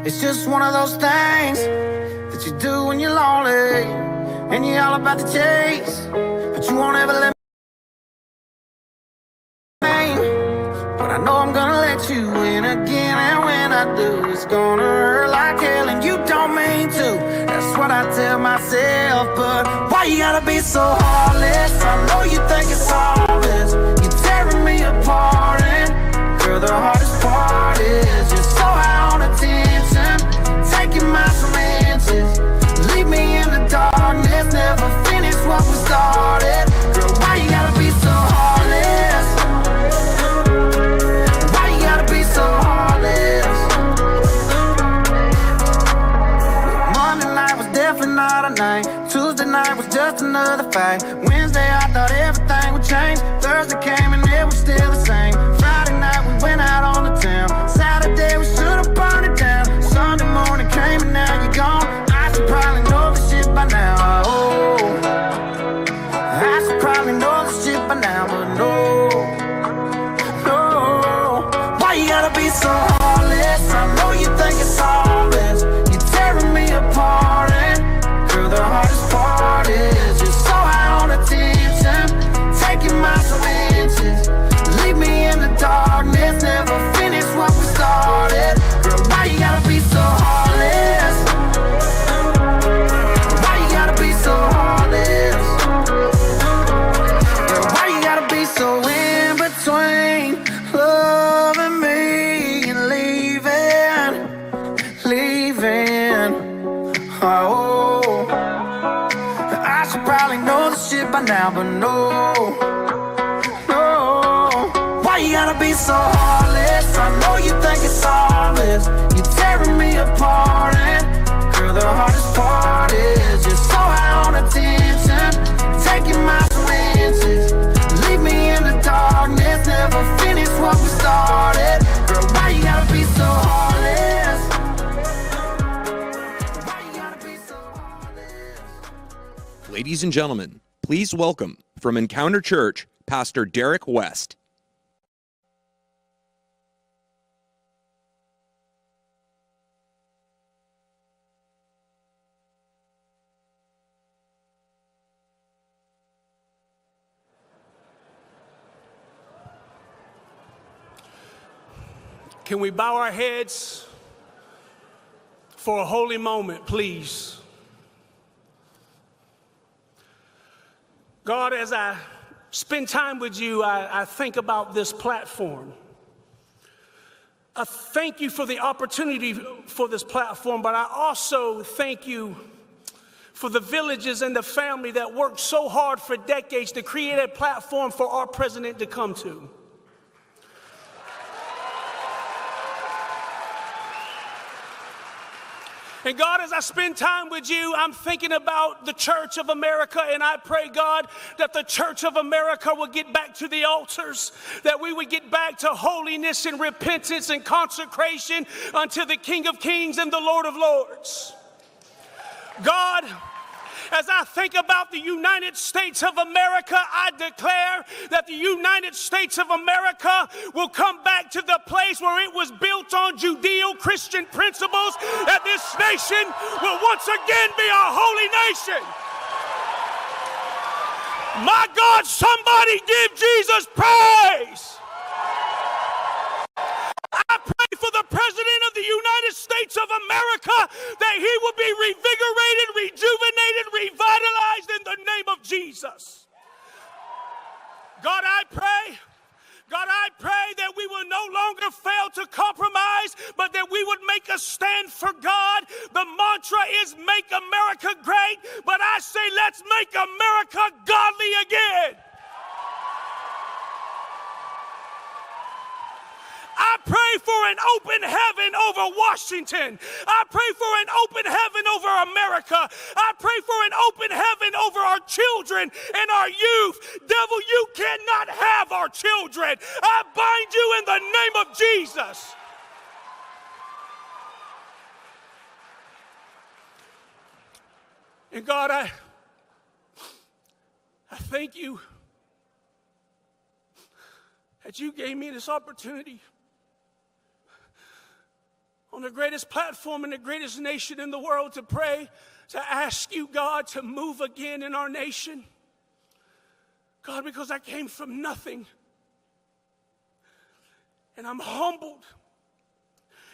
It's just one of those things that you do when you're lonely and you're all about the chase, but you won't ever let me. But I know I'm gonna let you in again, and when I do, it's gonna hurt like hell, and you don't mean to. That's what I tell myself, but why you gotta be so heartless? I know you think it's obvious, you're tearing me apart, and girl, the hardest part is you're so high on attention, taking my inches, leave me in the darkness, never finish what we started. Girl, why you gotta be so heartless? Why you gotta be so heartless? Monday night was definitely not a night. Tuesday night was just another fight. Wednesday I thought everything would change. Thursday came and it was still the same. Friday night we went out on the town. Saturday we should've burned it down. Sunday morning came and now you're gone. I should probably know this shit by now. Oh, I should probably know this shit by now, but no, no. Why you gotta be so heartless? I know you think it's obvious, you're tearing me apart, and girl, the hardest part is you're so high on attention, taking my inches, leave me in the darkness, never finish what we started. Girl, why you gotta be so heartless? Why you gotta be so heartless? Girl, why you gotta be so in between loving me and leaving? Oh, I should probably know this shit by now, but no. Why you gotta be so heartless? I know you think it's obvious, you're tearing me apart, and girl, the hardest part is you're so high on attention, taking my inches, leave me in the darkness, never finish what we started. Girl, why you gotta be so heartless? Why you gotta be so heartless? Ladies and gentlemen, please welcome from Encounter Church, Pastor Derek West. Can we bow our heads for a holy moment, please? God, as I spend time with you, I think about this platform. I thank you for the opportunity for this platform, but I also thank you for the villages and the family that worked so hard for decades to create a platform for our president to come to. And God, as I spend time with you, I'm thinking about the Church of America, and I pray, God, that the Church of America will get back to the altars, that we would get back to holiness and repentance and consecration unto the King of Kings and the Lord of Lords. God, as I think about the United States of America, I declare that the United States of America will come back to the place where it was built on Judeo-Christian principles, that this nation will once again be a holy nation. My God, somebody give Jesus praise. I pray for the President of the United States of America that he will be revigorated, rejuvenated, revitalized in the name of Jesus. God, I pray that we will no longer fail to compromise, but that we would make a stand for God. The mantra is make America great, but I say let's make America godly again. I pray for an open heaven over Washington. I pray for an open heaven over America. I pray for an open heaven over our children and our youth. Devil, you cannot have our children. I bind you in the name of Jesus. And God, I thank you that you gave me this opportunity on the greatest platform in the greatest nation in the world to pray, to ask you, God, to move again in our nation. God, because I came from nothing. And I'm humbled.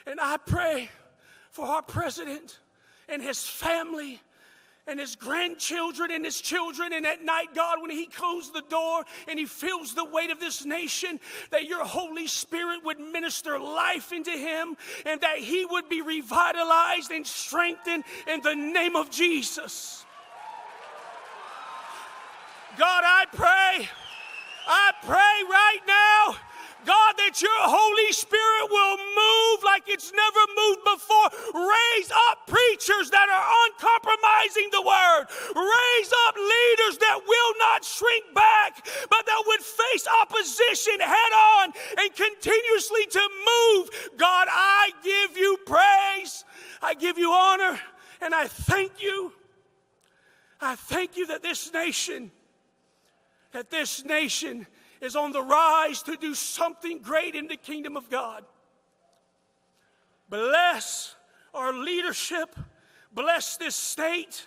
And I pray for our president and his family and his grandchildren and his children. And at night, God, when he closed the door and he feels the weight of this nation, that your Holy Spirit would minister life into him and that he would be revitalized and strengthened in the name of Jesus. God, I pray right now, God, that your Holy Spirit will move like it's never moved before. Raise up preachers that are uncompromising the word. Raise up leaders that will not shrink back, but that would face opposition head on and continuously to move. God, I give you praise. I give you honor, and I thank you. I thank you that this nation is on the rise to do something great in the kingdom of God. Bless our leadership. Bless this state.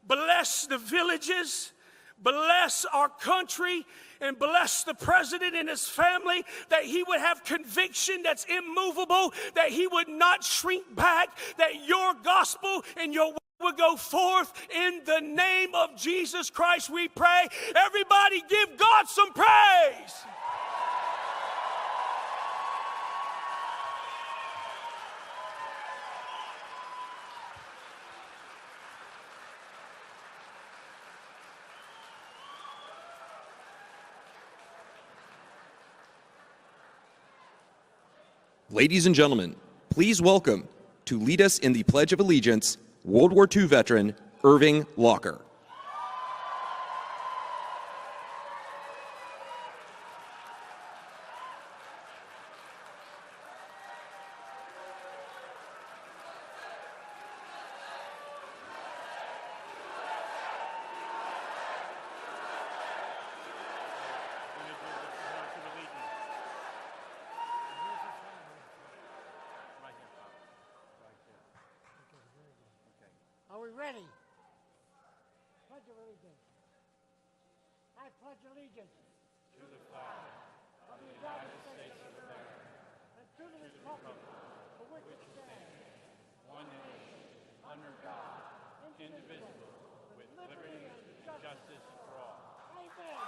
Bless the villages. Bless our country. And bless the president and his family, that he would have conviction that's immovable, that he would not shrink back, that your gospel and your will go forth in the name of Jesus Christ, we pray. Everybody give God some praise. Ladies and gentlemen, please welcome, to lead us in the Pledge of Allegiance, World War II veteran Irving Locker. Are we ready? Pledge of allegiance. I pledge allegiance to the flag of the United States of America and to the republic for which it stands, one nation, under God, indivisible, with liberty and justice for all. Amen.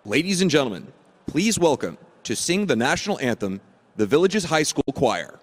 Ladies and gentlemen, please welcome, to sing the national anthem, the Villages High School Choir.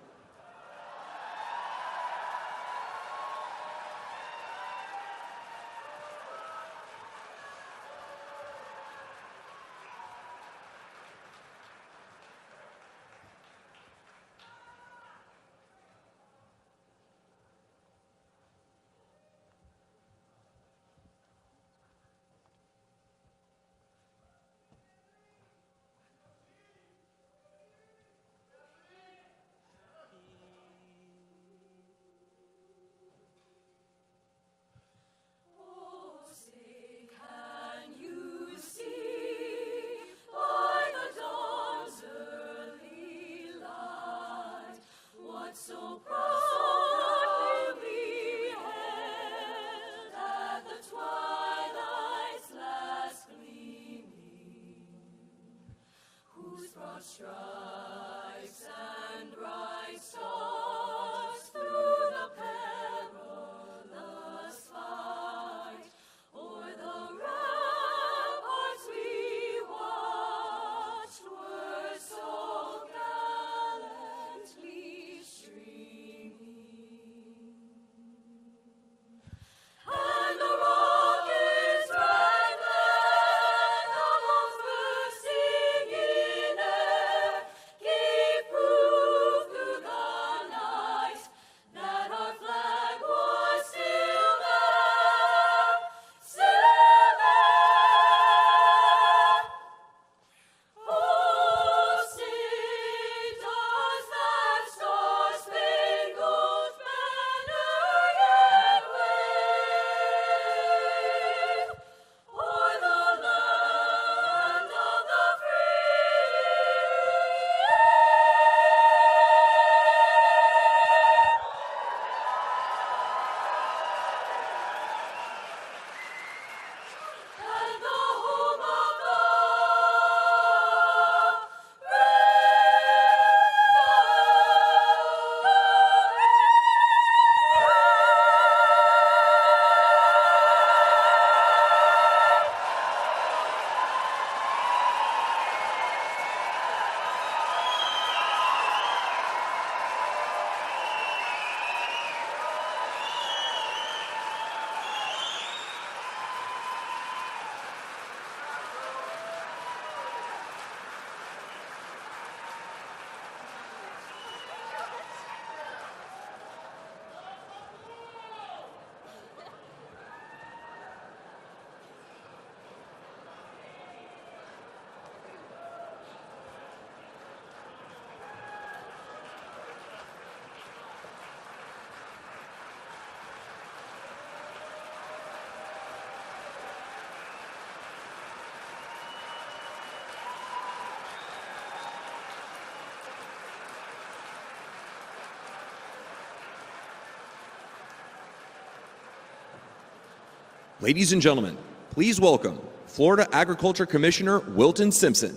Ladies and gentlemen, please welcome Florida Agriculture Commissioner Wilton Simpson.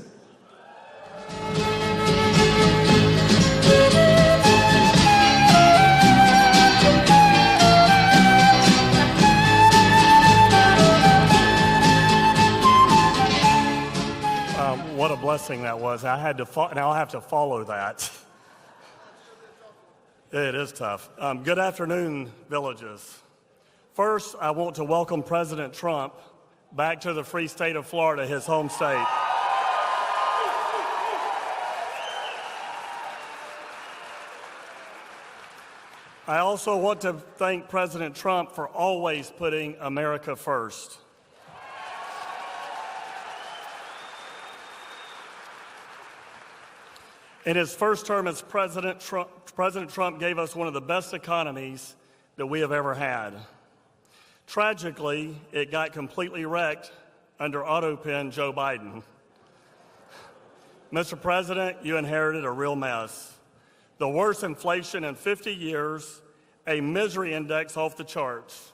What a blessing that was. I had to now I'll have to follow that. It is tough. Good afternoon, villages. First, I want to welcome President Trump back to the free state of Florida, his home state. I also want to thank President Trump for always putting America first. In his first term as President Trump gave us one of the best economies that we have ever had. Tragically, it got completely wrecked under Autopen Joe Biden. Mr. President, you inherited a real mess. The worst inflation in 50 years, a misery index off the charts.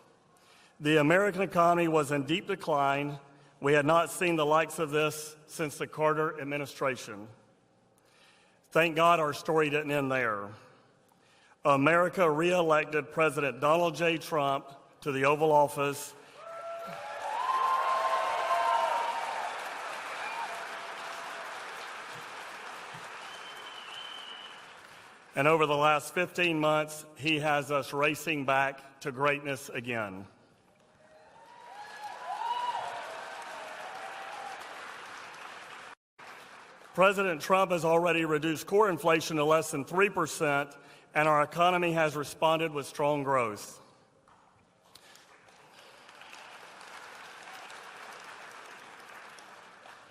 The American economy was in deep decline. We had not seen the likes of this since the Carter administration. Thank God our story didn't end there. America re-elected President Donald J. Trump to the Oval Office. And over the last 15 months, he has us racing back to greatness again. President Trump has already reduced core inflation to less than 3%, and our economy has responded with strong growth.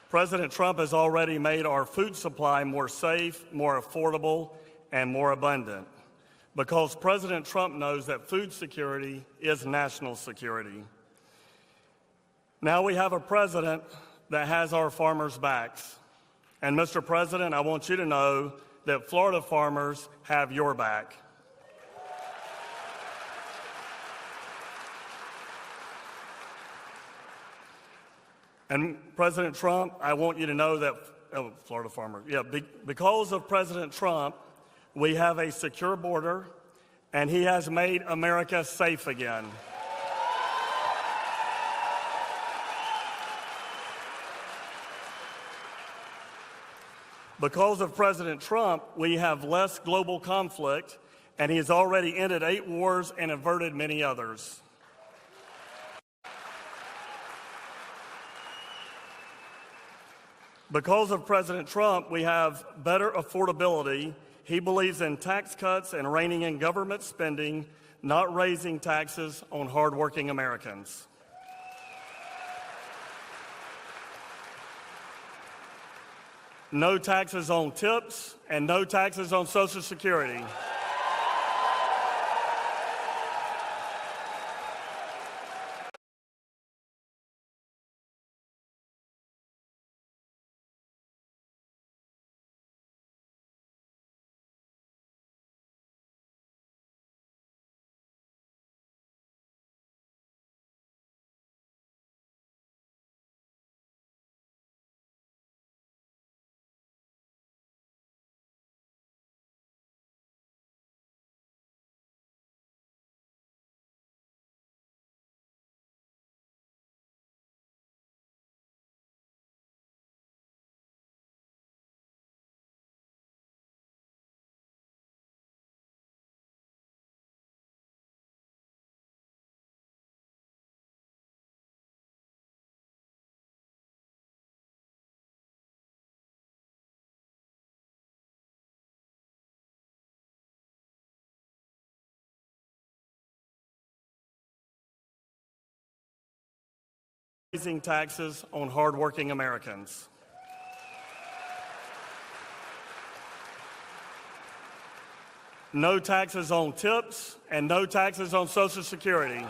President Trump has already made our food supply more safe, more affordable, and more abundant, because President Trump knows that food security is national security. Now we have a president that has our farmers' backs. And Mr. President, I want you to know that Florida farmers have your back. And President Trump, I want you to know that, Florida farmers, because of President Trump, we have a secure border, and he has made America safe again. Because of President Trump, we have less global conflict, and he has already ended 8 wars and averted many others. Because of President Trump, we have better affordability. He believes in tax cuts and reining in government spending, not raising taxes on hardworking Americans. No taxes on tips and no taxes on Social Security. Raising taxes on hardworking Americans. No taxes on tips and no taxes on Social Security.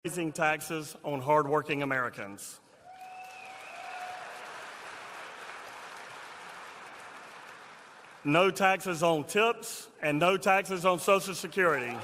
raising taxes on hardworking Americans. No taxes on tips and no taxes on Social Security.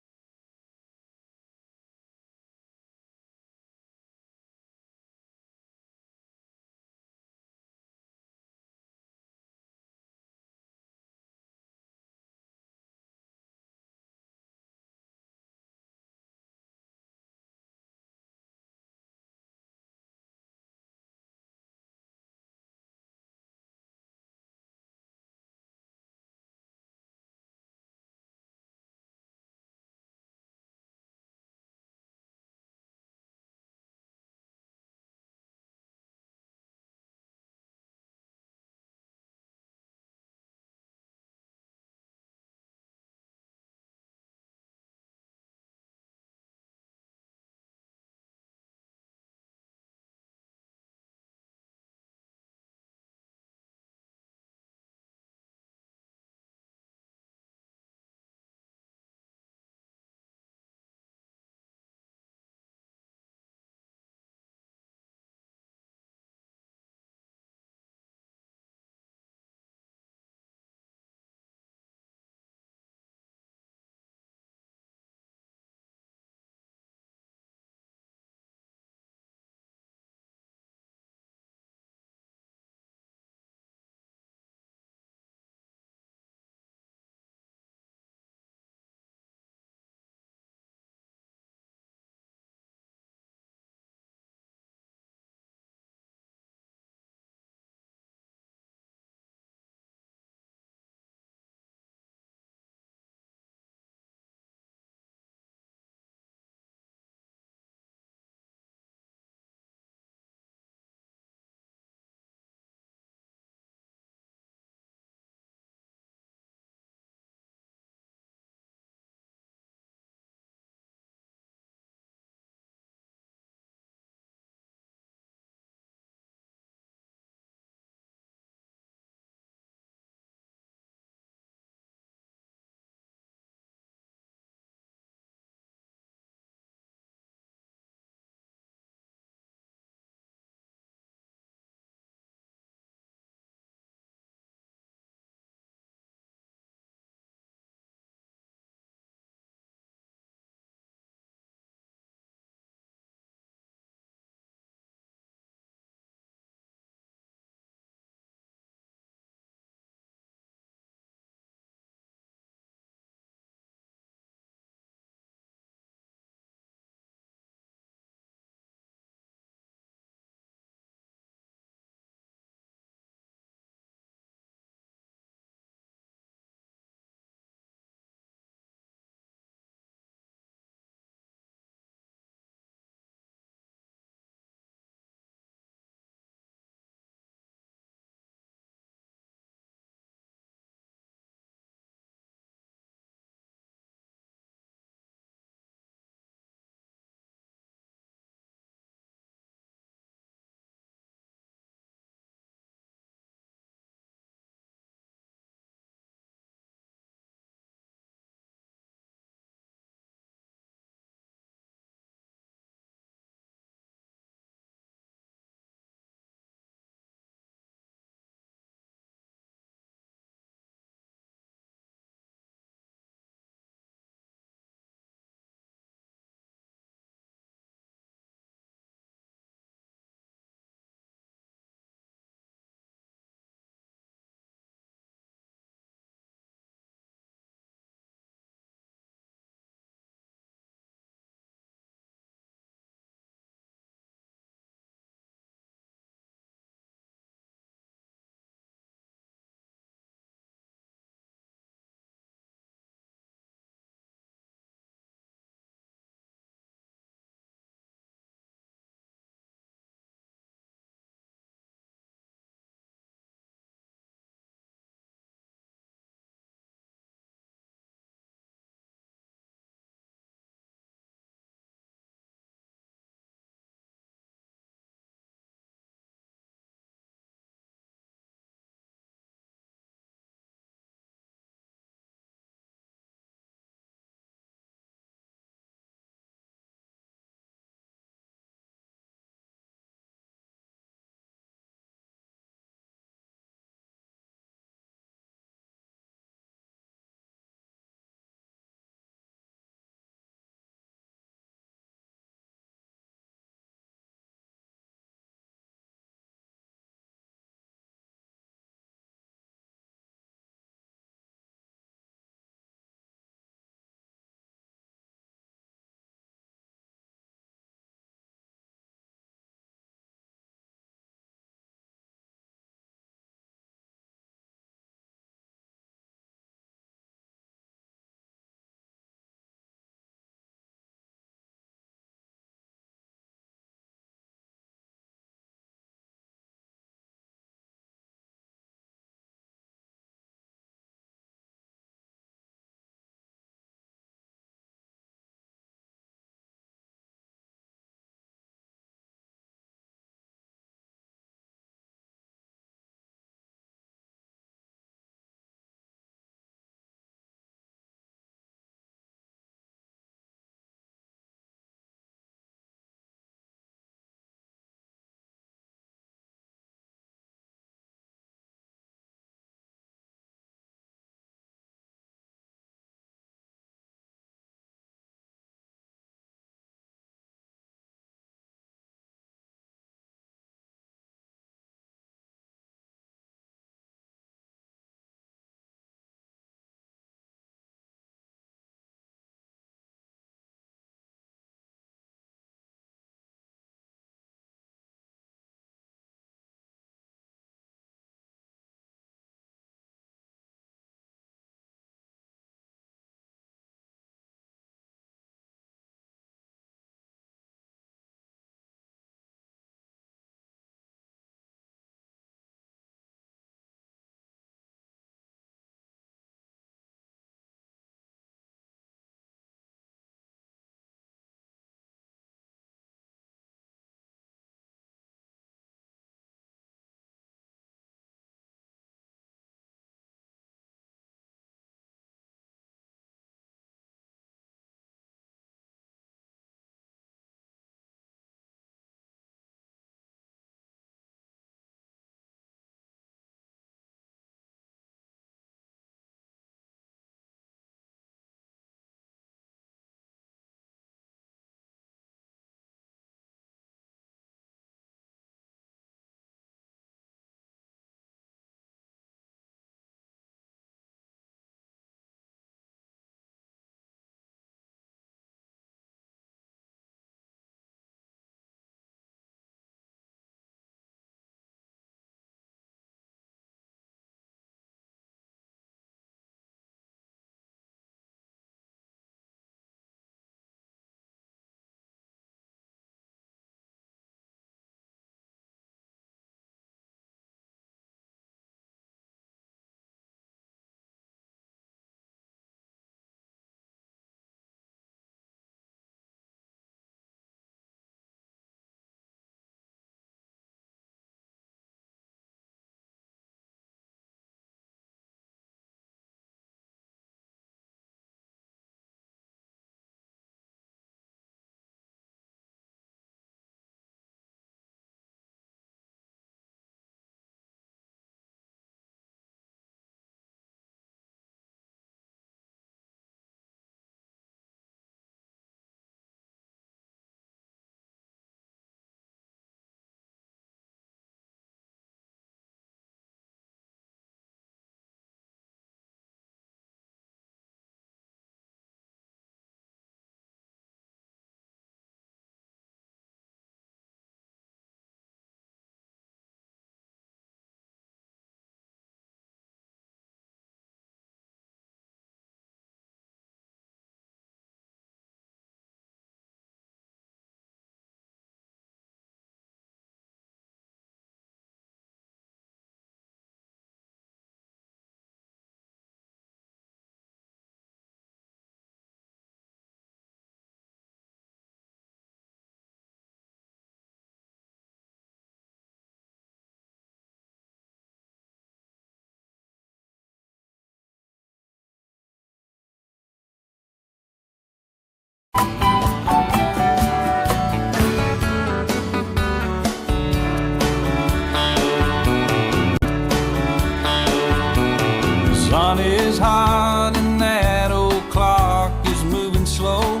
is hot and that old clock is moving slow,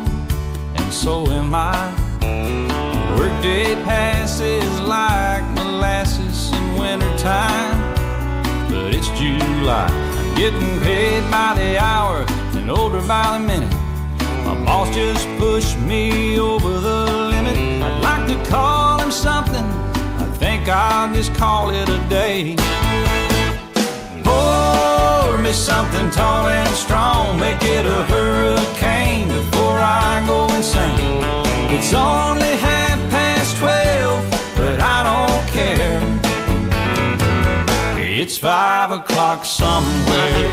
and so am I. Workday passes like molasses in wintertime, but it's July. I'm getting paid by the hour and older by the minute. My boss just pushed me over the limit. I'd like to call him something, I think I'll just call it a day. Pour me something tall and strong, make it a hurricane before I go insane. It's only 12:30, but I don't care. It's 5 o'clock somewhere.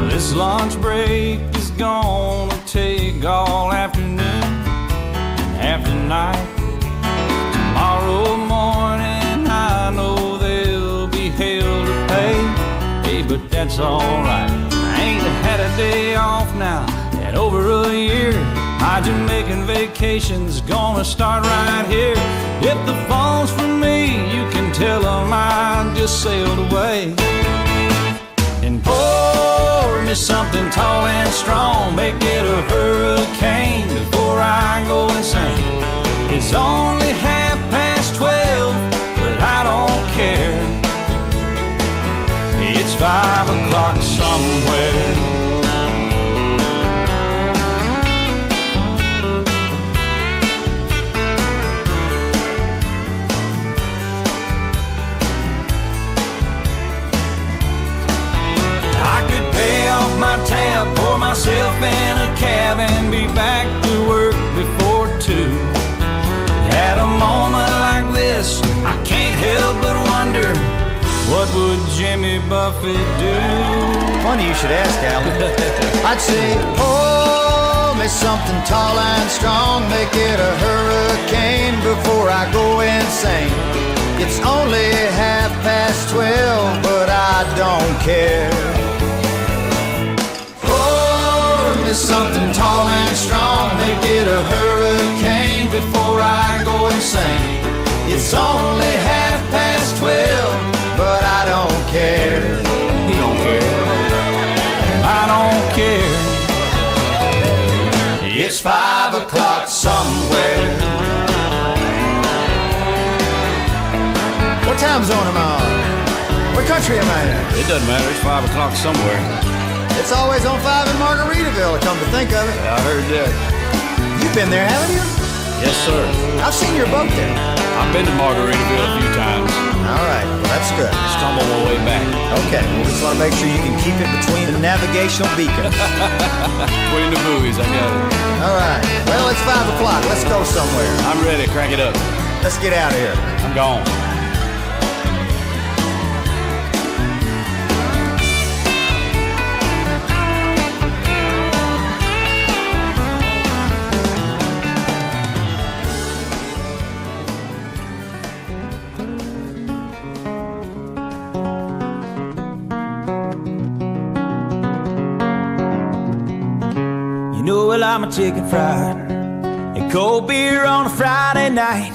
This lunch break is gonna take all afternoon and half the night. Tomorrow morning I know there'll be hell to pay. Hey, but that's alright. I ain't had a day off now in over a year. My Jamaican vacation's gonna start right here. If the phone's for me, you can tell them I just sailed away. And pour me something tall and strong, make it a hurricane before I go insane. It's only 12:30, but I don't care. It's 5 o'clock somewhere. I could pay off my tab, pour myself in a cab, and be back to work before 2. At a moment like this, I can't help but wonder, what would Jimmy Buffett do? Funny you should ask, Alan. I'd say, pour me something tall and strong, make it a hurricane before I go insane. It's only 12:30, but I don't care. Pour me something tall and strong, make it a hurricane before I go insane. It's only 12:30, but I don't care. He don't care. I don't care. It's 5 o'clock somewhere. What time zone am I on? What country am I in? It doesn't matter, it's 5 o'clock somewhere. It's always on 5 in Margaritaville, come to think of it. I heard that. You've been there, haven't you? Yes, sir. I've seen your boat there. I've been to Margaritaville a few times. All right, well, that's good. Stumble my way back. Okay, we just want to make sure you can keep it between the navigational beacons. Between the buoys, I got it. All right, well, it's 5 o'clock. Let's go somewhere. I'm ready, crank it up. Let's get out of here. I'm gone. Well, I'm a chicken fried and cold beer on a Friday night,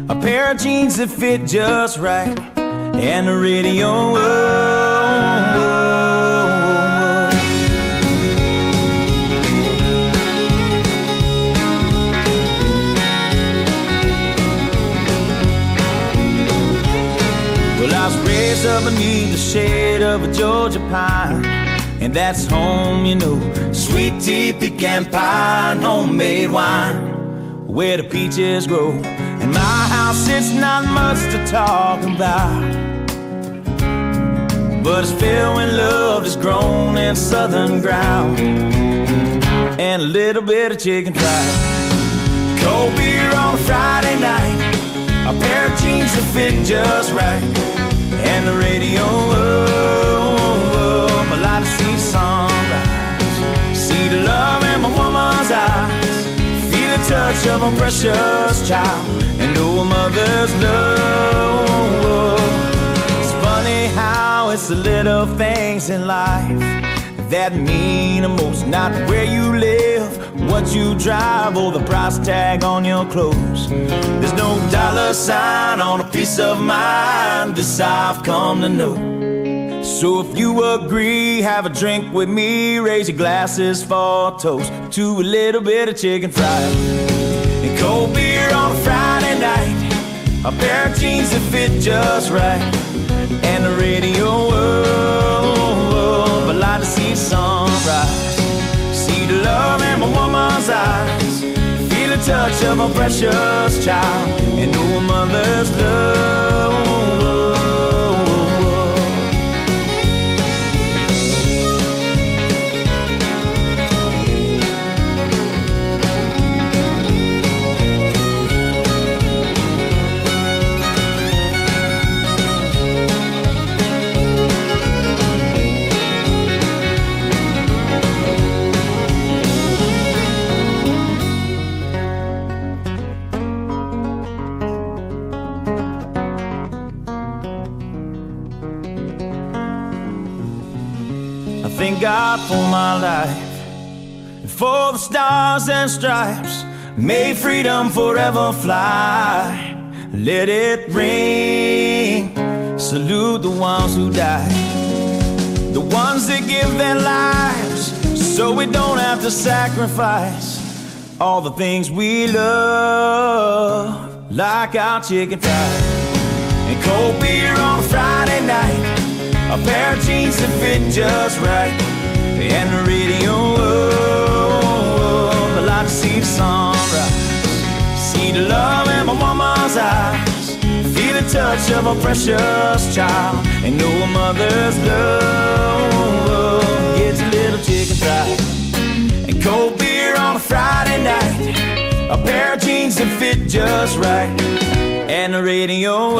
a pair of jeans that fit just right, and the radio. Well, I was raised up beneath the shade of a Georgia pine, and that's home, you know. Sweet tea, pecan pie, and homemade wine, where the peaches grow. And my house, it's not much to talk about, but it's filled with love that's grown in southern ground, and a little bit of chicken fried. Cold beer on a Friday night, a pair of jeans that fit just right, and the radio. A lot of sweet sunrise, see the love in my woman's eyes, feel the touch of a precious child, and know a mother's love. It's funny how it's the little things in life that mean the most. Not where you live, what you drive or the price tag on your clothes. There's no dollar sign on a piece of mind, this I've come to know. So if you agree, have a drink with me, raise your glasses for a toast to a little bit of chicken fried and cold beer on a Friday night, a pair of jeans that fit just right, and the radio world. I'd like to see the sunrise, see the love in my woman's eyes, feel the touch of a precious child, and know a mother's love. Thank God for my life and for the stars and stripes. May freedom forever fly. Let it ring. Salute the ones who died, the ones that give their lives so we don't have to sacrifice all the things we love, like our chicken fried and cold beer on a Friday night, a pair of jeans that fit just right, and the radio. I'd like to see the sunrise, see the love in my woman's eyes, feel the touch of a precious child, and know a mother's love gets a little chicken fried and cold beer on a Friday night, a pair of jeans that fit just right, and the radio.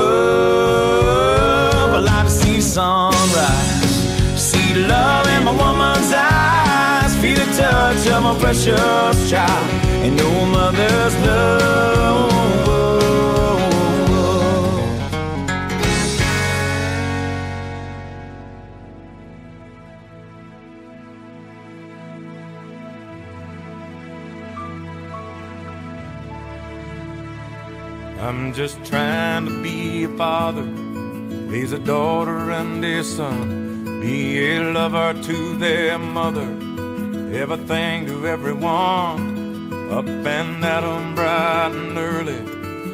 I'd like to see the sunrise, see the love in my woman's eyes, feel the touch of my precious child, and know a mother's love. I'm just trying to be a father, raise a daughter and a son, be a lover to their mother, everything to everyone. Up and at 'em bright and early,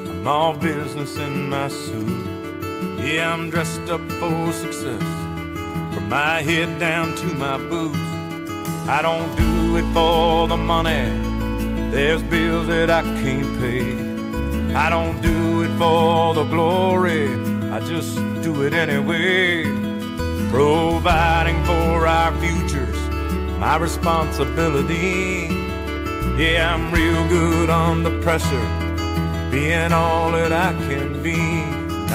I'm all business in my suit. Yeah, I'm dressed up for success, from my head down to my boots. I don't do it for the money, there's bills that I can't pay. I don't do it for the glory, I just do it anyway. Providing for our futures, my responsibility. Yeah, I'm real good under pressure, being all that I can be.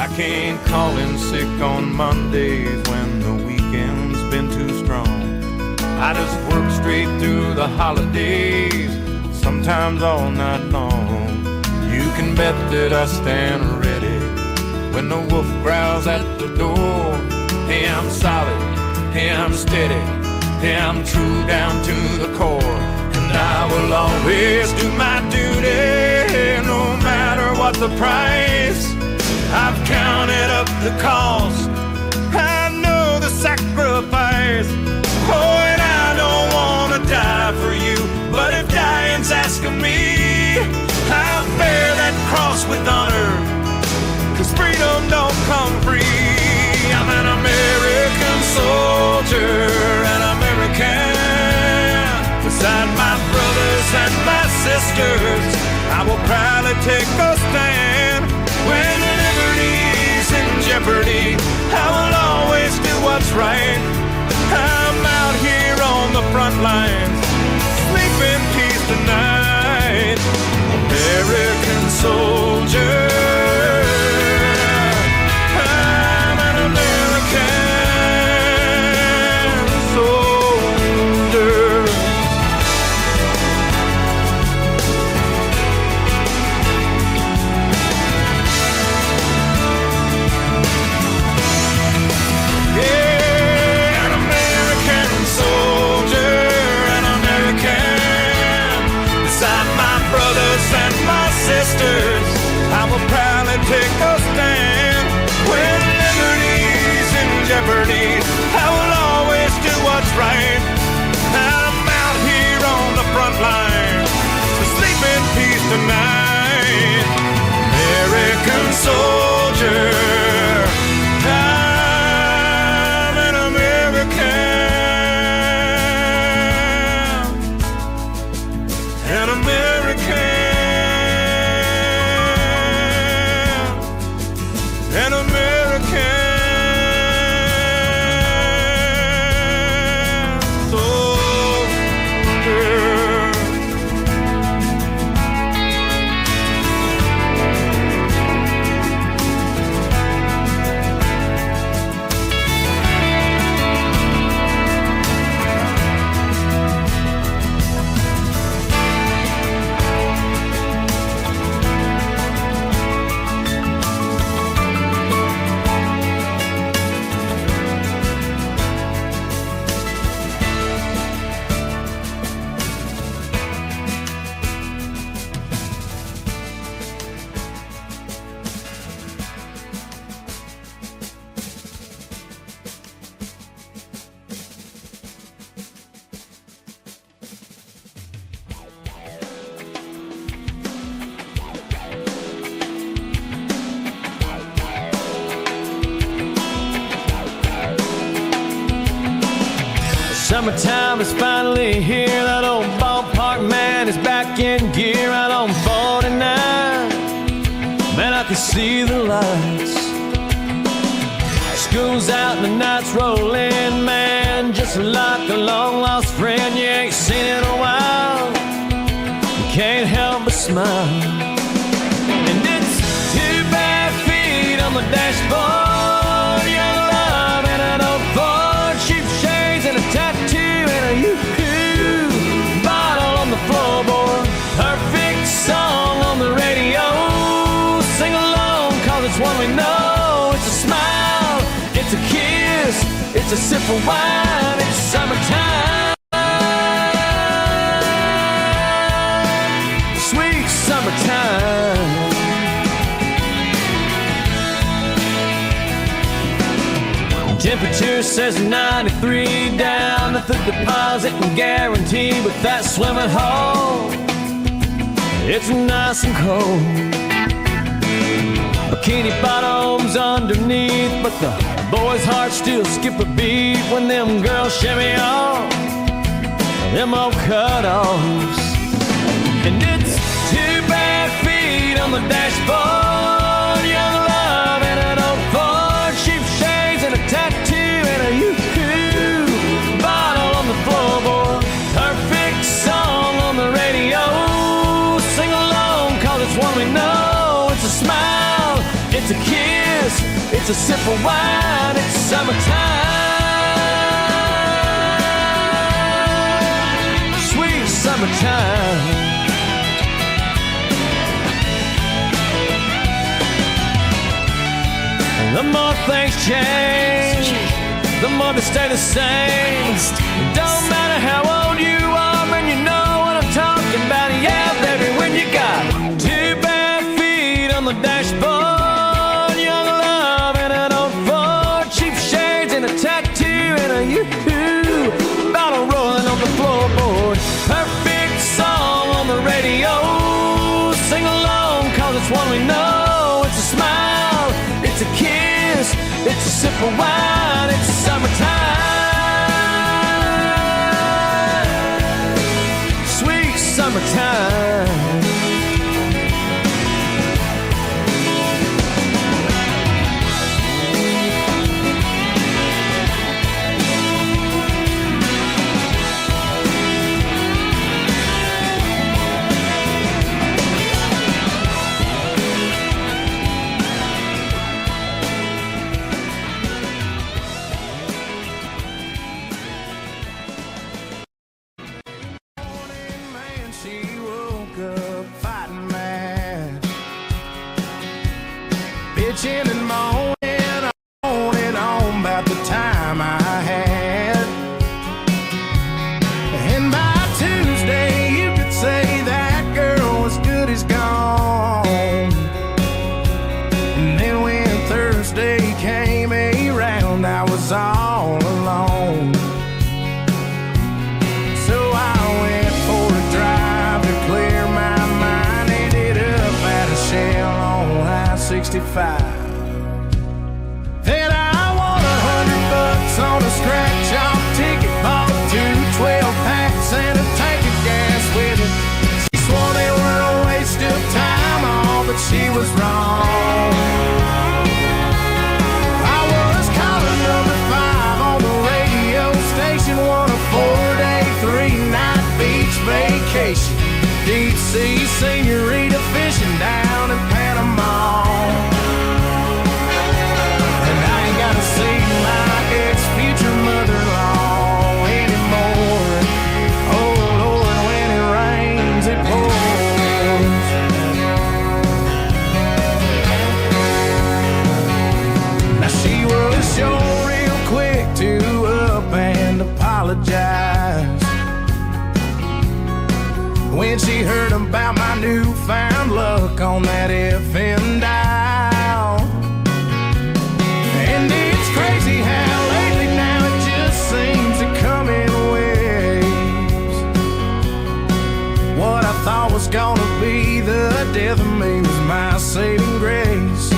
I can't call in sick on Mondays when the weekend's been too strong. I just work straight through the holidays, sometimes all night long. You can bet that I stand ready when the wolf growls at the door. Hey, I'm solid, hey, I'm steady, hey, I'm true down to the core. And I will always do my duty, no matter what the price. I've counted up the cost, I know the sacrifice. Oh, and I don't want to die for you, but if dying's asking me, I'll bear that cross with honor, 'cause freedom don't come free. I'm an American soldier, an American. Beside my brothers and my sisters, I will proudly take a stand. When liberty's in jeopardy, I will always do what's right. I'm out here on the front lines, sleep in peace tonight. American soldier, I'm an American soldier. soldier. I'm an American, an American, an American soldier. Summertime is finally here. That old ballpark man is back in gear out on 49. Man, I can see the lights. School's out and the night's rolling. Man, just like a long lost friend you ain't seen in a while. You can't help but smile. And it's 2 bare feet on the dashboard. Young love and an old Ford. Cheap shades and a tattoo and a yoo-hoo bottle on the floorboard. Perfect song on the radio. Sing along cause it's one we know. It's a smile, it's a kiss, it's a sip of wine. It's summertime. Sweet summertime. Temperature says 93 down. Nothing deposit and guarantee, but that swimming hole, it's nice and cold. Bikini bottoms underneath, but the boys' hearts still skip a beat when them girls shimmy off them old cut-offs. And it's 2 bare feet on the dashboard. Young love and an old Ford. Cheap shades and a tattoo and a yoo-hoo bottle on the floorboard. Perfect song on the radio. Sing along cause it's one we know. It's a smile, it's a kiss, it's a sip of wine. It's summertime. Sweet summertime. The more things change, the more they stay the same. It don't matter how old you are, and you know what I'm talking about. Yeah, baby, when you got 2 bare feet on the dashboard. Young love and an old Ford. Cheap shades and a tattoo and a yoo-hoo bottle rolling on the floorboard. Perfect song on the radio. Sing along cause it's one we know. It's a smile, it's a kiss, it's a sip of wine. It's summertime. Sweet summertime. She woke up fighting mad, bitching and moaning on and on about the time I had. And by Tuesday you could say that girl was good as gone. And then when Thursday came around, I was all alone. So I went for a drive to clear my mind. Ended up at a Shell on I-65. 65. Then I won $100 on a scratch-off ticket, bought 2 12-packs and a tank of gas with it. She swore they were a waste of time, all, but she was wrong. I was caller number 5 on the radio station, won a 4-day, 3-night beach vacation. Deep sea senorita fishing down in Panama. And I ain't gotta see my ex-future mother-in-law anymore. Oh Lord, when it rains, it pours. Now she was sure real quick to up and apologize when she heard about my newfound luck on that FM dial. And it's crazy how lately now it just seems to come in waves. What I thought was gonna be the death of me was my saving grace.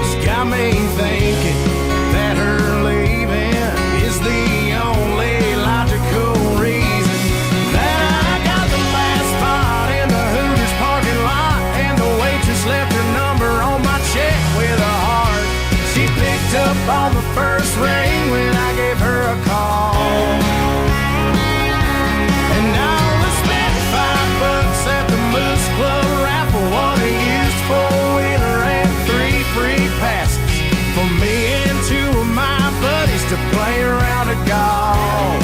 It's got me thinking that her leaving is the only logical reason left her number on my check with a heart. She picked up on the first ring when I gave her a call. And I only spent $5 at the Moose Club raffle, one a used four-wheeler and 3 free passes for me and 2 of my buddies to play around a golf.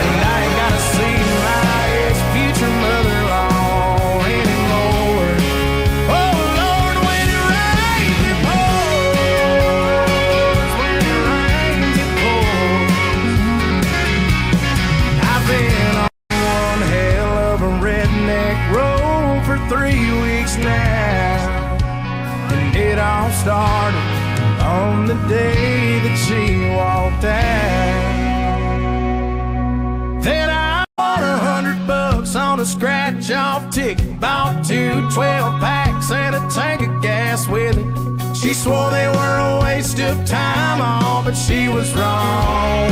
And I ain't gotta see my ex-future mother-in-law. For 3 weeks now, and it all started on the day that she walked out. Then I won $100 on a scratch-off ticket, bought 2 12-packs and a tank of gas with it. She swore they were a waste of time, all, but she was wrong.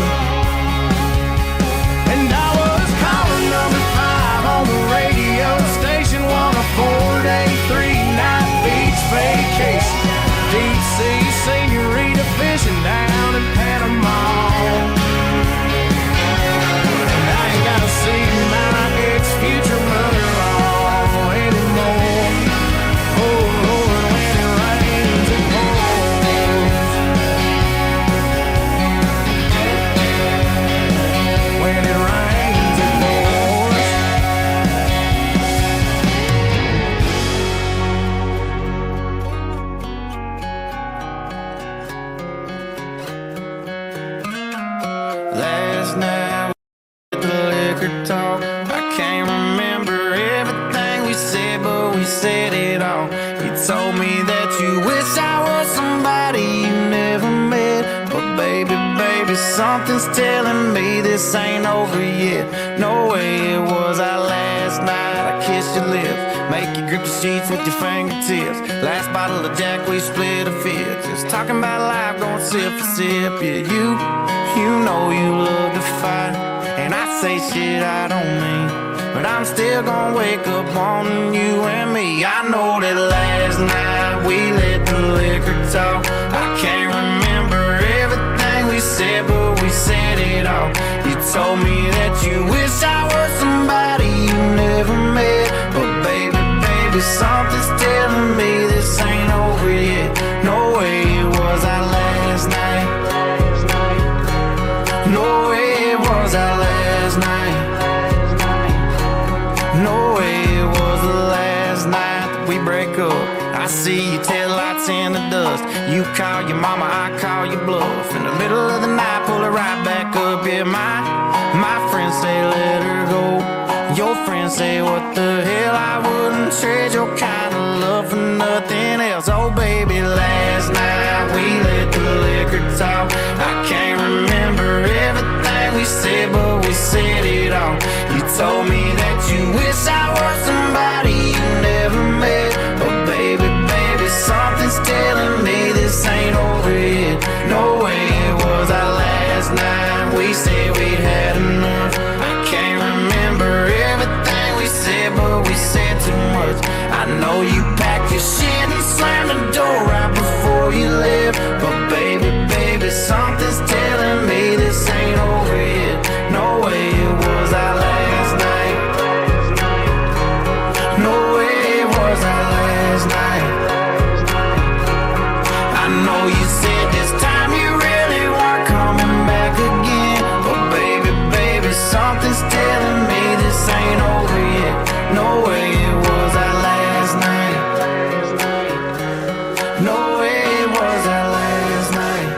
And I was caller number 5 on the radio station, won a 4-day, 3-night beach vacation. Deep sea senorita fishing down in Panama. And I ain't gotta see my ex-future mother-in-law anymore. Oh Lord, when it rains, it pours. When it rains, it pours. Last night with the liquor talk, I can't remember everything we said, but we said it all. You told me that you wish I was somebody you never met, but baby, something's telling me this ain't over yet. No way it was our last night. I kissed your lips, make you grip the sheets with your fingertips. Last bottle of Jack, we split a fifth. Just talking about life, going sip for sip. Yeah, you know you love to fight, and I say shit I don't mean, but I'm still gonna wake up wanting you and me. I know that last night we let the liquor talk. I can't remember everything we said, but we said it all. You told me that you wish I was somebody you never met, but baby, something's telling me this ain't over yet. No way it was our last night. No way it was our last night. No way it was the last night that we break up. I see your taillights in the dust. You call your mama, I call your bluff. In the middle of the night, pull her right back up. Yeah, my friends say let her go. Your friends say what the hell, I wouldn't trade your kind of love for nothing else. Oh baby, last night we let the liquor talk. I can't remember everything we said, but we said it all. You told me that you wish I was somebody you never met, know you packed your shit and slammed the door right before you left. But baby, baby, something's telling me this ain't over yet. No way it was our last night. No way it was our last night. I know you said this time you really weren't coming back again. But baby, baby, something's telling me this ain't over yet. No way it was our last night. No way it was our last night.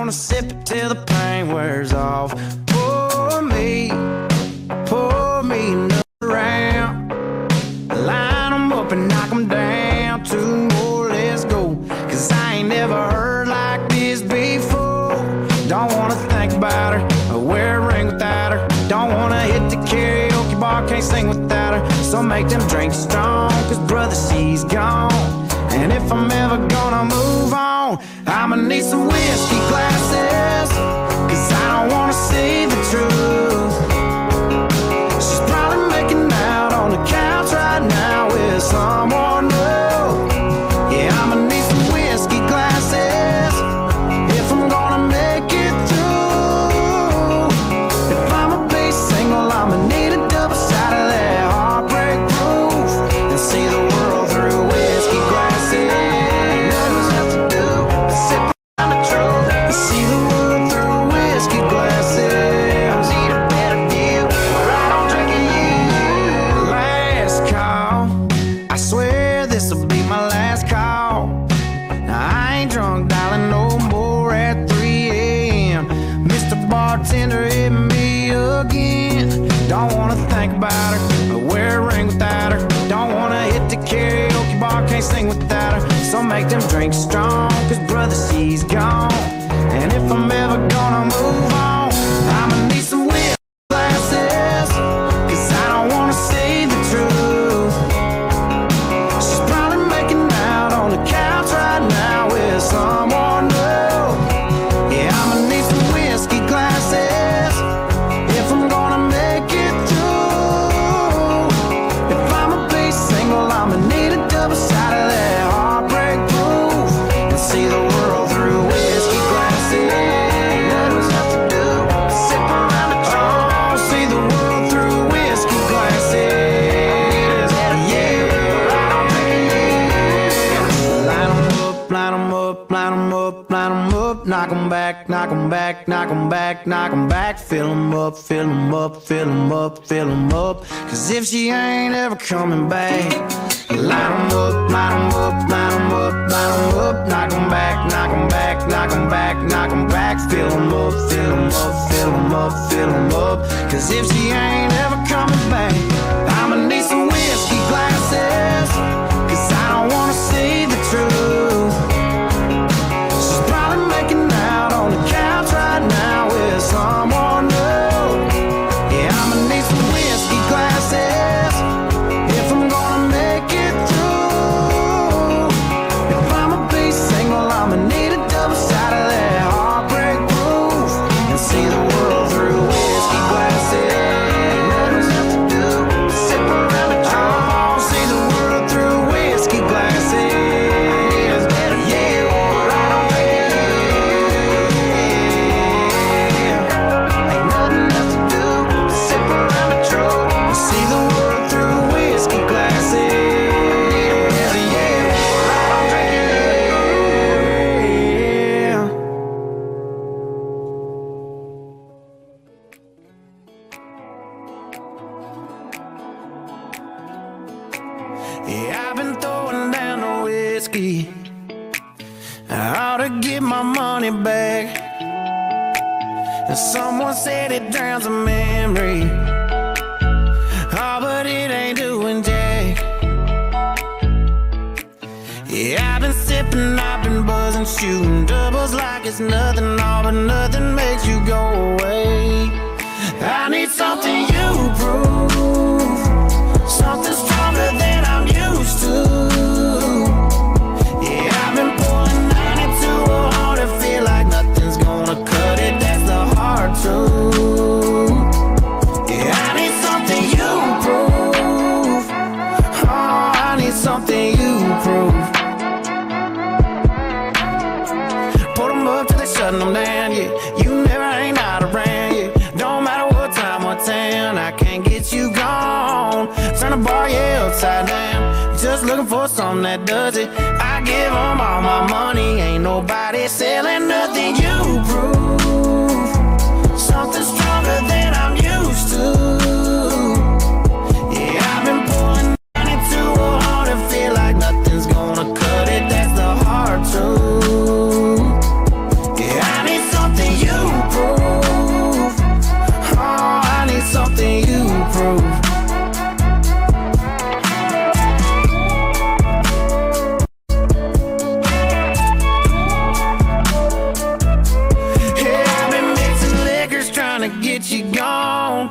wanna sip it till the pain wears off. Pour me another round. Line them up and knock them down. Two more, let's go. Cause I ain't never heard like this before. Don't wanna think about her or wear a ring without her. Don't wanna hit the karaoke bar, can't sing without her. So make them drinks strong, cause brother, she's gone. And if I'm ever gonna move on, I'ma need some whiskey glasses. Cause bartender hit me again. Don't wanna think about her or wear a ring without her. Don't wanna hit the karaoke bar, can't sing without her. So make them drinks strong, cause brother, she's gone. And if I'm ever gonna move on, I'ma need some whiskey glasses, cause I don't wanna see the truth. She's probably making out on the couch right now with someone new. Yeah, I'ma need some whiskey glasses if I'm gonna make it through. If I'ma be single, I'ma need a double shot of that heartbreak proof and see the world through whiskey glasses. Ain't nothing left to do, sip around the trunk, see the world through whiskey glasses. Yeah, line 'em up, line 'em up, line 'em up, line 'em up. Knock 'em back, knock 'em back, knock 'em back, knock 'em back. Fill 'em up, fill 'em up, fill 'em up, fill 'em up. Cause if she ain't ever coming back, line 'em up, line 'em up, line 'em up, line 'em up. Knock 'em back, knock 'em back, knock 'em back, knock 'em back. Fill 'em up, fill 'em up, fill 'em up, fill 'em up. Cause if she ain't ever coming back, I'ma need some whiskey glasses, cause I don't wanna see the truth. She's probably making out on the couch right now with someone new. Yeah, I'ma need some whiskey glasses if I'm gonna make it through. If I'ma be single, I'ma need a double shot of that heartbreak proof and see the world through whiskey glasses. Ain't nothing left to do, sip around the trunk, see the world through whiskey glasses. Yeah, right on there. Ain't nothing left to do, sip around the trunk, see the world through whiskey glasses. Yeah, right on there. Yeah, I've been throwing down the whiskey. I ought to get my money back. And someone said it drowns a memory. Oh, but it ain't doing jack. Yeah, I've been sipping, I've been buzzing, shooting doubles like it's nothing. All but nothing makes you go away. I need something you prove, something stronger than I'm used to. Yeah, I've been pulling 92 hard and feel like nothing's gonna cut it. That's the hard truth. Yeah, I need something you prove. Oh, I need something you prove. Put 'em up till they shutting them down, yeah. You never ain't not around, yeah. Don't matter what time or town, I can't get you gone. Turn the bar, yeah, upside down. Just looking for something that does it. I give 'em all my money, ain't nobody selling nothing. You prove something stronger than I'm used to. Yeah, I've been pulling 92 hard and feel like nothing's gonna cut it. That's the hard truth. Yeah, I need something you prove. Oh, I need something you prove. Yeah, I've been mixing liquors trying to get you gone.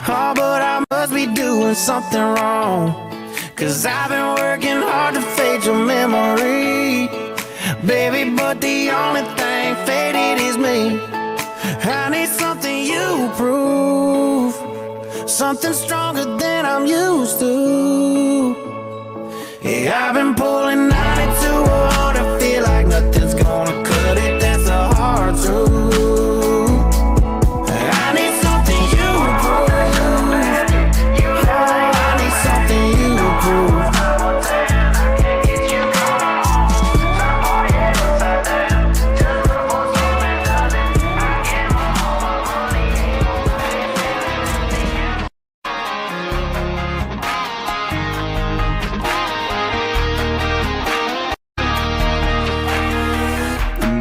Oh, but I must be doing something wrong, cause I've been working hard to fade your memory, baby, but the only thing faded is me. I need something you prove, something stronger than I'm used to. Yeah, I've been pulling 92 hard, I feel like nothing's gonna cut it. That's a hard truth. I need something you prove. Oh, I need something you prove.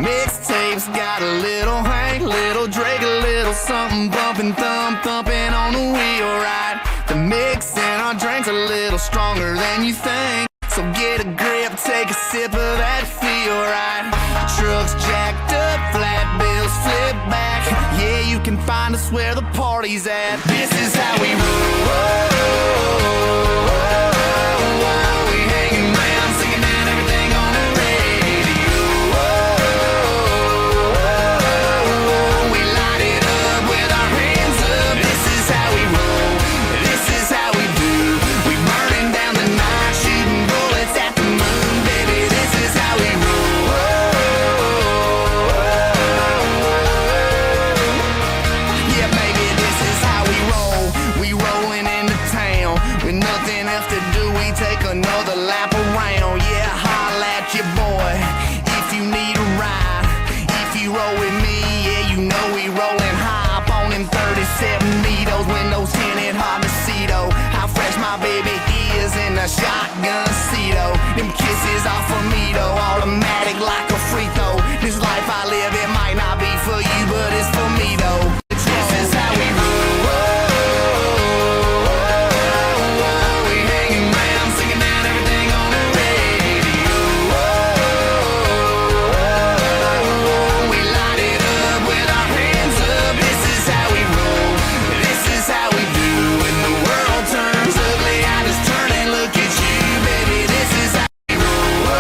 Mixtapes got a little Hank, little Drake, a something bumping, thumping on the wheel, right? The mix in our drink's a little stronger than you think. So get a grip, take a sip of that feel, right? Trucks jacked up, flat bills flip back. Yeah, you can find us where the party's at. This is how we roll. We hanging around, singing down everything on the radio. We light it up with our hands up. This is how we roll. This is how we do. We burning down the night, shooting bullets at the moon, baby. This is how we roll. Yeah, baby, this is how we roll. We rolling into town with nothing else to do. We take another lap around. Yeah, holla at your boy if you need a ride. If you roll with me, yeah, you know we rolling high. Up on them 37 needles, windows tinted, hard to see though. How fresh my baby is in a shotgun seat, oh. Them kisses off of me though, automatic like a free throw. This life I live, it might not be for you, but it's for me though. This is how we roll. We hanging around, singing down everything on the radio. We light it up with our hands up. This is how we roll. This is how we do. When the world turns ugly, I just turn and look at you, baby. This is how we roll.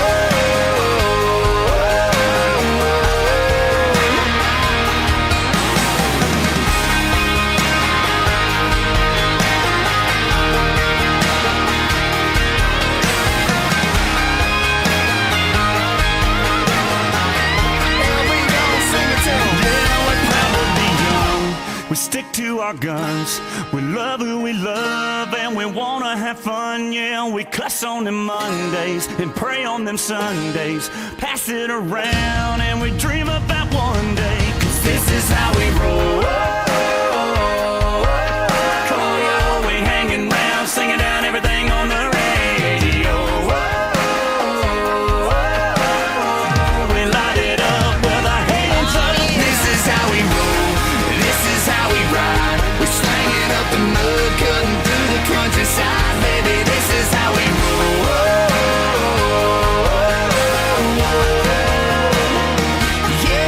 And we gon' sing it to 'em. Yeah, we're proud to be young. We stick to our guns. We love who we love and we wanna have fun. Yeah, we cuss on them Mondays and pray on them Sundays. Pass it around and we dream about one day. 'Cause this is how we roll. Come on, y'all, we hanging round, singing down everything on the radio. We light it up with our hands up. This is how we roll. This is how we ride. We're slanging up the mud, cutting through the countryside, baby. This is how we roll. Yeah,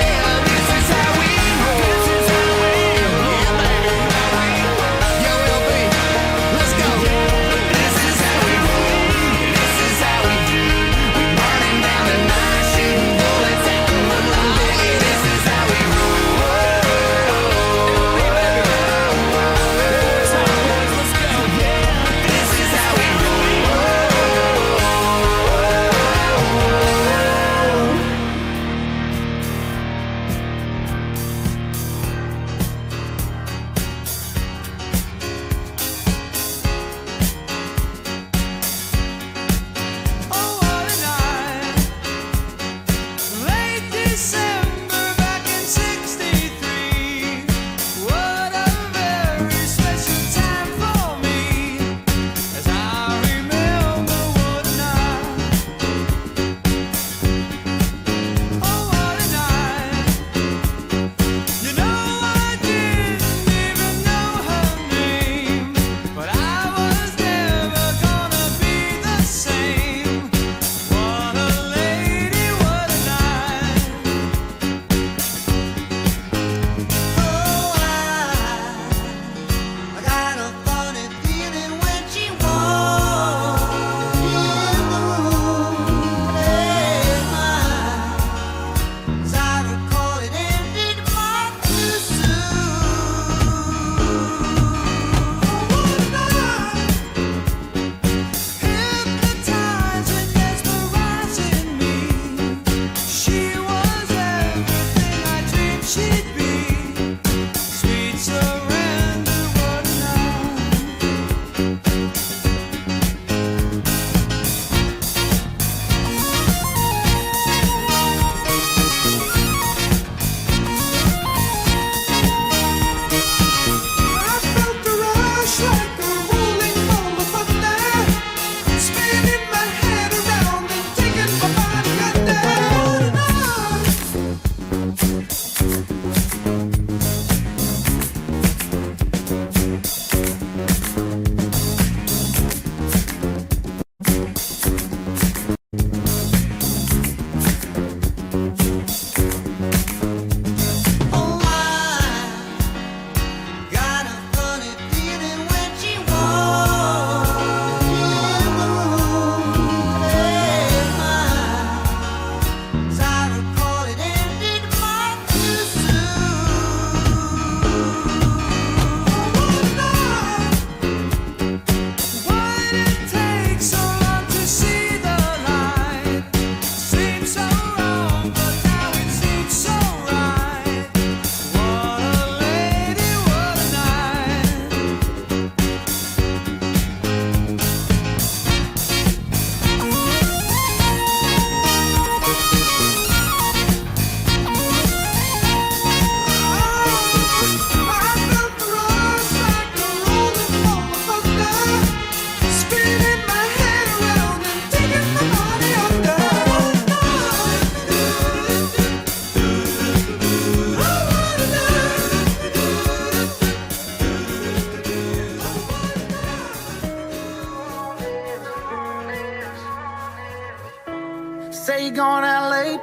going out late.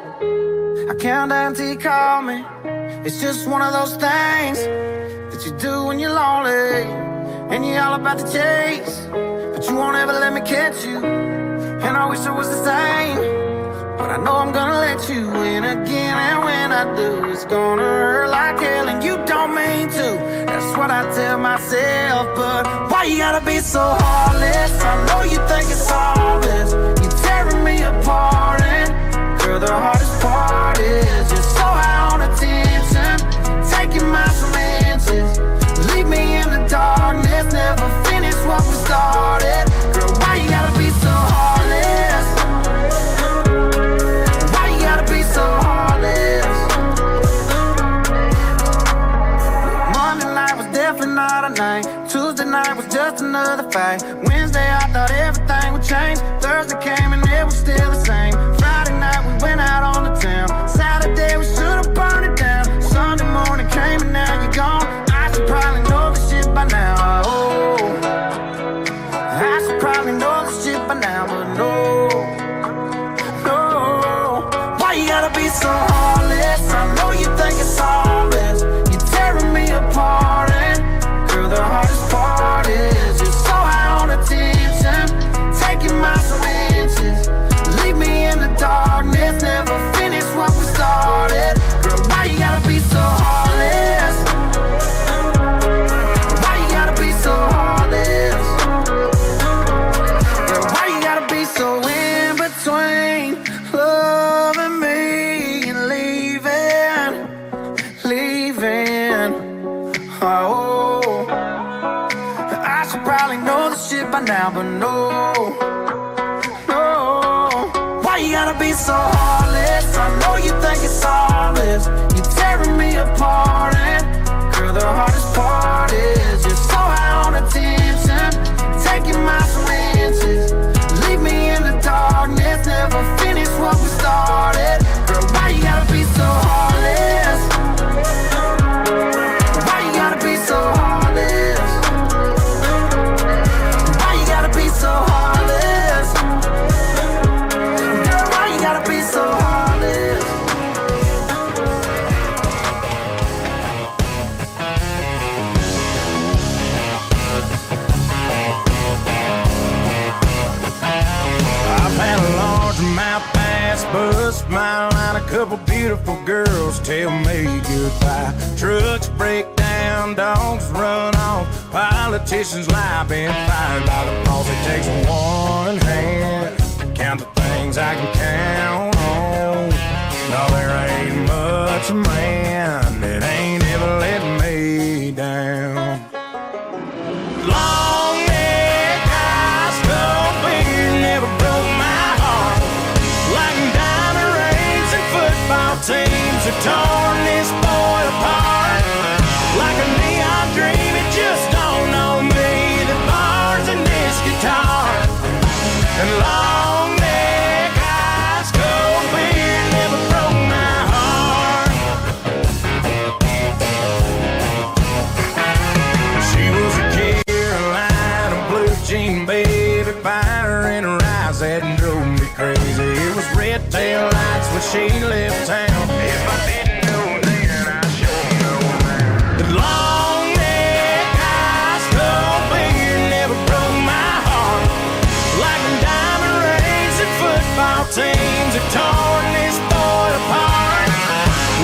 I count down till you call me. It's just one of those things that you do when you're lonely, and you're all about to chase, but you won't ever let me catch you. And I wish it was the same, but I know I'm gonna let you in again. And when I do, it's gonna hurt like hell, and you don't mean to. That's what I tell myself, but why you gotta be so heartless? I know you think it's harmless. You're tearing me apart, and girl, the hardest part is you're so high on attention, taking my inches. Leave me in the darkness, never finish what we started. Girl, why you gotta be so heartless? Why you gotta be so heartless? Monday night was definitely not a night. Tuesday night was just another fight. Wednesday I thought everything would change. Thursday came and it was still the same. Friday night we went out on the town. Saturday we should've burned it down. Sunday morning came and now you're gone. I should probably know this shit by now. Oh, I should probably know this shit by now, but no, no. Why you gotta be so heartless? I know you think it's harmless. You're tearing me apart, and girl, the hardest part is you're so high on attention, taking my inches. Leave me in the darkness, never finish what we started. Girl, why you gotta be so heartless? Why you gotta be so heartless? Girl, why you gotta be so in between loving me and leaving? Oh, I should probably know this shit by now, but no, no. Why you gotta be so heartless? I know you think it's harmless. You're tearing me apart, and girl, the hardest part is you're so high on attention, taking my inches. Leave me in the darkness, never finish what we started. Girl, why you gotta be so heartless? Why you gotta be so heartless? Why you gotta be so heartless? Girl, why you gotta be so heartless? I've had a largemouth bass bust my line, a couple beautiful girls tell me goodbye. Trucks break down, dogs run off, politicians lie, been fired by the boss. It takes one hand to count the things I can count on. No, there ain't much man that ain't ever let me down. Long neck, high skull beard never broke my heart. Like diamond rings and football teams have torn this boy apart. Like a neon dream, it just dawned on me. The bars and this guitar and long neck, high skull beard never broke my heart. She was a Carolina blue jean baby, fire in her eyes that drove me crazy. It was red tail lights when she left town. If I didn't know then, I sure know now. The long neck, high skull beard never broke my heart. Like when diamond rings and football teams have torn this boy apart.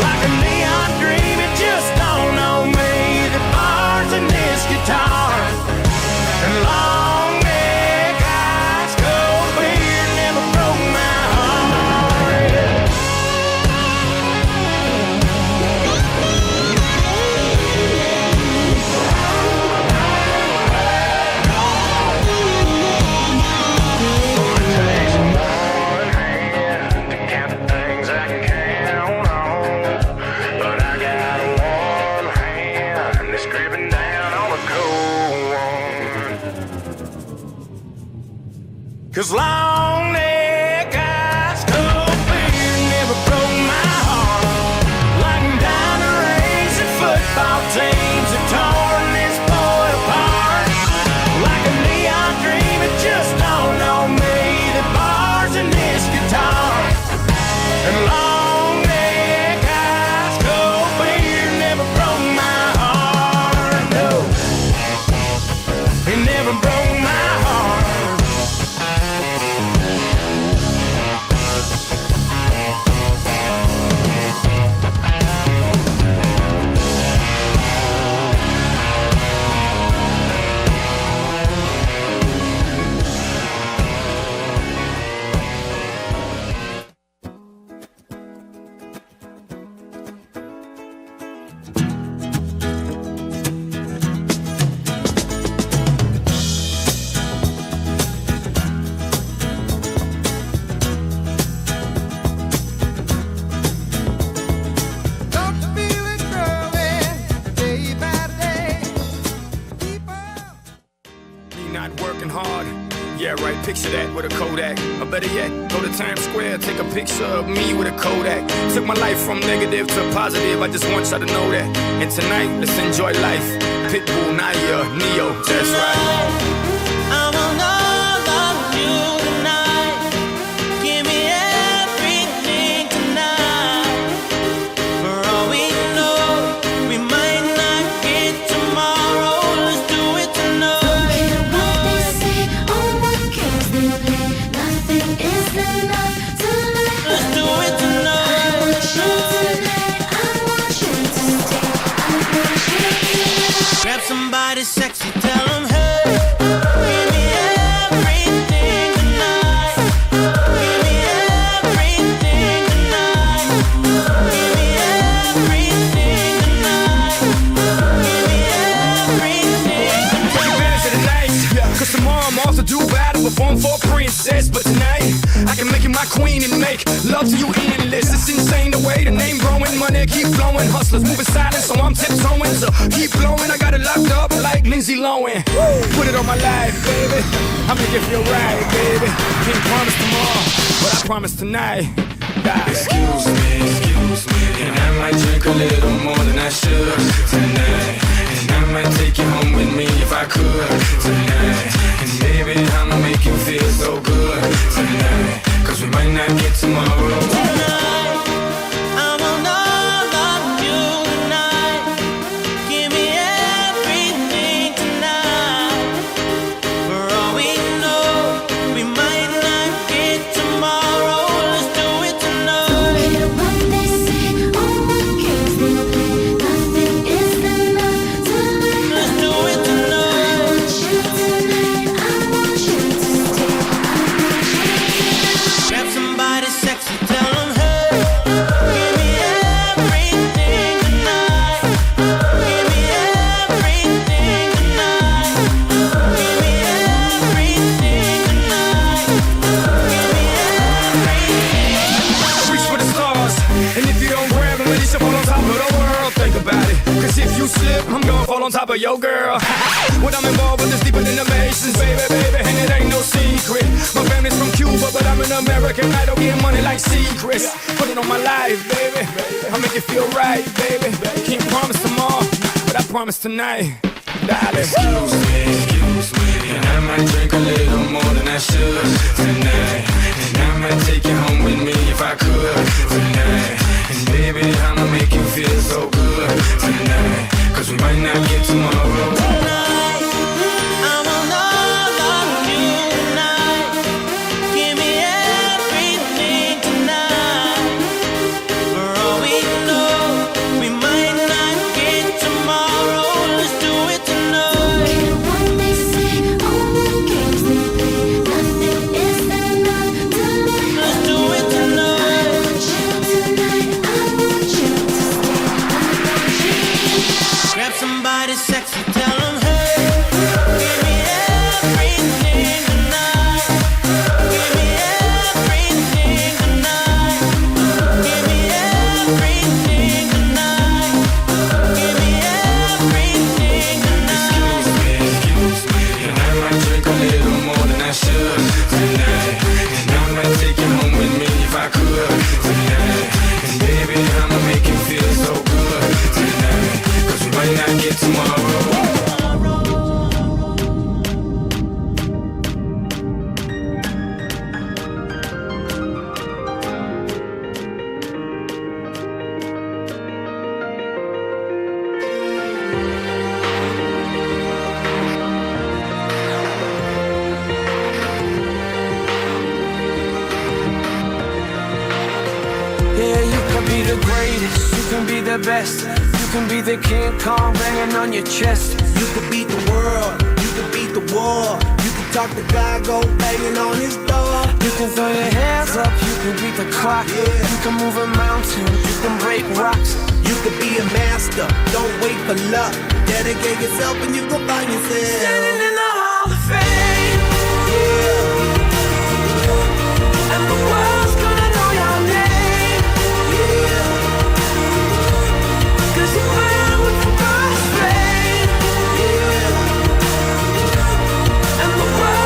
Like a neon dream, it just dawned on me. The bars and this guitar and long neck, high skull beard never broke my heart. Takes one hand to count the things I can count on, but I got one hand that's gripping down on the cold one. 'Cause long neck, high skull beard never broke my heart. Like diamond rings and football teams have torn this boy apart. Like a neon dream, it just dawned on me. The bars and this guitar working hard. Yeah, right, picture that with a Kodak. Or better yet, go to Times Square, take a picture of me with a Kodak. Took my life from negative to positive, I just want y'all to know that. And tonight, let's enjoy life. Pitbull, Naya, Neo, that's right. I want all of you tonight. Give me everything tonight. For all we know, we might not get tomorrow. Let's do it tonight. Forget what they say, all the games they play. Nothing is enough tonight. Let's do it tonight. I want you tonight. I want you to stay. I want you tonight. Grab somebody sexy, tell them hey. Give me everything tonight. Give me everything tonight. Give me everything tonight. Give me everything tonight. Take advantage of the night, cause tomorrow I'm off to do battle, perform for a princess. But tonight, I can make you my queen and make love to you endless. It's insane the way the name growing, money keep flowing. Hustlers moving silent, so I'm tiptoeing. So keep blowing, I got it locked up like Lindsay Lohan. Put it on my life, baby. I'ma give you a ride, baby. Can't promise tomorrow, but I promise tonight. Excuse me, and I might drink a little more than I should tonight. And I might take you home with me if I could tonight. And baby, I'ma make you feel so good tonight. Cause we might not get tomorrow. Tonight, I want all of you tonight. Give me everything tonight. For all we know, we might not get tomorrow. Let's do it tonight. Forget what they say, all the games they play. Nothing is enough tonight. Let's do it I tonight. want you tonight. I want you to stay. I want you tonight. Grab somebody sexy, tell them hey. Give me everything tonight. Give me everything tonight. Give me everything tonight. Give me everything. Reach for the stars, and if you don't grab them, at least you fall on top of the world. Think about it, cause if you slip, I'm gonna fall on top of your girl. What I'm involved with is deeper than the Masons, baby, and it ain't no secret. My family's from Cuba, but I'm an American. I don't get money like secrets. Put it on my life, baby. I'll make it feel right, baby. Can't promise tomorrow, but I promise tonight. Darling. Excuse me, and I might drink a little more than I should tonight. And I might take you home with me if I could tonight. And baby, I'ma make you feel so good tonight. Cause we might not get tomorrow. Tonight, I want all of you tonight. Give me everything tonight. For all we know, we might not get tomorrow. Let's do it tonight. Forget what they say, all the games they play. Nothing is enough tonight. Let's do it I tonight. want you tonight. I want you to stay. I want you tonight. Grab somebody sexy, tell them hey. Give me everything tonight. Give me everything tonight. Give me everything tonight. Give me everything tonight. Excuse me, and I might drink a little more than I should tonight. And I might take you home with me if I could tonight. And baby, I'ma make you feel so good tonight. Cause we might not get tomorrow. Yeah, you can be the greatest, you can be the best. You can be the King Kong banging on your chest. You could beat the world, you could beat the war. You could talk to God, go banging on his door. You can throw your hands up, you can beat the clock. You can move a mountain, you can break rocks. You could be a master, don't wait for luck. Dedicate yourself and you gon' find yourself. Standing in the Hall of Fame. And the world's gonna know your name. Cause you ran with the best fame. And the world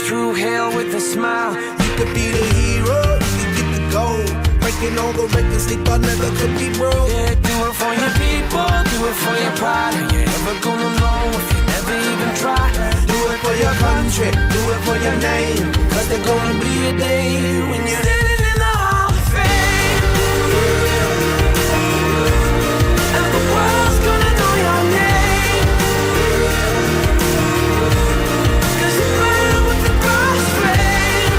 through hell with a smile. You could be the hero, you could get the gold. Breaking all the records they thought never could be broke. Yeah, do it for your people, do it for your pride. Are you ever gonna know if you never even try? Do it for your country, do it for your name. Cause there's gonna be a day when you're standing in the Hall of Fame, and the world's gonna know your name. Cause you burn with the cross flame,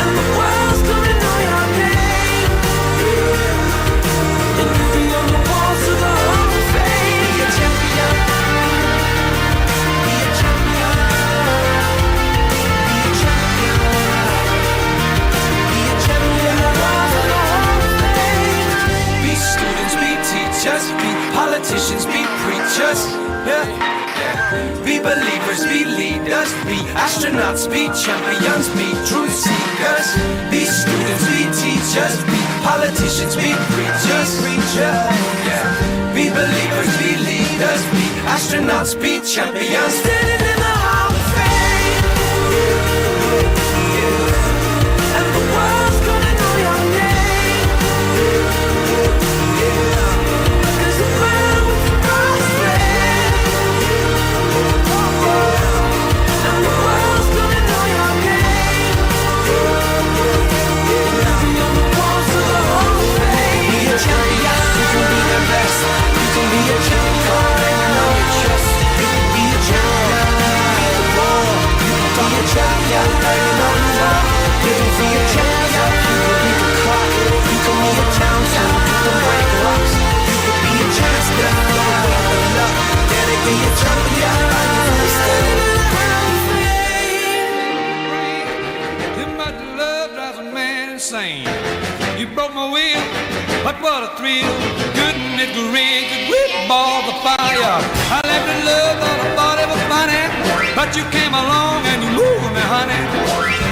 and the world's gonna know your name. And you'll be on the walls of the Hall of Fame. Be a champion, be a champion, be a champion, be a champion of the Hall of Fame. Be students, be teachers, be politicians, be preachers, yeah. Be believers, be leaders, be astronauts, be champions, be truth seekers. Be students, be teachers, be politicians, be preachers, yeah. Be believers, be leaders, be astronauts, be champions. Standing in the Hall of Fame, and the world's gonna know your name. Cause the world with the cross flame, and the world's gonna know your name. You'll be on the walls of the Hall of Fame. Be a champion, you can be the best. You can be a champion, and you know your chest. You can be a champion, be the war. You can be a champion, and you know the war. You can be a champion, you can be the clock. You can move a town, so you can break rocks. You can be a champion, with luck. Then it be a champion, standing in the Hall of Fame. Too much love drives a man insane. You broke my will, but what a thrill. Couldn't it great, the great ball of fire. I left in love, thought it was funny, but you came along and you moved me, honey.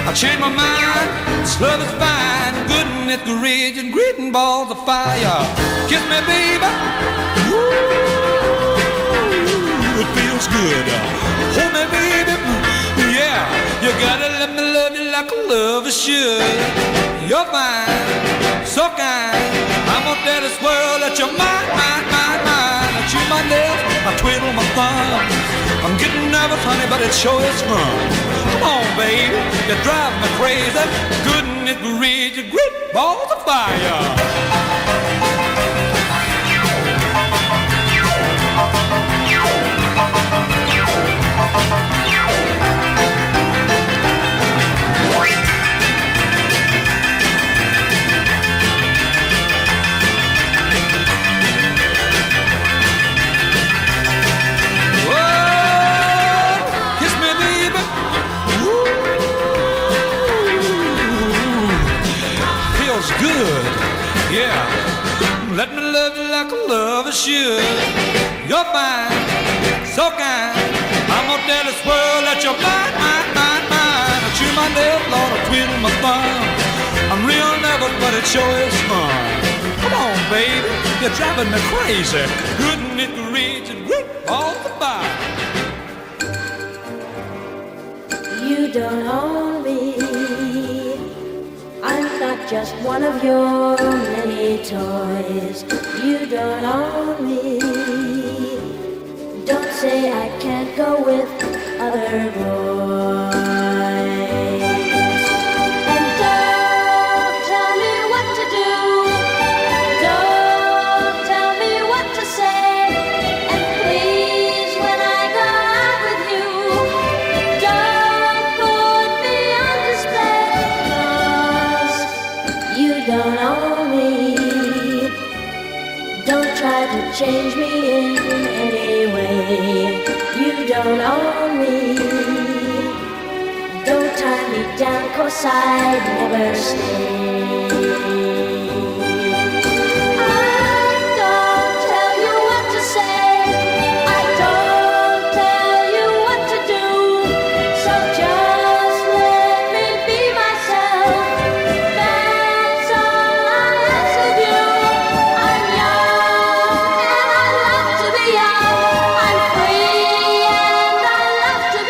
I changed my mind, this love is fine. Couldn't it great, and great balls of fire. Kiss me, baby. Ooh, it feels good. Hold me, baby. Yeah, you gotta let me love you like a lover should. You're fine, so kind. I'm gonna tell this world that you're mine, mine, mine, mine. I chew my nails, I twiddle my thumbs. I'm getting nervous, honey, but it sure is fun. Come on, baby, you drive me crazy. Couldn't it reach your great balls of fire? Good, yeah. Let me love you like a lover should. You're fine, so kind. I'm gonna tell this world that you're mine, mine, mine, mine. I chew my nails, Lord, I twiddle my thumb. I'm real nervous, but it sure is fun. Come on, baby, you're driving me crazy. Couldn't it reach and rip all the bar? You don't own me. I'm not just one of your many toys. You don't own me. Don't say I can't go with other boys. And don't tell me what to do. Don't tell me what to say. And please, when I go out with you, don't put me on display. 'Cause you don't own me. Don't try to change me in any way. You don't own me. Don't tie me down, 'cause I'd never stay. I don't tell you what to say. I don't tell you what to do. So just let me be myself. That's all I ask of you. I'm young and I love to be young. I'm free and I love to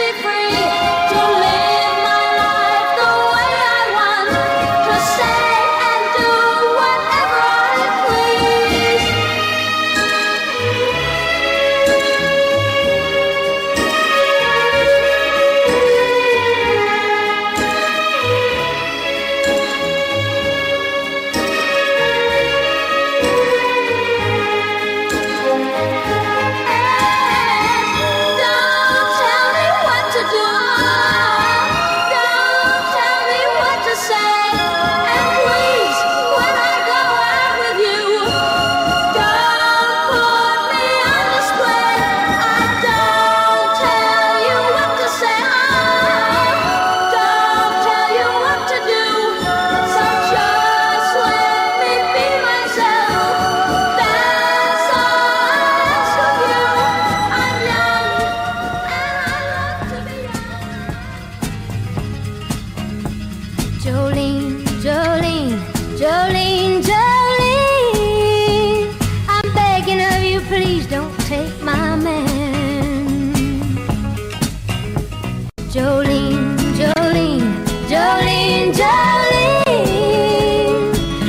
Jolene, Jolene, Jolene, Jolene.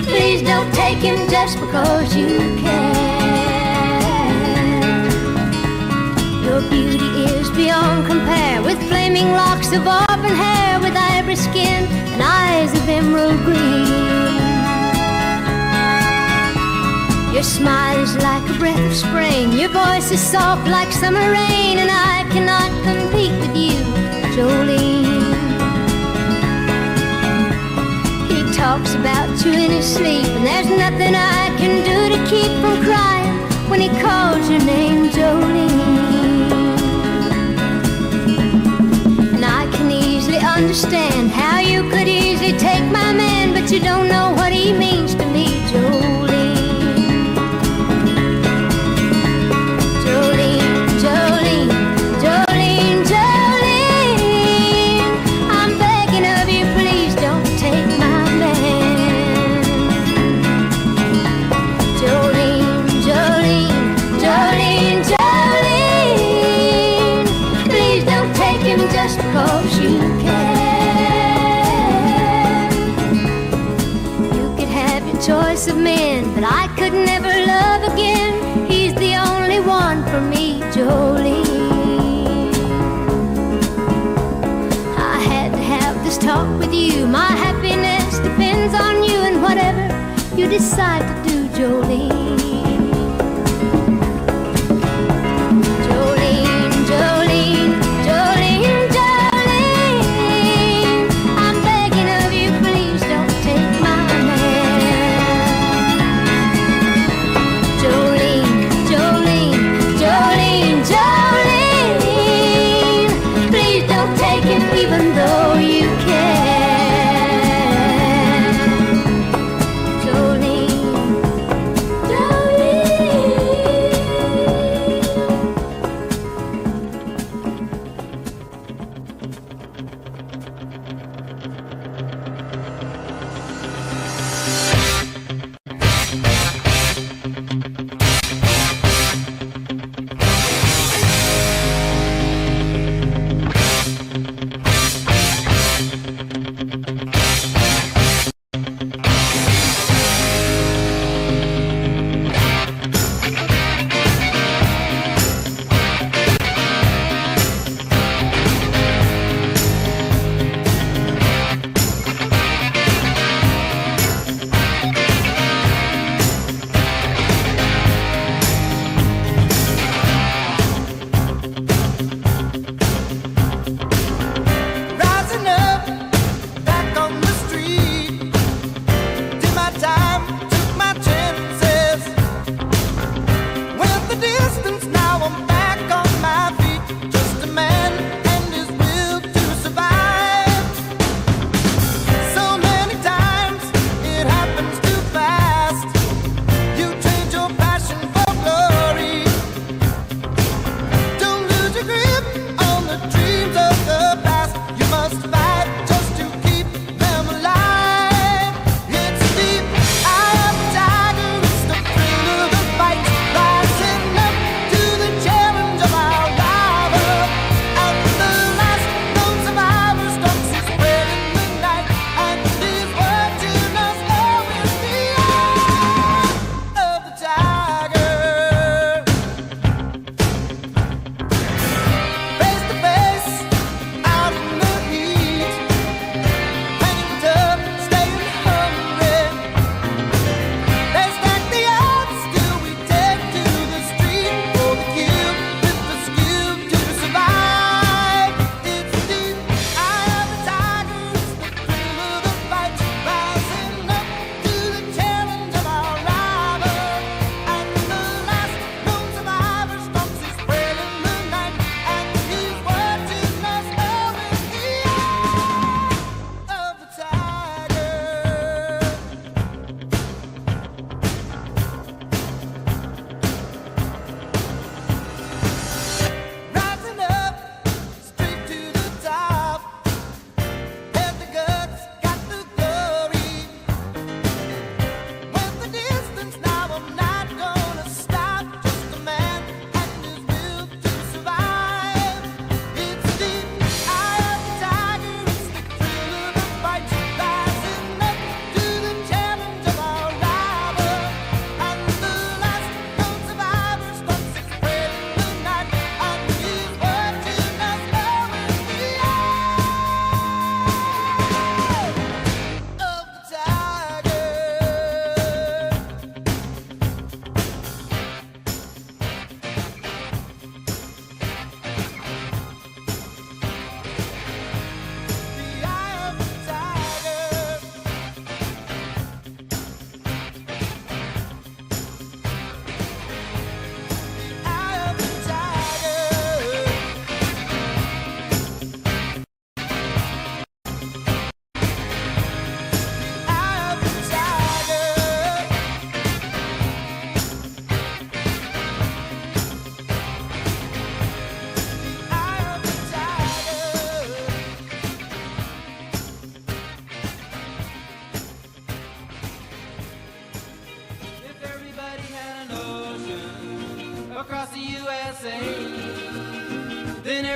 Please don't take him just because you can. Your beauty is beyond compare, with flaming locks of auburn hair, with ivory skin and eyes of emerald green. Your smile is like a breath of spring, your voice is soft like summer rain, and I cannot compete with you, Jolene. He talks about you in his sleep, and there's nothing I can do to keep from crying when he calls your name, Jolene. And I can easily understand how you could easily take my man, but you don't know what he means to me, Jolene. Cause you can. You could have your choice of men, but I could never love again. He's the only one for me, Jolene. I had to have this talk with you. My happiness depends on you, and whatever you decide to do, Jolene. Even though you can, Jolene, Jolene.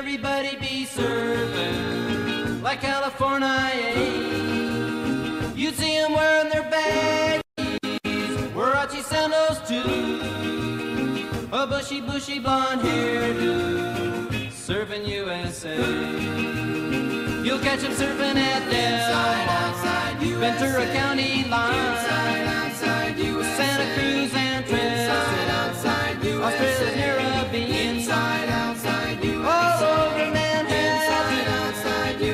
everybody be surfing like California. You'd see them wearing their baggies, Warachi sandals too, a bushy blonde hairdo, surfing USA. You'll catch them surfing at Del Mar, Ventura County line, Santa Cruz and Trinidad, Australia's Caribbean, all over Manhattan,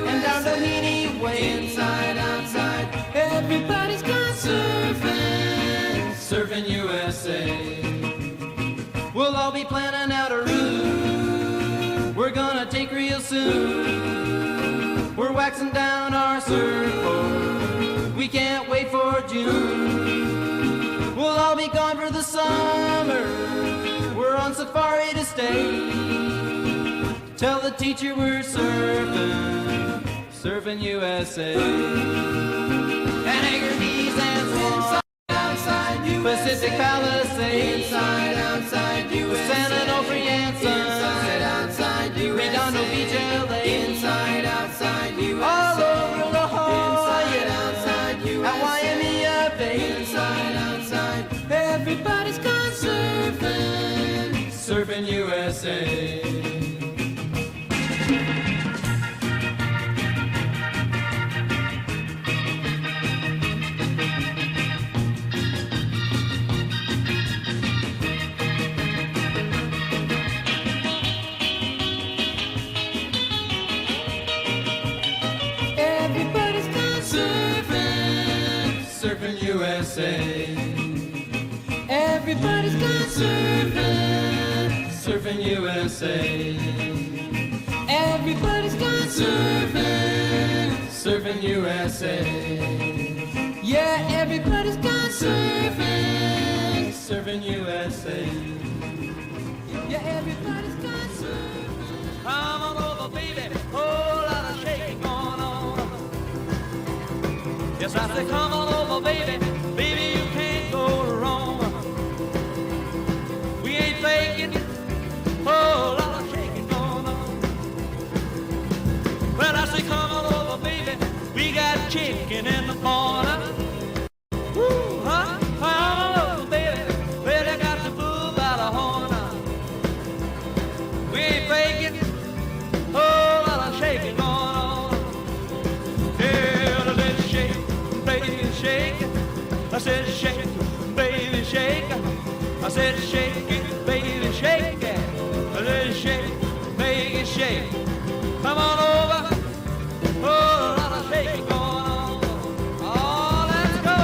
and down Doheny Way, everybody's gone surfing, surfing USA. We'll all be planning out a route we're gonna take real soon. We're waxing down our surfboard, we can't wait for June. We'll all be gone for the summer, we're on safari to stay. Tell the teacher we're surfing, surfing USA. And Anchorage and Swan, Pacific Palisades, San Onofre and Sun, Redondo Beach, LA, all over La Jolla, at Waimea Bay, everybody's gone surfing, surfing USA. USA. Everybody's gone surfing, surfing USA. Everybody's gone surfing, surfing USA. Yeah, everybody's gone surfing, surfing USA. Yeah, everybody's gone surfing. Come on over, baby, whole lot of shaking going on. Yes, I say come on over, baby. Baby, you can't go wrong. We ain't faking, whole lot of shaking going on. Well, I say come on over, baby. We got chicken in the corner. Woo, huh? Come on over, baby. Well, I got the bull by the horn. We ain't faking, whole lot of shaking going on. Yeah, let's shake, baby, shake. I said shake, baby, shake. I said shake it, baby, shake it. I said shake, baby, shake. Come on over. Oh, a lot of shaking going on. Oh, let's go.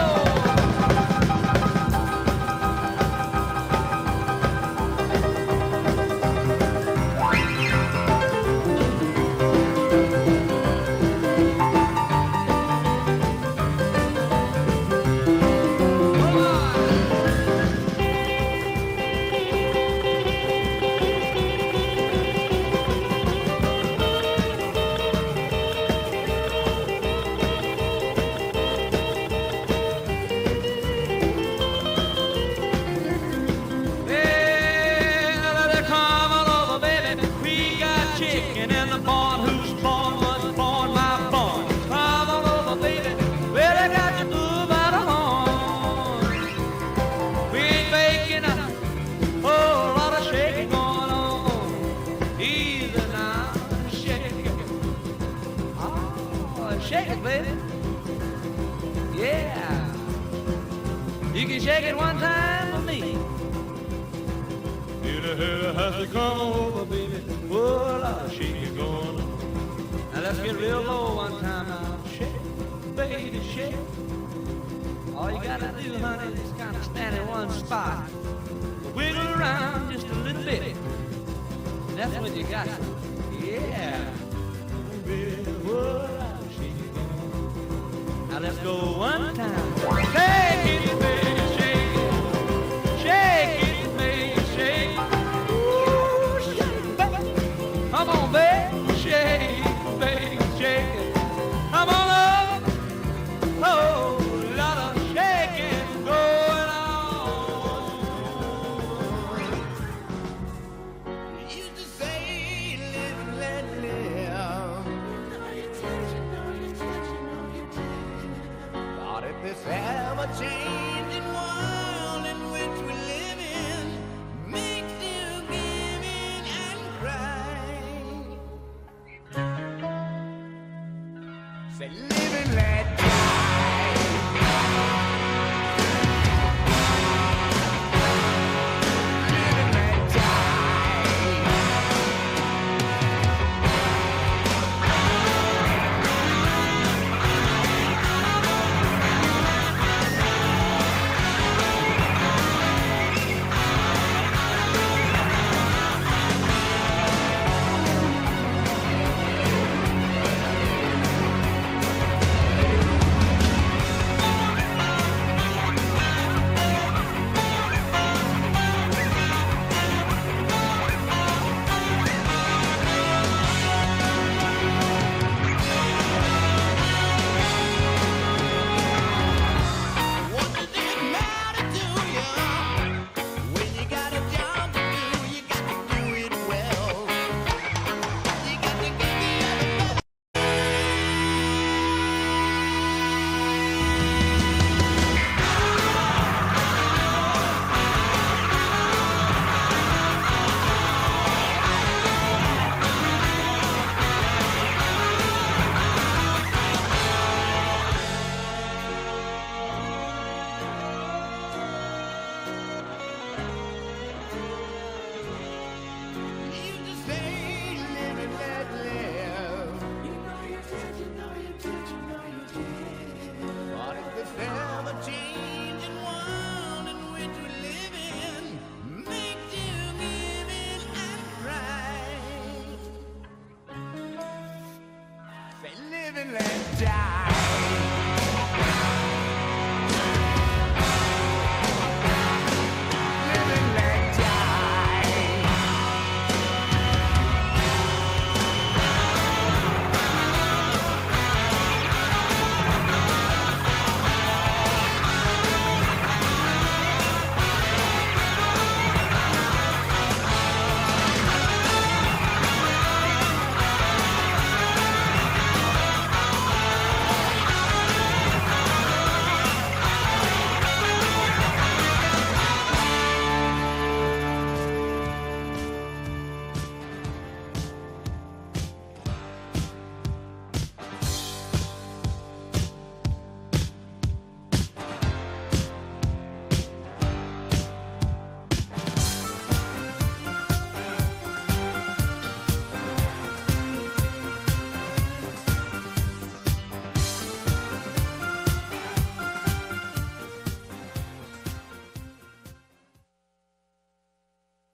Shake it, baby. Yeah. You can shake it one time for me. Has to come over, baby. Oh, a lot of shaking going on. Now let's get real low one time now. Shake, baby, shake. All you gotta do, honey, is kind of stand in one spot. Wiggle around just a little bit. That's what you got. Yeah. Baby, oh, now let's go one time. Shake it, baby, shake it. Shake it, baby, shake it. Ooh, shake it, baby. Come on, baby, shake it, baby, shake it. Come on up. Oh, a lot of shaking going on. You used to say, live and let this ever-changing world in which we live in makes you give in and cry. Say, live and let die. Live and let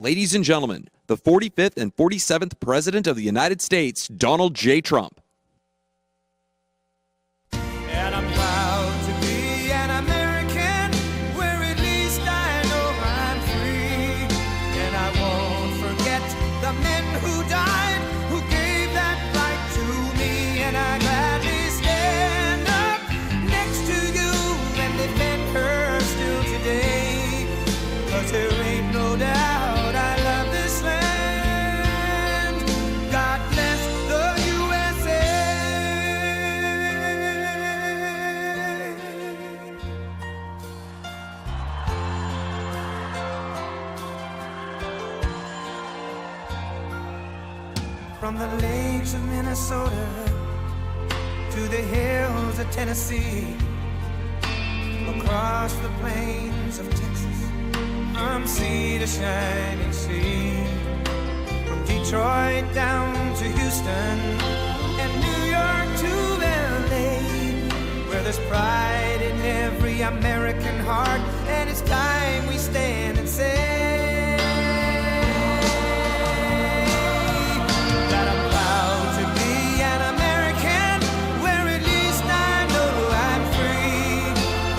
Ladies and gentlemen, the 45th and 47th President of the United States, Donald J. Trump. And I'm proud to be an American, where at least I know I'm free. And I won't forget the men who died, who gave that right to me. And I gladly stand up next to you and defend her still today. 'Cause there ain't no doubt I love this land. God bless the USA. From the lakes of Minnesota to the hills of Tennessee, across the plains of Texas, from sea to shining sea, from Detroit down to Houston and New York to LA, where there's pride in every American heart, and it's time we stand and say that I'm proud to be an American, where at least I know I'm free.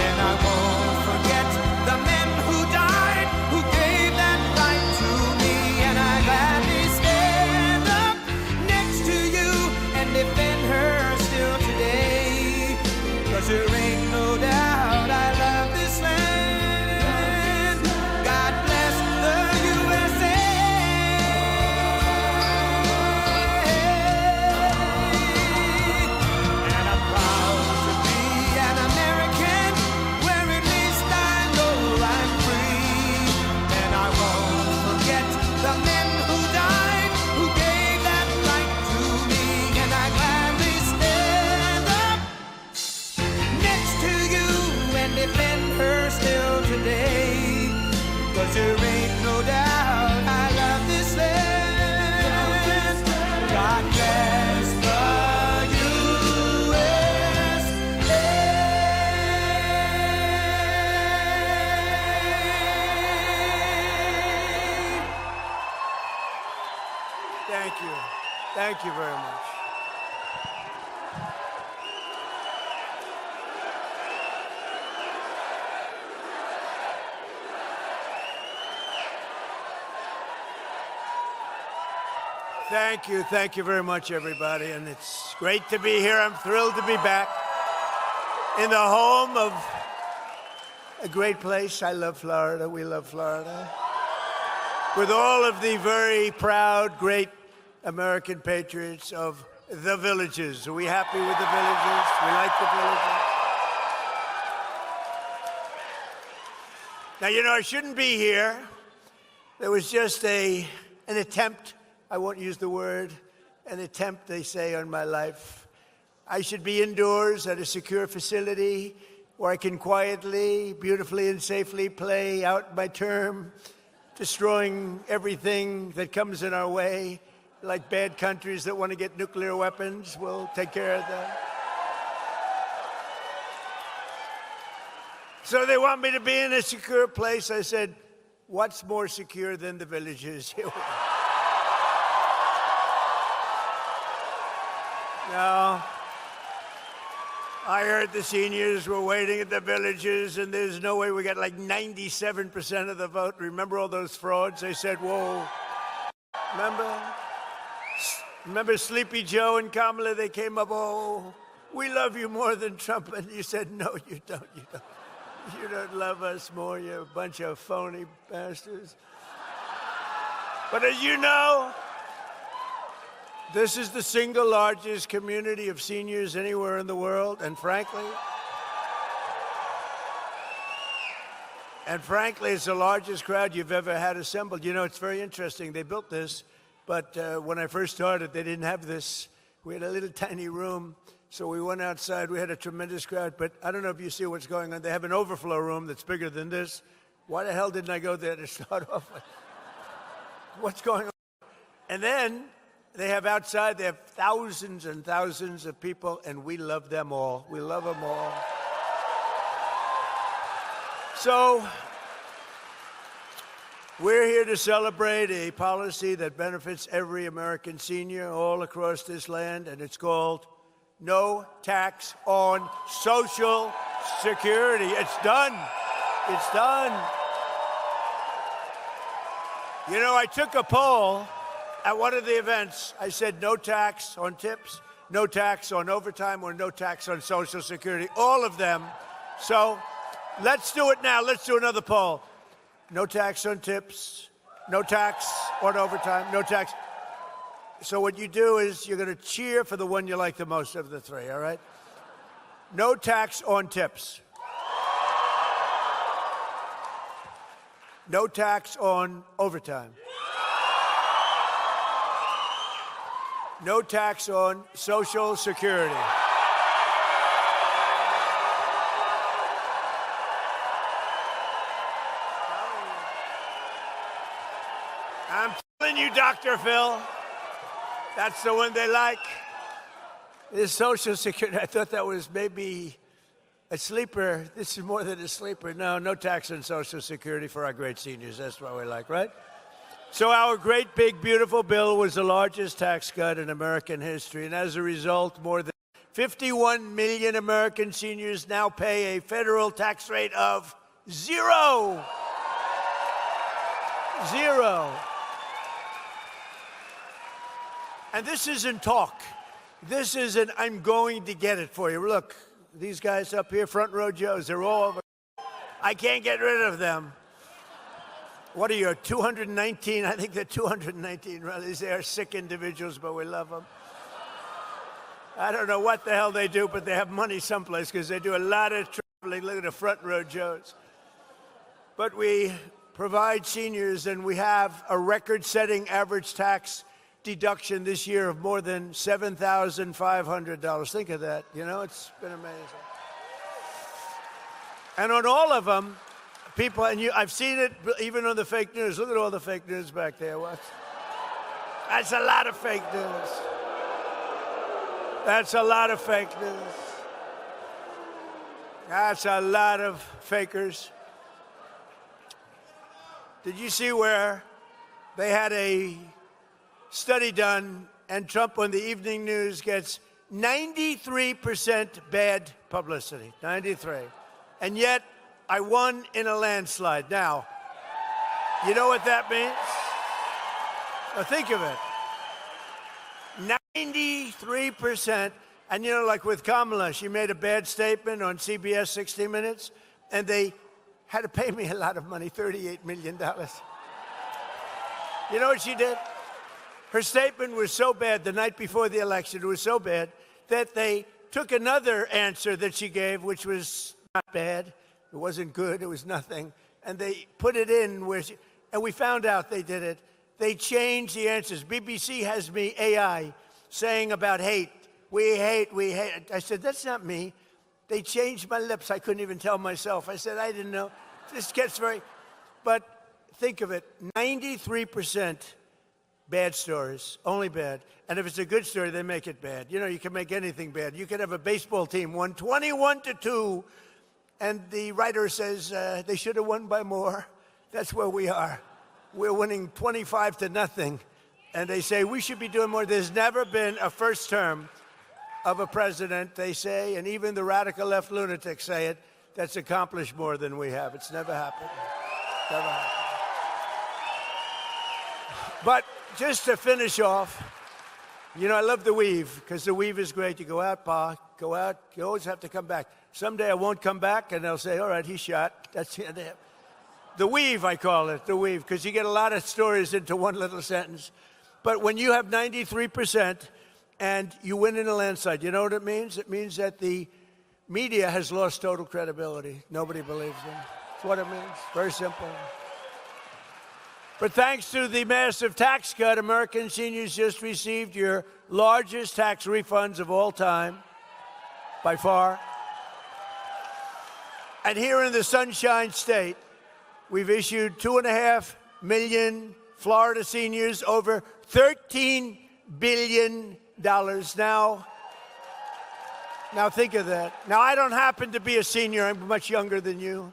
And I won't forget the men who died, who gave that right to me. And I gladly stand up next to you Thank you very much. Thank you very much, everybody, and it's great to be here. I'm thrilled to be back in the home of a great place. I love Florida. We love Florida. With all of the very proud, great American patriots of the Villages. Are we happy with the Villages? We like the Villages. Now, you know, I shouldn't be here. There was just an attempt. I won't use the word, an attempt, they say, on my life. I should be indoors at a secure facility where I can quietly, beautifully, and safely play out my term, destroying everything that comes in our way, like bad countries that want to get nuclear weapons. We'll take care of them. So they want me to be in a secure place. I said, what's more secure than the Villages? No. I heard the seniors were waiting at the Villages, and there's no way we got like 97% of the vote. Remember all those frauds? They said, whoa. Remember Sleepy Joe and Kamala? They came up, oh, we love you more than Trump. And you said, no, you don't. You don't love us more. You're a bunch of phony bastards. But as you know, this is the single largest community of seniors anywhere in the world, and frankly, it's the largest crowd you've ever had assembled. You know, it's very interesting. They built this, but when I first started, they didn't have this. We had a little tiny room, so we went outside. We had a tremendous crowd, but I don't know if you see what's going on. They have an overflow room that's bigger than this. Why the hell didn't I go there to start off with? What's going on? And then they have outside, they have thousands and thousands of people, and we love them all. We love them all. So, we're here to celebrate a policy that benefits every American senior all across this land, and it's called No Tax on Social Security. It's done. It's done. You know, I took a poll at one of the events. I said no tax on tips, no tax on overtime, or no tax on Social Security, all of them. So let's do it now. Let's do another poll. No tax on tips, no tax on overtime, no tax. So what you do is you're going to cheer for the one you like the most of the three, all right? No tax on tips. No tax on overtime. No tax on Social Security. I'm telling you, Dr. Phil, that's the one they like. This Social Security, I thought that was maybe a sleeper. This is more than a sleeper. No tax on Social Security for our great seniors. That's what we like, right? So our great, big, beautiful bill was the largest tax cut in American history. And as a result, more than 51 million American seniors now pay a federal tax rate of 0. 0. And this isn't talk. This isn't, I'm going to get it for you. Look, these guys up here, front row Joes, they're all over. I can't get rid of them. What are you, 219? I think they're 219 rallies. They are sick individuals, but we love them. I don't know what the hell they do, but they have money someplace because they do a lot of traveling. Look at the front row Joes. But we provide seniors, and we have a record-setting average tax deduction this year of more than $7,500. Think of that. You know, it's been amazing. And on all of them, people, and I've seen it even on the fake news. Look at all the fake news back there. What? That's a lot of fake news. That's a lot of fake news. That's a lot of fakers. Did you see where they had a study done and Trump on the evening news gets 93% bad publicity. 93. And yet, I won in a landslide. Now, you know what that means? Now, think of it. 93%. And, you know, like with Kamala, she made a bad statement on CBS 60 Minutes, and they had to pay me a lot of money, $38 million. You know what she did? Her statement was so bad the night before the election, it was so bad, that they took another answer that she gave, which was not bad. It wasn't good. It was nothing. And they put it in where she, and we found out they did it. They changed the answers. BBC has me, AI, saying about hate. We hate, we hate. I said, that's not me. They changed my lips. I couldn't even tell myself. I said, I didn't know. This gets very, but think of it, 93% bad stories, only bad. And if it's a good story, they make it bad. You know, you can make anything bad. You could have a baseball team won 21-2, and the writer says they should have won by more. That's where we are. We're winning 25-0, and they say we should be doing more. There's never been a first term of a president, they say, and even the radical left lunatics say it, that's accomplished more than we have. It's never happened. Never happened. But just to finish off, you know, I love the weave, because the weave is great. You go out, Pa, go out. You always have to come back. Someday I won't come back, and they'll say, all right, he's shot. That's it. The weave, I call it, the weave, because you get a lot of stories into one little sentence. But when you have 93%, and you win in a landslide, you know what it means? It means that the media has lost total credibility. Nobody believes them. That's what it means. Very simple. But thanks to the massive tax cut, American seniors just received your largest tax refunds of all time, by far. And here in the Sunshine State, we've issued 2.5 million Florida seniors over $13 billion. Now think of that. Now, I don't happen to be a senior. I'm much younger than you.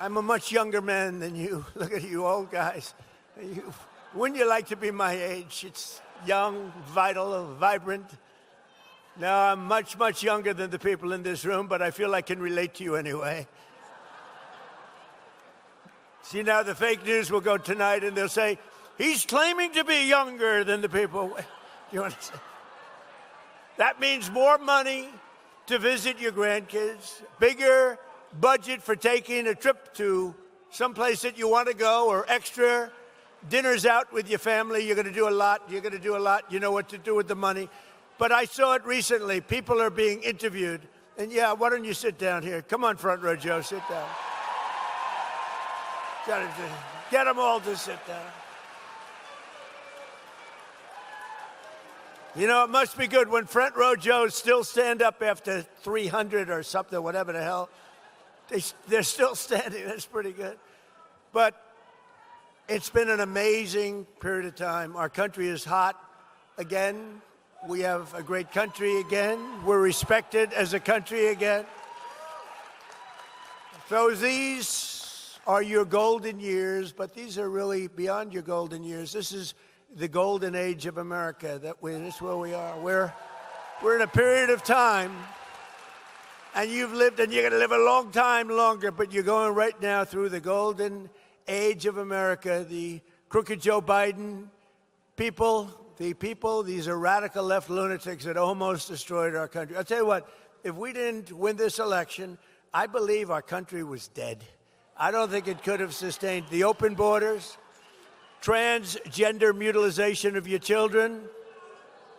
I'm a much younger man than you. Look at you old guys. Wouldn't you like to be my age? It's young, vital, vibrant. Now, I'm much, much younger than the people in this room, but I feel I can relate to you anyway. See, now the fake news will go tonight, and they'll say, he's claiming to be younger than the people. You understand? That means more money to visit your grandkids, bigger budget for taking a trip to someplace that you want to go, or extra dinners out with your family. You're going to do a lot. You're going to do a lot. You know what to do with the money. But I saw it recently. People are being interviewed. And yeah, why don't you sit down here? Come on, front row, Joe. Sit down. Get them all to sit down. You know, it must be good when front row Joes still stand up after 300 or something, whatever the hell. They're still standing. That's pretty good. But it's been an amazing period of time. Our country is hot again. We have a great country again. We're respected as a country again. So these are your golden years, but these are really beyond your golden years. This is the golden age of America. That's where we are. We're in a period of time, and you've lived, and you're going to live a long time longer, but you're going right now through the golden age of America. The crooked Joe Biden people, these are radical left lunatics that almost destroyed our country. I'll tell you what, if we didn't win this election, I believe our country was dead. I don't think it could have sustained the open borders, transgender mutilization of your children.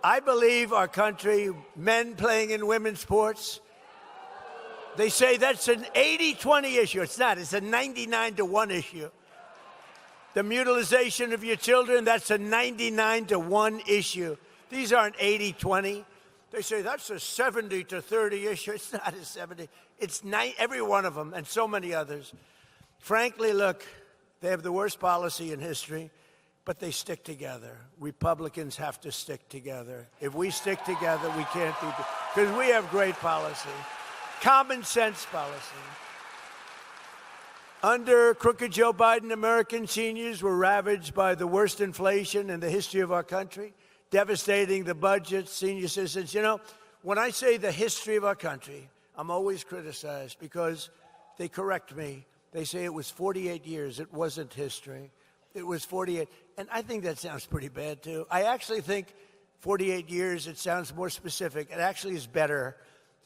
I believe our country, men playing in women's sports, they say that's an 80-20 issue. It's not. It's a 99-1 issue. The mutilization of your children, that's a 99-1 issue. These aren't 80-20. They say that's a 70-30 issue. It's not a 70. It's every one of them, and so many others. Frankly, look, they have the worst policy in history, but they stick together. Republicans have to stick together. If we stick together, we can't be, because we have great policy, common sense policy. Under crooked Joe Biden, American seniors were ravaged by the worst inflation in the history of our country, devastating the budget, senior citizens. You know, when I say the history of our country, I'm always criticized because they correct me. They say it was 48 years. It wasn't history. It was 48. And I think that sounds pretty bad, too. I actually think 48 years, it sounds more specific. It actually is better.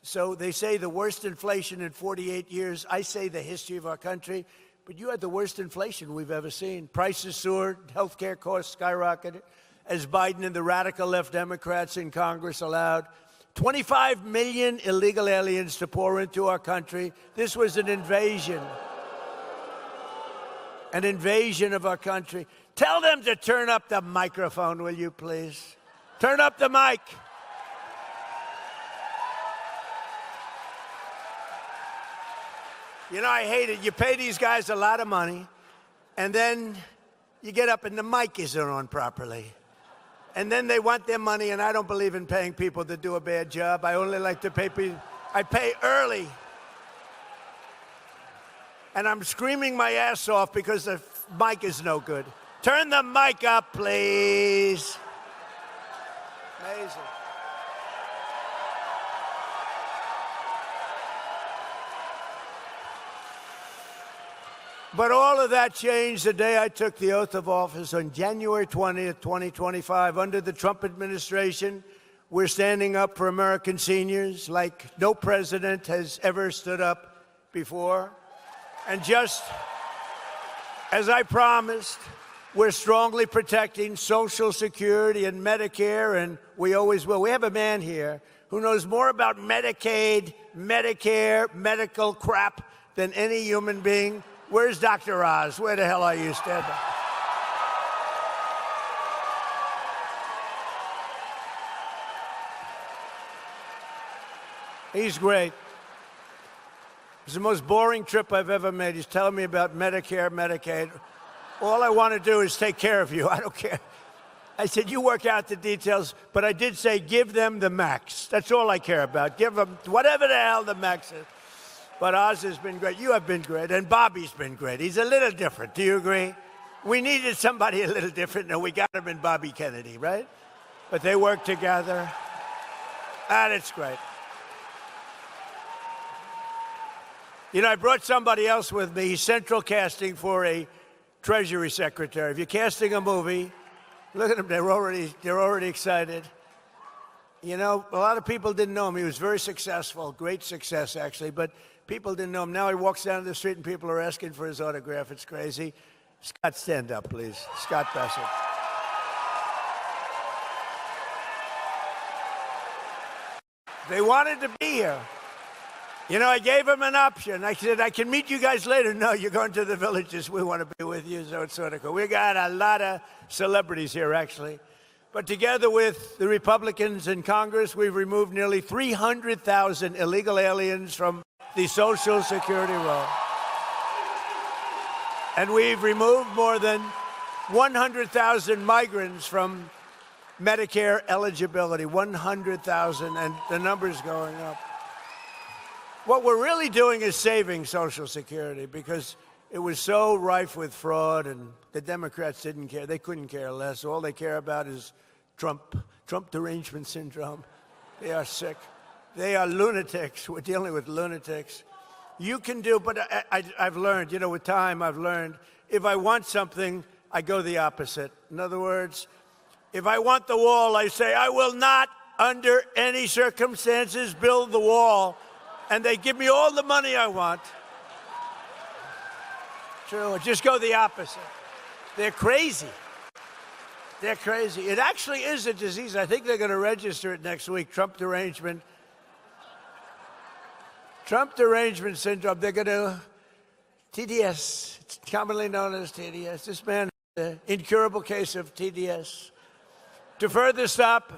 So they say the worst inflation in 48 years. I say the history of our country. But you had the worst inflation we've ever seen. Prices soared, health care costs skyrocketed, as Biden and the radical left Democrats in Congress allowed 25 million illegal aliens to pour into our country. This was an invasion of our country. Tell them to turn up the microphone, will you please? Turn up the mic. You know, I hate it. You pay these guys a lot of money, and then you get up and the mic isn't on properly. And then they want their money, and I don't believe in paying people to do a bad job. I only like to pay people. I pay early. And I'm screaming my ass off because the mic is no good. Turn the mic up, please. Amazing. But all of that changed the day I took the oath of office on January 20th, 2025. Under the Trump administration, we're standing up for American seniors like no president has ever stood up before. And just as I promised, we're strongly protecting Social Security and Medicare, and we always will. We have a man here who knows more about Medicaid, Medicare, medical crap than any human being. Where's Dr. Oz? Where the hell are you? Stand up. He's great. It's the most boring trip I've ever made. He's telling me about Medicare, Medicaid. All I want to do is take care of you. I don't care. I said, you work out the details, but I did say give them the max. That's all I care about. Give them whatever the hell the max is. But Oz has been great. You have been great. And Bobby's been great. He's a little different. Do you agree? We needed somebody a little different, and we got him in Bobby Kennedy, right? But they work together. And it's great. You know, I brought somebody else with me. He's central casting for a Treasury Secretary. If you're casting a movie, look at them. They're already excited. You know, a lot of people didn't know him. He was very successful, great success, actually, but people didn't know him. Now he walks down the street and people are asking for his autograph. It's crazy. Scott, stand up, please. Scott Bessent. They wanted to be here. You know, I gave him an option. I said, I can meet you guys later. No, you're going to the villages. We want to be with you, so it's sort of cool. We got a lot of celebrities here, actually. But together with the Republicans in Congress, we've removed nearly 300,000 illegal aliens from the Social Security roll. And we've removed more than 100,000 migrants from Medicare eligibility. 100,000, and the number's going up. What we're really doing is saving Social Security because it was so rife with fraud, and the Democrats didn't care. They couldn't care less. All they care about is Trump derangement syndrome. They are sick. They are lunatics. We're dealing with lunatics. You can do, but I've learned, you know, with time I've learned, if I want something, I go the opposite. In other words, if I want the wall, I say, I will not, under any circumstances, build the wall. And they give me all the money I want. True, just go the opposite. They're crazy. They're crazy. It actually is a disease. I think they're going to register it next week, Trump derangement. Trump derangement syndrome. They're going to, TDS, it's commonly known as TDS. This man has an incurable case of TDS. To further stop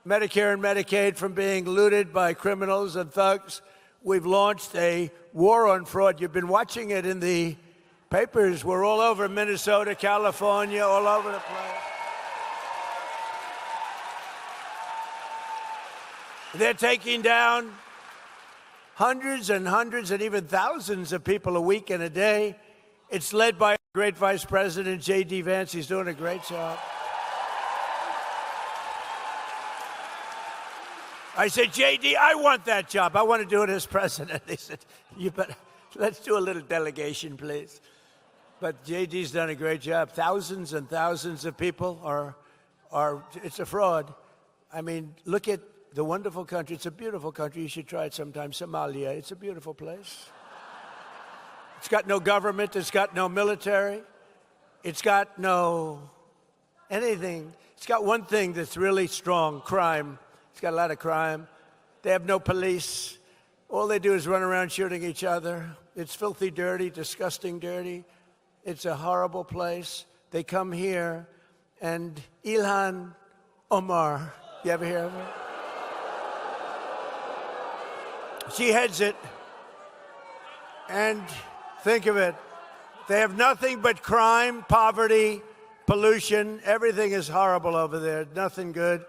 Medicare and Medicaid from being looted by criminals and thugs, we've launched a war on fraud. You've been watching it in the papers. We're all over Minnesota, California, all over the place. They're taking down hundreds and hundreds and even thousands of people a week and a day. It's led by great Vice President J.D. Vance. He's doing a great job. I said, J.D., I want that job. I want to do it as president. They said, you better, let's do a little delegation, please. But J.D.'s done a great job. Thousands and thousands of people are, it's a fraud. I mean, look at the wonderful country. It's a beautiful country. You should try it sometime. Somalia, it's a beautiful place. It's got no government. It's got no military. It's got no anything. It's got one thing that's really strong, crime. It's got a lot of crime. They have no police. All they do is run around shooting each other. It's filthy dirty, disgusting dirty. It's a horrible place. They come here, and Ilhan Omar, you ever hear of her? She heads it. And think of it. They have nothing but crime, poverty, pollution. Everything is horrible over there. Nothing good.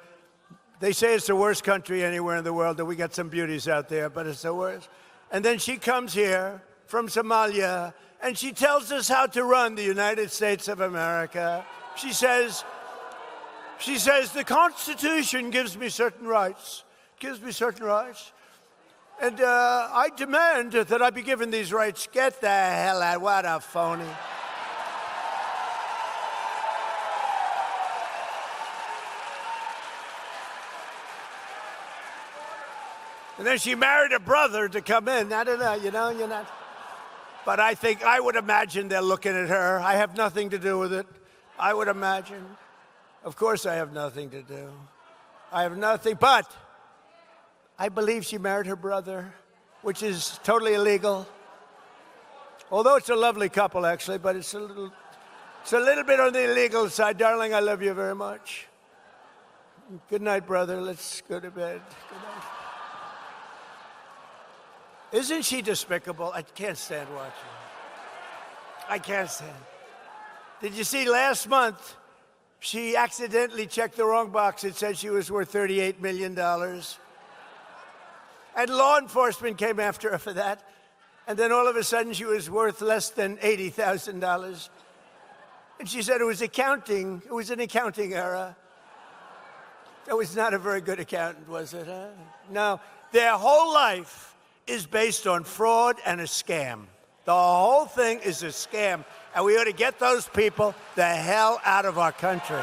They say it's the worst country anywhere in the world, that we got some beauties out there, but it's the worst. And then she comes here from Somalia, and she tells us how to run the United States of America. She says, the Constitution gives me certain rights. Gives me certain rights. And I demand that I be given these rights. Get the hell out. What a phony. And then she married a brother to come in. I don't know, you're not. But I would imagine they're looking at her. I have nothing to do with it. I would imagine. Of course I have nothing to do. I have nothing, but I believe she married her brother, which is totally illegal. Although it's a lovely couple, actually, but it's a little bit on the illegal side. Darling, I love you very much. Good night, brother. Let's go to bed. Good night. Isn't she despicable? I can't stand watching her. I can't stand. Did you see last month, she accidentally checked the wrong box. It said she was worth $38 million. And law enforcement came after her for that. And then all of a sudden, she was worth less than $80,000. And she said it was accounting. It was an accounting error. That was not a very good accountant, was it? Huh? No, their whole life is based on fraud and a scam. The whole thing is a scam, and we ought to get those people the hell out of our country.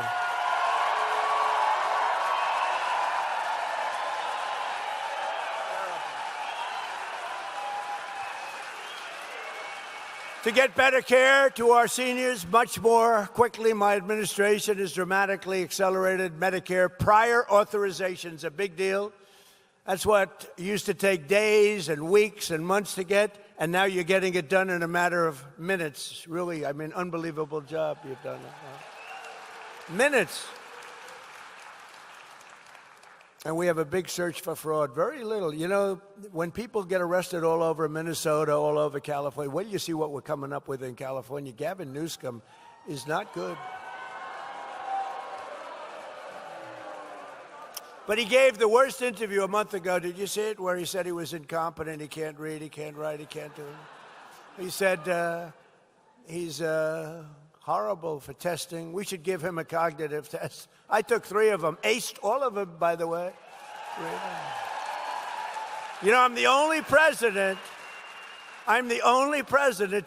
To get better care to our seniors much more quickly, my administration has dramatically accelerated Medicare prior authorization's a big deal. That's what used to take days and weeks and months to get, and now you're getting it done in a matter of minutes. Really, I mean, unbelievable job you've done. Minutes. And we have a big search for fraud. Very little. You know, when people get arrested all over Minnesota, all over California, wait till you see what we're coming up with in California. Gavin Newsom is not good. But he gave the worst interview a month ago. Did you see it? Where he said he was incompetent, he can't read, he can't write, he can't do it. He said he's horrible for testing. We should give him a cognitive test. I took 3 of them, aced all of them, by the way. You know, I'm the only president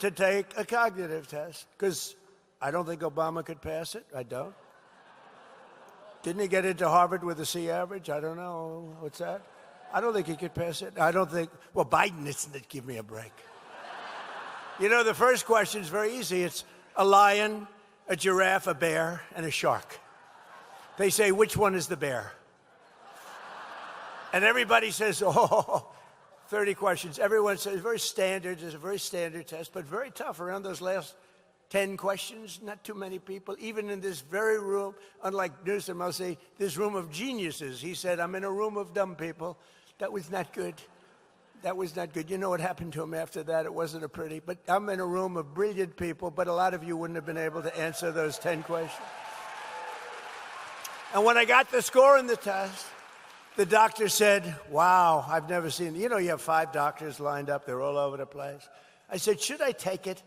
to take a cognitive test, because I don't think Obama could pass it. I don't. Didn't he get into Harvard with a C average? I don't know. What's that? I don't think he could pass it. I don't think. Well, Biden isn't. Give me a break. You know, the first question is very easy. It's a lion, a giraffe, a bear, and a shark. They say, which one is the bear? And everybody says, 30 questions. Everyone says, very standard. It's a very standard test, but very tough around those last 10 questions, not too many people, even in this very room, unlike Newsom, I'll say, this room of geniuses. He said, I'm in a room of dumb people. That was not good. That was not good. You know what happened to him after that? It wasn't a pretty, but I'm in a room of brilliant people, but a lot of you wouldn't have been able to answer those 10 questions. And when I got the score in the test, the doctor said, wow, I've never seen, you know, you have 5 doctors lined up. They're all over the place. I said, should I take it?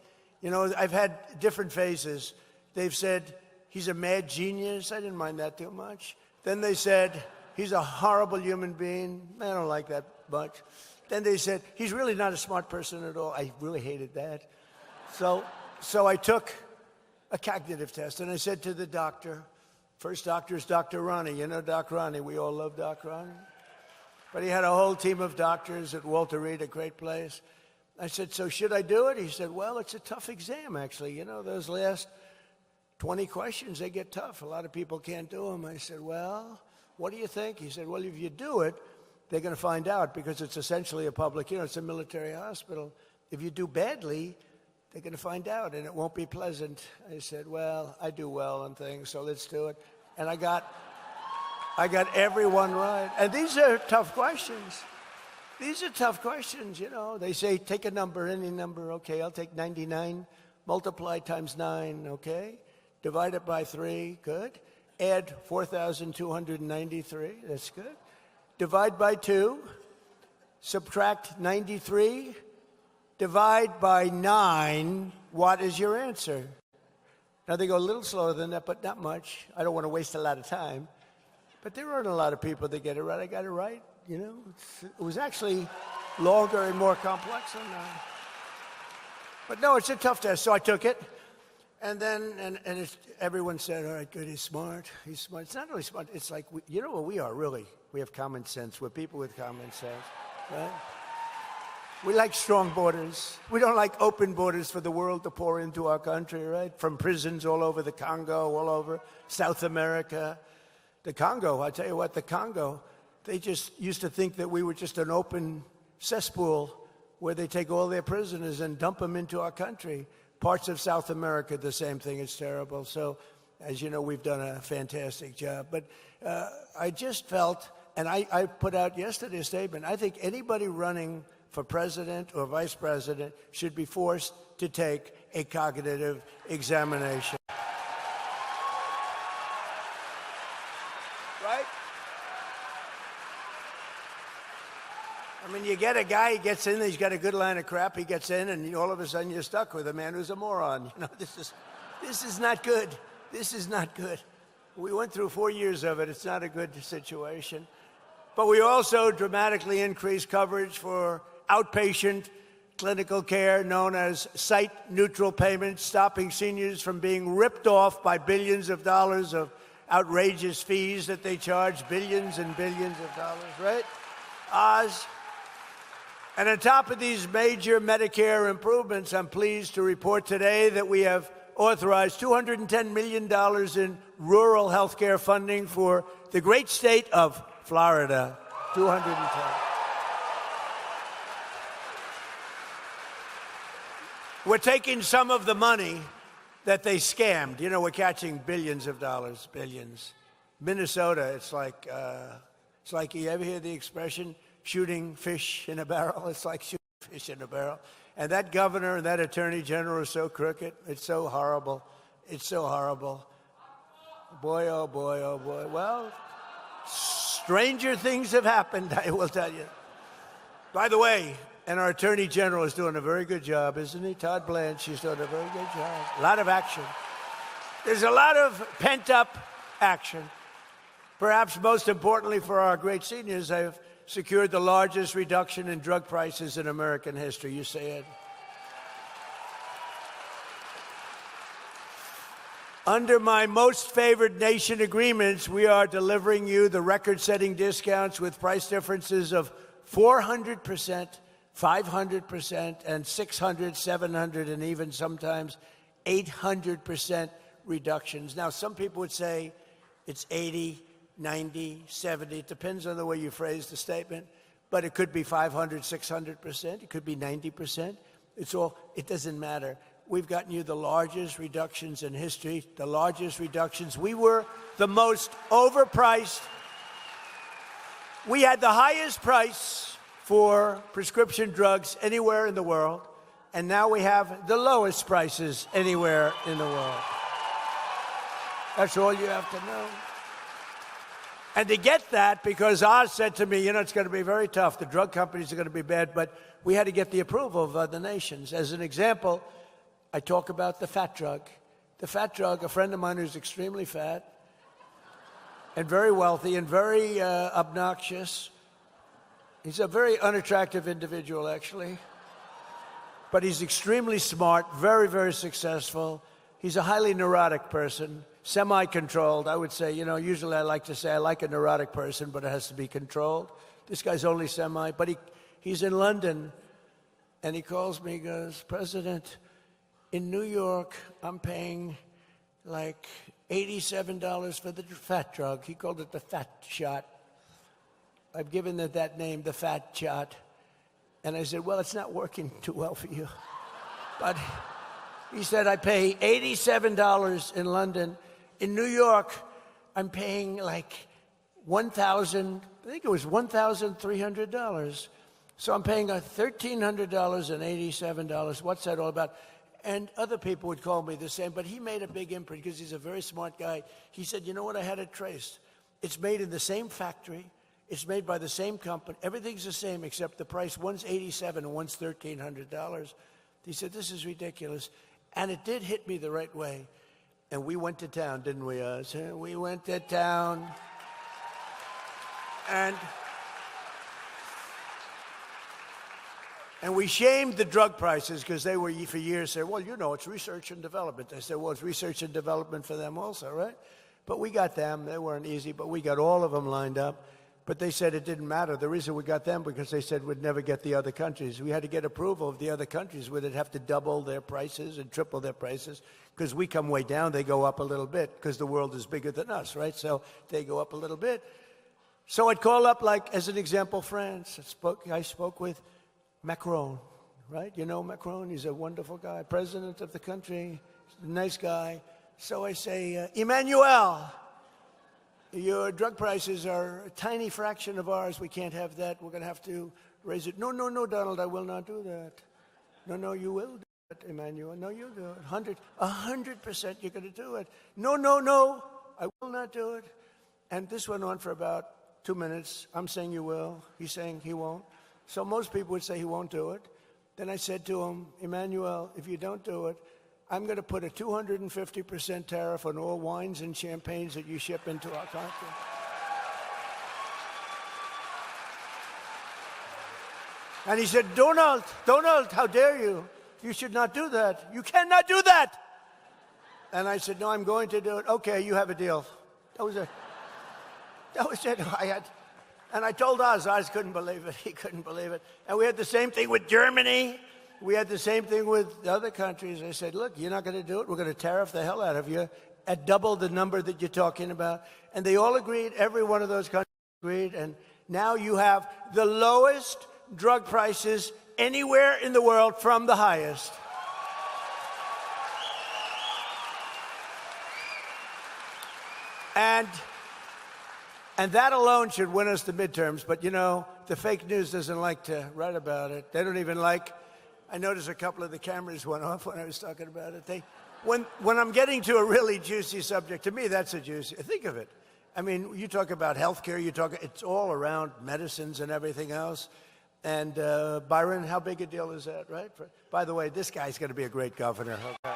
You know, I've had different phases. They've said, he's a mad genius. I didn't mind that too much. Then they said, he's a horrible human being. I don't like that much. Then they said, he's really not a smart person at all. I really hated that. So I took a cognitive test, and I said to the doctor, first doctor is Dr. Ronnie. You know Doc Ronnie. We all love Doc Ronnie. But he had a whole team of doctors at Walter Reed, a great place. I said, so should I do it? He said, well, it's a tough exam, actually. You know, those last 20 questions, they get tough. A lot of people can't do them. I said, well, what do you think? He said, well, if you do it, they're going to find out because it's essentially a public, you know, it's a military hospital. If you do badly, they're going to find out, and it won't be pleasant. I said, well, I do well on things, so let's do it. And I got everyone right. And these are tough questions. These are tough questions, you know. They say, take a number, any number. Okay, I'll take 99. Multiply times 9, okay? Divide it by 3, good. Add 4,293, that's good. Divide by 2. Subtract 93. Divide by 9. What is your answer? Now, they go a little slower than that, but not much. I don't want to waste a lot of time. But there aren't a lot of people that get it right. I got it right, you know. It was actually longer and more complex than that. But no, it's a tough test, so I took it. And then, everyone said, all right, good, he's smart. He's smart. It's not really smart. It's like, you know what we are, really? We have common sense. We're people with common sense, right? We like strong borders. We don't like open borders for the world to pour into our country, right? From prisons all over the Congo, all over South America. The Congo, I tell you what, the Congo, they just used to think that we were just an open cesspool where they take all their prisoners and dump them into our country. Parts of South America, the same thing. It's terrible. So, as you know, we've done a fantastic job. But I just felt, and I put out yesterday a statement, I think anybody running for president or vice president should be forced to take a cognitive examination. Right? I mean, you get a guy, he gets in, he's got a good line of crap, he gets in, and all of a sudden you're stuck with a man who's a moron. You know, this is not good. This is not good. We went through 4 years of it. It's not a good situation. But we also dramatically increased coverage for outpatient clinical care known as site-neutral payments, stopping seniors from being ripped off by billions of dollars of outrageous fees that they charge, billions and billions of dollars, right? Oz. And on top of these major Medicare improvements, I'm pleased to report today that we have authorized $210 million in rural health care funding for the great state of Florida. 210. We're taking some of the money that they scammed. You know, we're catching billions of dollars, billions. Minnesota, it's like you ever hear the expression, shooting fish in a barrel? It's like shooting fish in a barrel. And that governor and that attorney general are so crooked. It's so horrible. It's so horrible. Boy, oh boy, oh boy. Well, stranger things have happened, I will tell you. By the way, and our Attorney General is doing a very good job, isn't he? Todd Blanche, she's doing a very good job. A lot of action. There's a lot of pent-up action. Perhaps most importantly for our great seniors, I've secured the largest reduction in drug prices in American history. You say it. Under my most favored nation agreements, we are delivering you the record-setting discounts with price differences of 400%, 500%, and 600, 700, and even sometimes 800% reductions. Now, some people would say it's 80, 90, 70. It depends on the way you phrase the statement. But it could be 500, 600%. It could be 90%. It doesn't matter. We've gotten you the largest reductions in history, the largest reductions. We were the most overpriced. We had the highest price for prescription drugs anywhere in the world, and now we have the lowest prices anywhere in the world. That's all you have to know. And to get that, because Oz said to me, you know, it's going to be very tough. The drug companies are going to be bad, but we had to get the approval of other nations. As an example, I talk about the fat drug. The fat drug, a friend of mine who's extremely fat and very wealthy and very obnoxious. He's a very unattractive individual, actually. But he's extremely smart, very, very successful. He's a highly neurotic person, semi-controlled. I would say, you know, usually I like to say I like a neurotic person, but it has to be controlled. This guy's only semi, but he's in London, and he calls me, he goes, President, in New York, I'm paying like $87 for the fat drug. He called it the fat shot. I've given it that name, the fat shot. And I said, well, it's not working too well for you. But he said, I pay $87 in London. In New york, I'm paying like $1,300. So I'm paying $1,300 and $87. What's that all about? And other people would call me the same, but he made a big imprint because he's a very smart guy. He said, you know what, I had it traced. It's made in the same factory. It's made by the same company. Everything's the same except the price. One's $87 and one's $1,300. He said, this is ridiculous. And it did hit me the right way. And we went to town, didn't we, Oz? We went to town. And we shamed the drug prices because they were, for years, said, well, you know, it's research and development. I said, well, it's research and development for them also, right? But we got them. They weren't easy, but we got all of them lined up. But they said it didn't matter. The reason we got them because they said we'd never get the other countries. We had to get approval of the other countries where they'd have to double their prices and triple their prices because we come way down, they go up a little bit because the world is bigger than us, right? So they go up a little bit. So I'd call up, like, as an example, France. I spoke with Macron, right? You know Macron? He's a wonderful guy, president of the country, a nice guy. So I say, Emmanuel, your drug prices are a tiny fraction of ours. We can't have that. We're going to have to raise it. No, no, no, Donald, I will not do that. No, no, you will do it, Emmanuel. No, you'll do it. 100% you're going to do it. No, no, no, I will not do it. And this went on for about 2 minutes. I'm saying you will. He's saying he won't. So most people would say he won't do it. Then I said to him, Emmanuel, if you don't do it, I'm going to put a 250% tariff on all wines and champagnes that you ship into our country. And he said, Donald, how dare you? You should not do that. You cannot do that. And I said, no, I'm going to do it. Okay, you have a deal. That was it. That was it. And I told Oz couldn't believe it. He couldn't believe it. And we had the same thing with Germany. We had the same thing with the other countries. I said, look, you're not going to do it. We're going to tariff the hell out of you at double the number that you're talking about. And they all agreed. Every one of those countries agreed. And now you have the lowest drug prices anywhere in the world from the highest. And that alone should win us the midterms. But, you know, the fake news doesn't like to write about it. They don't even like... I noticed a couple of the cameras went off when I was talking about it. When I'm getting to a really juicy subject, to me, that's a juicy... Think of it. I mean, you talk about healthcare, it's all around medicines and everything else. And Byron, how big a deal is that, right? By the way, this guy's going to be a great governor. Okay.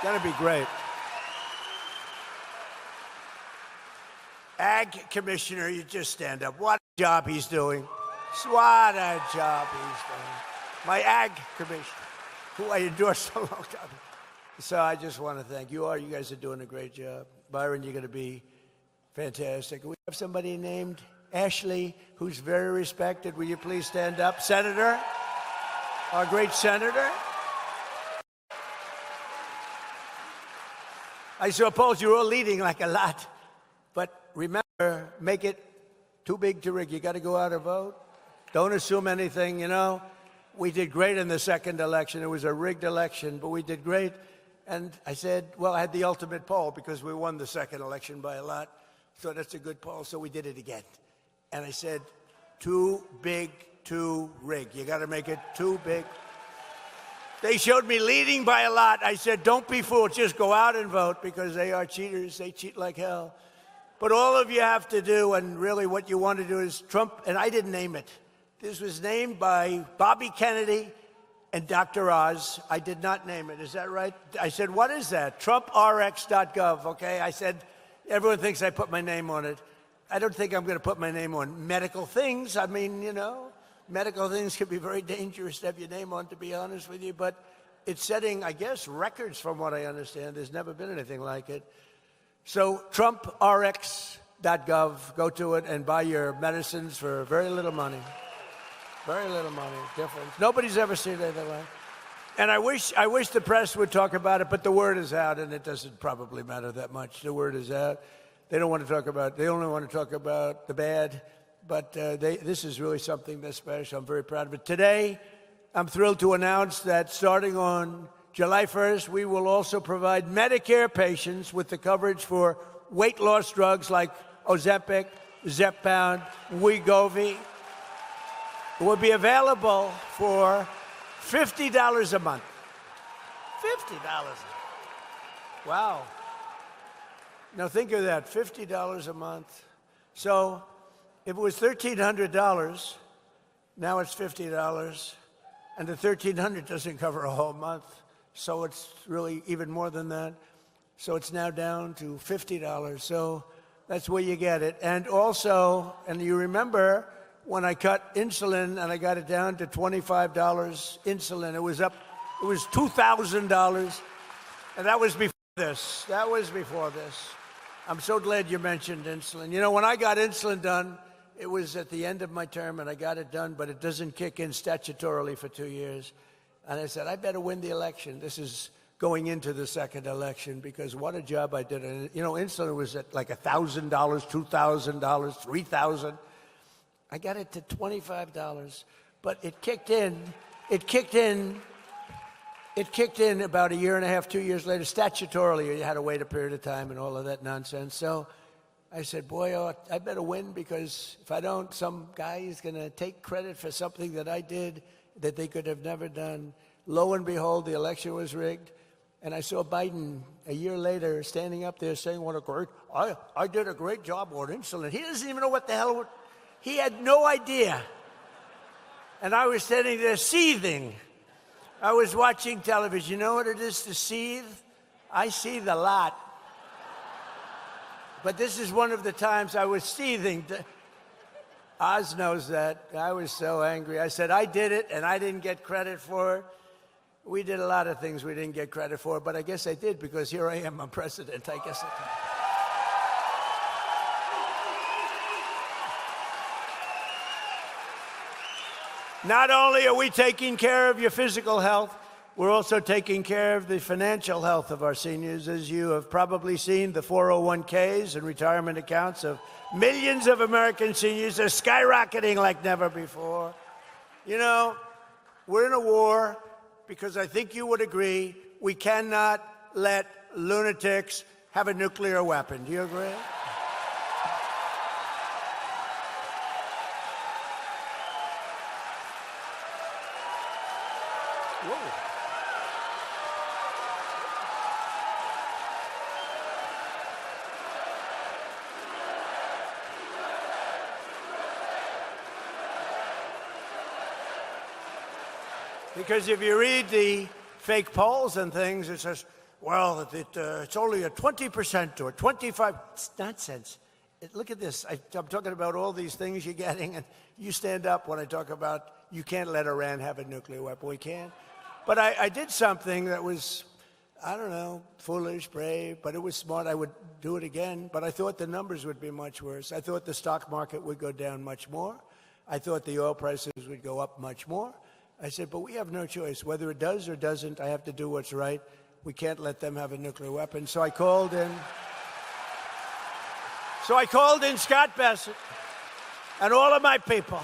Going to be great. Ag commissioner, you just stand up. What a job he's doing. What a job he's doing. My ag commissioner, who I endorsed a long time. So I just want to thank you all. You guys are doing a great job. Byron, you're going to be fantastic. We have somebody named Ashley who's very respected. Will you please stand up? Senator, our great senator. I suppose you're all leading like a lot. But remember, make it too big to rig. You got to go out and vote. Don't assume anything, you know. We did great in the second election. It was a rigged election, but we did great. And I said, well, I had the ultimate poll because we won the second election by a lot. So that's a good poll. So we did it again. And I said, too big to rig. You got to make it too big. They showed me leading by a lot. I said, don't be fooled. Just go out and vote because they are cheaters. They cheat like hell. But all of you have to do, and really what you want to do is Trump, and I didn't name it. This was named by Bobby Kennedy and Dr. Oz. I did not name it. Is that right? I said, what is that? TrumpRx.gov, okay? I said, everyone thinks I put my name on it. I don't think I'm going to put my name on medical things. I mean, you know, medical things can be very dangerous to have your name on, to be honest with you. But it's setting, I guess, records from what I understand. There's never been anything like it. So TrumpRx.gov, go to it and buy your medicines for very little money. Very little money, difference. Nobody's ever seen anything like it. And I wish the press would talk about it, but the word is out, and it doesn't probably matter that much. The word is out. They don't want to talk about, they only want to talk about the bad, but this is really something that's special. I'm very proud of it. Today, I'm thrilled to announce that starting on July 1st, we will also provide Medicare patients with the coverage for weight loss drugs like Ozempic, Zepbound, Wegovy. It will be available for $50 a month. $50. Wow. Now think of that, $50 a month. So if it was $1,300, now it's $50, and the $1,300 doesn't cover a whole month. So it's really even more than that. So it's now down to $50. So that's where you get it. And also, and you remember when I cut insulin and I got it down to $25 insulin, it was $2,000. And that was before this. That was before this. I'm so glad you mentioned insulin. You know, when I got insulin done, it was at the end of my term, and I got it done, but it doesn't kick in statutorily for 2 years. And I said, I better win the election. This is going into the second election, because what a job I did. And, you know, insulin was at like $1,000, $2,000, $3,000. I got it to $25, but it kicked in about a year and a half, 2 years later. Statutorily, you had to wait a period of time and all of that nonsense. So I said, boy, I better win, because if I don't, some guy is going to take credit for something that I did that they could have never done. Lo and behold, the election was rigged. And I saw Biden a year later standing up there saying, I did a great job on insulin. He doesn't even know what the hell, he had no idea. And I was standing there seething. I was watching television. You know what it is to seethe? I seethe a lot. But this is one of the times I was seething. Oz knows that. I was so angry. I said, I did it, and I didn't get credit for it. We did a lot of things we didn't get credit for, but I guess I did, because here I am, I'm president. I guess I did. Not only are we taking care of your physical health, we're also taking care of the financial health of our seniors. As you have probably seen, the 401ks and retirement accounts of millions of American seniors are skyrocketing like never before. You know, we're in a war, because I think you would agree, we cannot let lunatics have a nuclear weapon. Do you agree? Because if you read the fake polls and things, it says, well, it's only a 20% or 25%. It's nonsense. Look at this. I'm talking about all these things you're getting, and you stand up when I talk about you can't let Iran have a nuclear weapon. We can't. But I did something that was, I don't know, foolish, brave, but it was smart. I would do it again, but I thought the numbers would be much worse. I thought the stock market would go down much more. I thought the oil prices would go up much more. I said, but we have no choice. Whether it does or doesn't, I have to do what's right. We can't let them have a nuclear weapon. So I called in Scott Bessent and all of my people,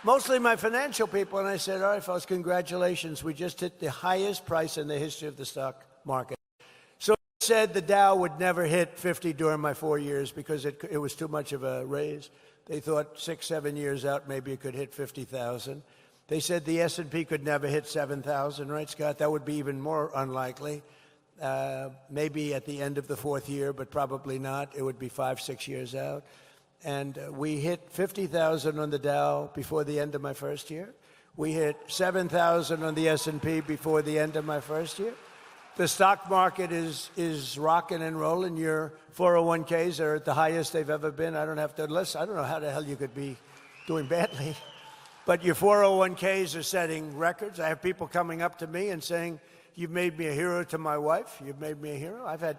mostly my financial people, and I said, all right, folks, congratulations. We just hit the highest price in the history of the stock market. So I said the Dow would never hit 50 during my 4 years, because it was too much of a raise. They thought 6, 7 years out, maybe it could hit 50,000. They said the S&P could never hit 7,000, right, Scott? That would be even more unlikely. Maybe at the end of the 4th year, but probably not. It would be 5, 6 years out. And we hit 50,000 on the Dow before the end of my first year. We hit 7,000 on the S&P before the end of my first year. The stock market is rocking and rolling. Your 401ks are at the highest they've ever been. I don't have to list. I don't know how the hell you could be doing badly. But your 401ks are setting records. I have people coming up to me and saying, "You've made me a hero to my wife. You've made me a hero." I've had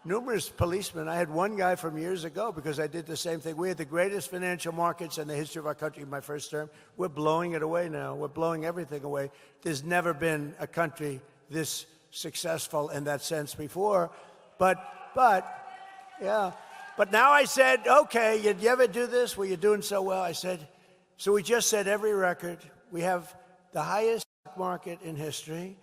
numerous policemen. I had one guy from years ago because I did the same thing. We had the greatest financial markets in the history of our country in my first term. We're blowing it away now. We're blowing everything away. There's never been a country this successful in that sense before. But now I said, okay, you ever do this? Well, you're doing so well. I said, so we just set every record. We have the highest stock market in history.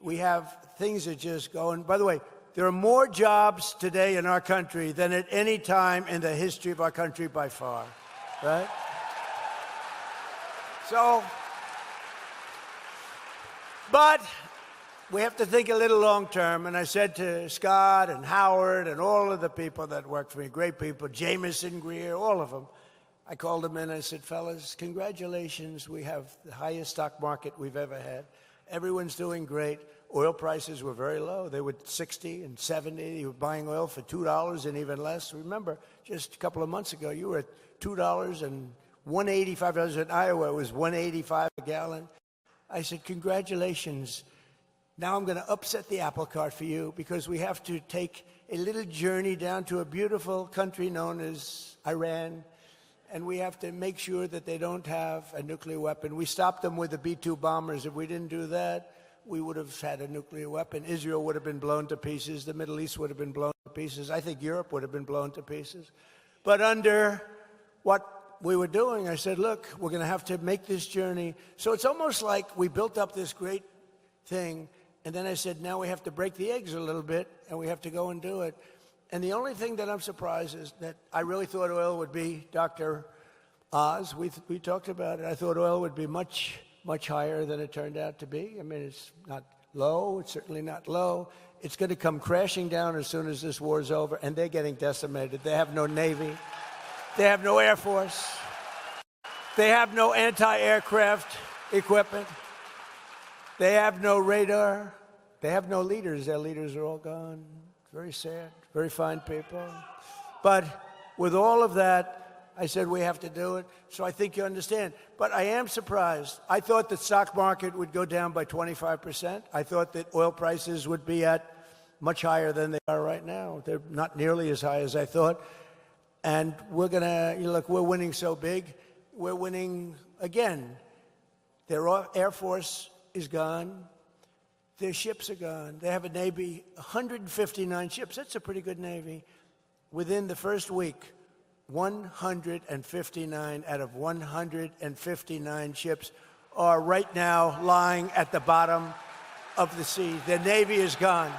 We have things that just go. And by the way, there are more jobs today in our country than at any time in the history of our country by far, right? So, but we have to think a little long term. And I said to Scott and Howard and all of the people that work for me, great people, Jameson, Greer, all of them, I called them in and I said, fellas, congratulations. We have the highest stock market we've ever had. Everyone's doing great. Oil prices were very low. They were 60 and 70. You were buying oil for $2 and even less. Remember, just a couple of months ago, you were at $2 and $1.85 in Iowa. It was $1.85 a gallon. I said, congratulations. Now I'm going to upset the apple cart for you because we have to take a little journey down to a beautiful country known as Iran, and we have to make sure that they don't have a nuclear weapon. We stopped them with the B-2 bombers. If we didn't do that, we would have had a nuclear weapon. Israel would have been blown to pieces. The Middle East would have been blown to pieces. I think Europe would have been blown to pieces. But under what we were doing, I said, look, we're going to have to make this journey. So it's almost like we built up this great thing, and then I said, now we have to break the eggs a little bit, and we have to go and do it. And the only thing that I'm surprised is that I really thought oil would be, Dr. Oz, we talked about it. I thought oil would be much higher than it turned out to be. I mean, it's not low. It's certainly not low. It's going to come crashing down as soon as this war is over, and they're getting decimated. They have no Navy. They have no Air Force. They have no anti-aircraft equipment. They have no radar. They have no leaders. Their leaders are all gone. Very sad. Very fine people. But with all of that, I said we have to do it, so I think you understand. But I am surprised. I thought the stock market would go down by 25%. I thought that oil prices would be at much higher than they are right now. They're not nearly as high as I thought. And we're going to, look, we're winning so big. We're winning again. Their Air Force is gone. Their ships are gone. They have a Navy, 159 ships. That's a pretty good Navy. Within the first week, 159 out of 159 ships are right now lying at the bottom of the sea. Their Navy is gone.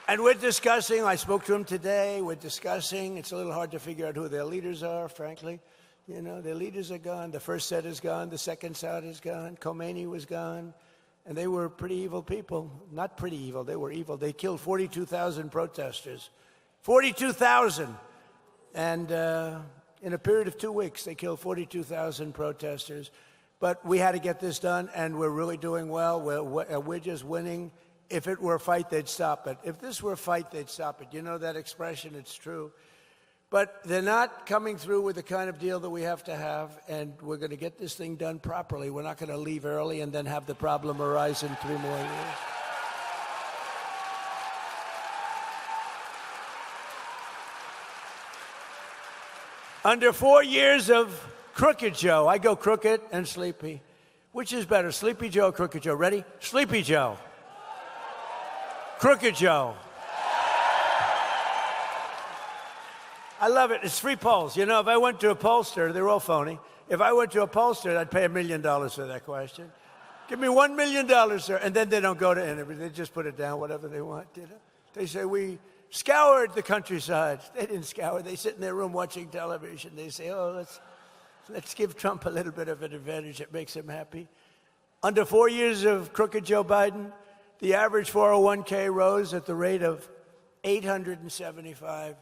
And we're discussing, I spoke to them today, we're discussing, it's a little hard to figure out who their leaders are, frankly. You know, their leaders are gone. The first set is gone. The second set is gone. Khomeini was gone. And they were pretty evil people. Not pretty evil, they were evil. They killed 42,000 protesters. 42,000! And in a period of 2 weeks, they killed 42,000 protesters. But we had to get this done, and we're really doing well. We're just winning. If it were a fight, they'd stop it. If this were a fight, they'd stop it. You know that expression? It's true. But they're not coming through with the kind of deal that we have to have, and we're going to get this thing done properly. We're not going to leave early and then have the problem arise in 3 more years. Under 4 years of Crooked Joe, I go crooked and sleepy. Which is better, Sleepy Joe or Crooked Joe? Ready? Sleepy Joe. Crooked Joe. I love it. It's free polls. You know, if I went to a pollster, they're all phony. If I went to a pollster, I'd pay $1 million for that question. Give me $1 million, sir. And then they don't go to interview. They just put it down, whatever they want. You know? They say, we scoured the countryside. They didn't scour. They sit in their room watching television. They say, oh, let's give Trump a little bit of an advantage that makes him happy. Under 4 years of Crooked Joe Biden, the average 401k rose at the rate of $875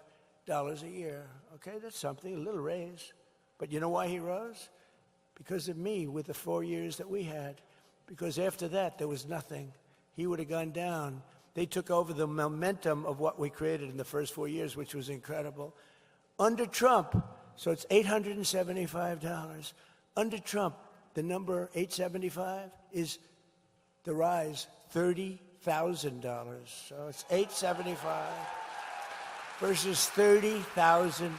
a year. Okay, that's something, a little raise. But you know why he rose? Because of me with the 4 years that we had. Because after that, there was nothing. He would have gone down. They took over the momentum of what we created in the first 4 years, which was incredible. Under Trump, so it's $875. Under Trump, the number 875 is the rise, $30,000. So it's 875 versus $30,000.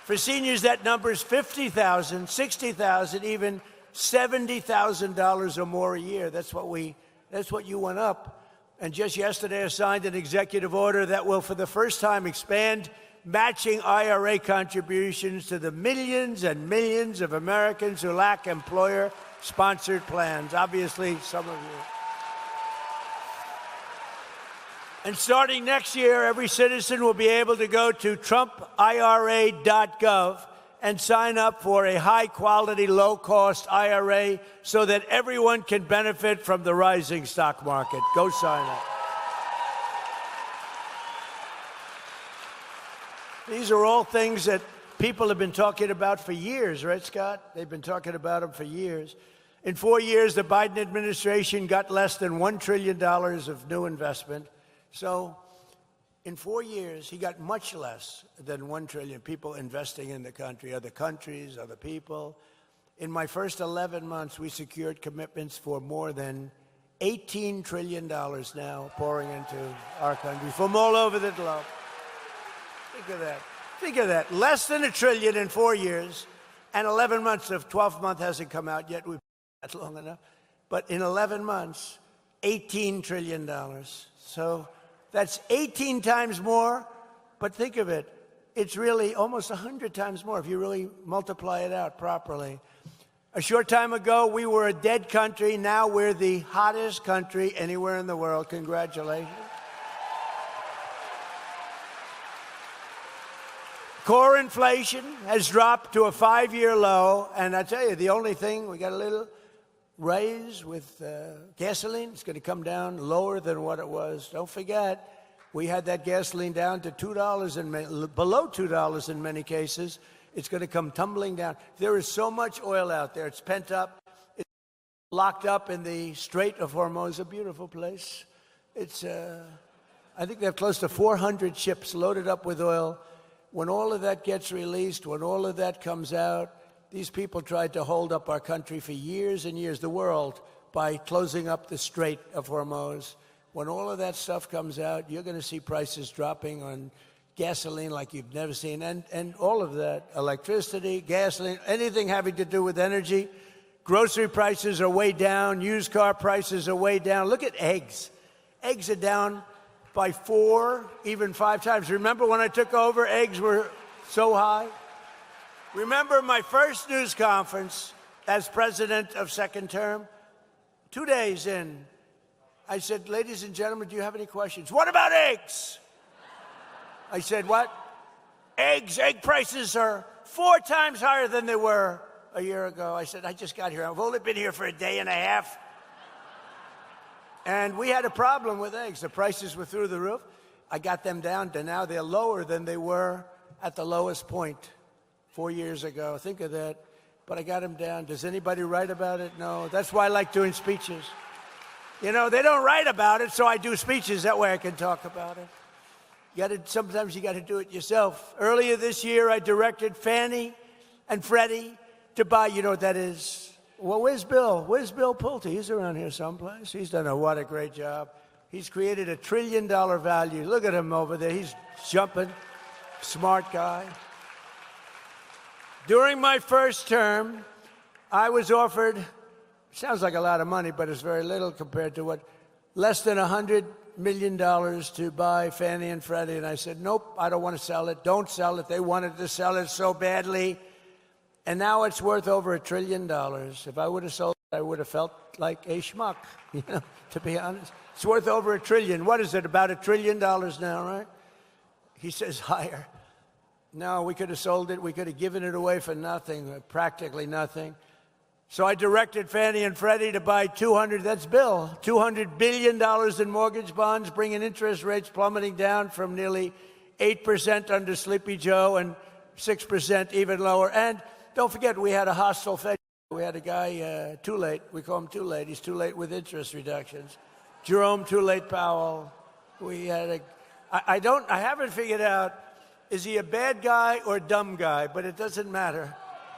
For seniors, that number is $50,000, $60,000, even $70,000 or more a year. That's what you went up. And just yesterday, I signed an executive order that will, for the first time, expand matching IRA contributions to the millions and millions of Americans who lack employer-sponsored plans. Obviously, some of you. And starting next year, every citizen will be able to go to TrumpIRA.gov and sign up for a high-quality, low-cost IRA so that everyone can benefit from the rising stock market. Go sign up. These are all things that people have been talking about for years, right, Scott? They've been talking about them for years. In 4 years, the Biden administration got less than $1 trillion of new investment. So in 4 years, he got much less than $1 trillion people investing in the country, other countries, other people. In my first 11 months, we secured commitments for more than $18 trillion now pouring into our country from all over the globe. Think of that. Think of that. Less than $1 trillion in 4 years, and 11 months of 12th month hasn't come out yet. We've been that long enough. But in 11 months, $18 trillion. So that's 18 times more. But think of it. It's really almost 100 times more if you really multiply it out properly. A short time ago, we were a dead country. Now we're the hottest country anywhere in the world. Congratulations. Core inflation has dropped to a 5-year low, and I tell you, the only thing, we got a little raise with gasoline. It's going to come down lower than what it was. Don't forget, we had that gasoline down to $2 and below $2 in many cases. It's going to come tumbling down. There is so much oil out there. It's pent up. It's locked up in the Strait of Hormuz, a beautiful place. It's, I think they have close to 400 ships loaded up with oil. When all of that gets released, when all of that comes out, these people tried to hold up our country for years and years, the world, by closing up the Strait of Hormuz. When all of that stuff comes out, you're going to see prices dropping on gasoline like you've never seen, and all of that, electricity, gasoline, anything having to do with energy. Grocery prices are way down. Used car prices are way down. Look at eggs. Eggs are down by 4, even 5 times. Remember when I took over, eggs were so high? Remember my first news conference as president of second term? 2 days in, I said, ladies and gentlemen, do you have any questions? What about eggs? I said, what? Eggs, egg prices are 4 times higher than they were a year ago. I said, I just got here. I've only been here for a day and a half. And we had a problem with eggs. The prices were through the roof. I got them down to now they're lower than they were at the lowest point 4 years ago. Think of that. But I got them down. Does anybody write about it? No. That's why I like doing speeches. You know, they don't write about it, so I do speeches. That way I can talk about it. Sometimes you got to do it yourself. Earlier this year, I directed Fannie and Freddie to buy, you know what that is? Well, where's Bill? Where's Bill Pulte? He's around here someplace. He's done what a great job. He's created $1 trillion value. Look at him over there. He's jumping. Smart guy. During my first term, I was offered, sounds like a lot of money, but it's very little compared to what, less than $100 million to buy Fannie and Freddie. And I said, nope, I don't want to sell it. Don't sell it. They wanted to sell it so badly. And now it's worth over $1 trillion. If I would have sold it, I would have felt like a schmuck, you know, to be honest. It's worth over $1 trillion. What is it, about $1 trillion now, right? He says higher. No, we could have sold it. We could have given it away for nothing, practically nothing. So I directed Fannie and Freddie to buy $200 billion in mortgage bonds, bringing interest rates plummeting down from nearly 8% under Sleepy Joe and 6% even lower. And don't forget, we had a hostile Fed. We had a guy, too late. We call him too late. He's too late with interest reductions. Jerome Too Late Powell. We had I haven't figured out, is he a bad guy or a dumb guy? But it doesn't matter.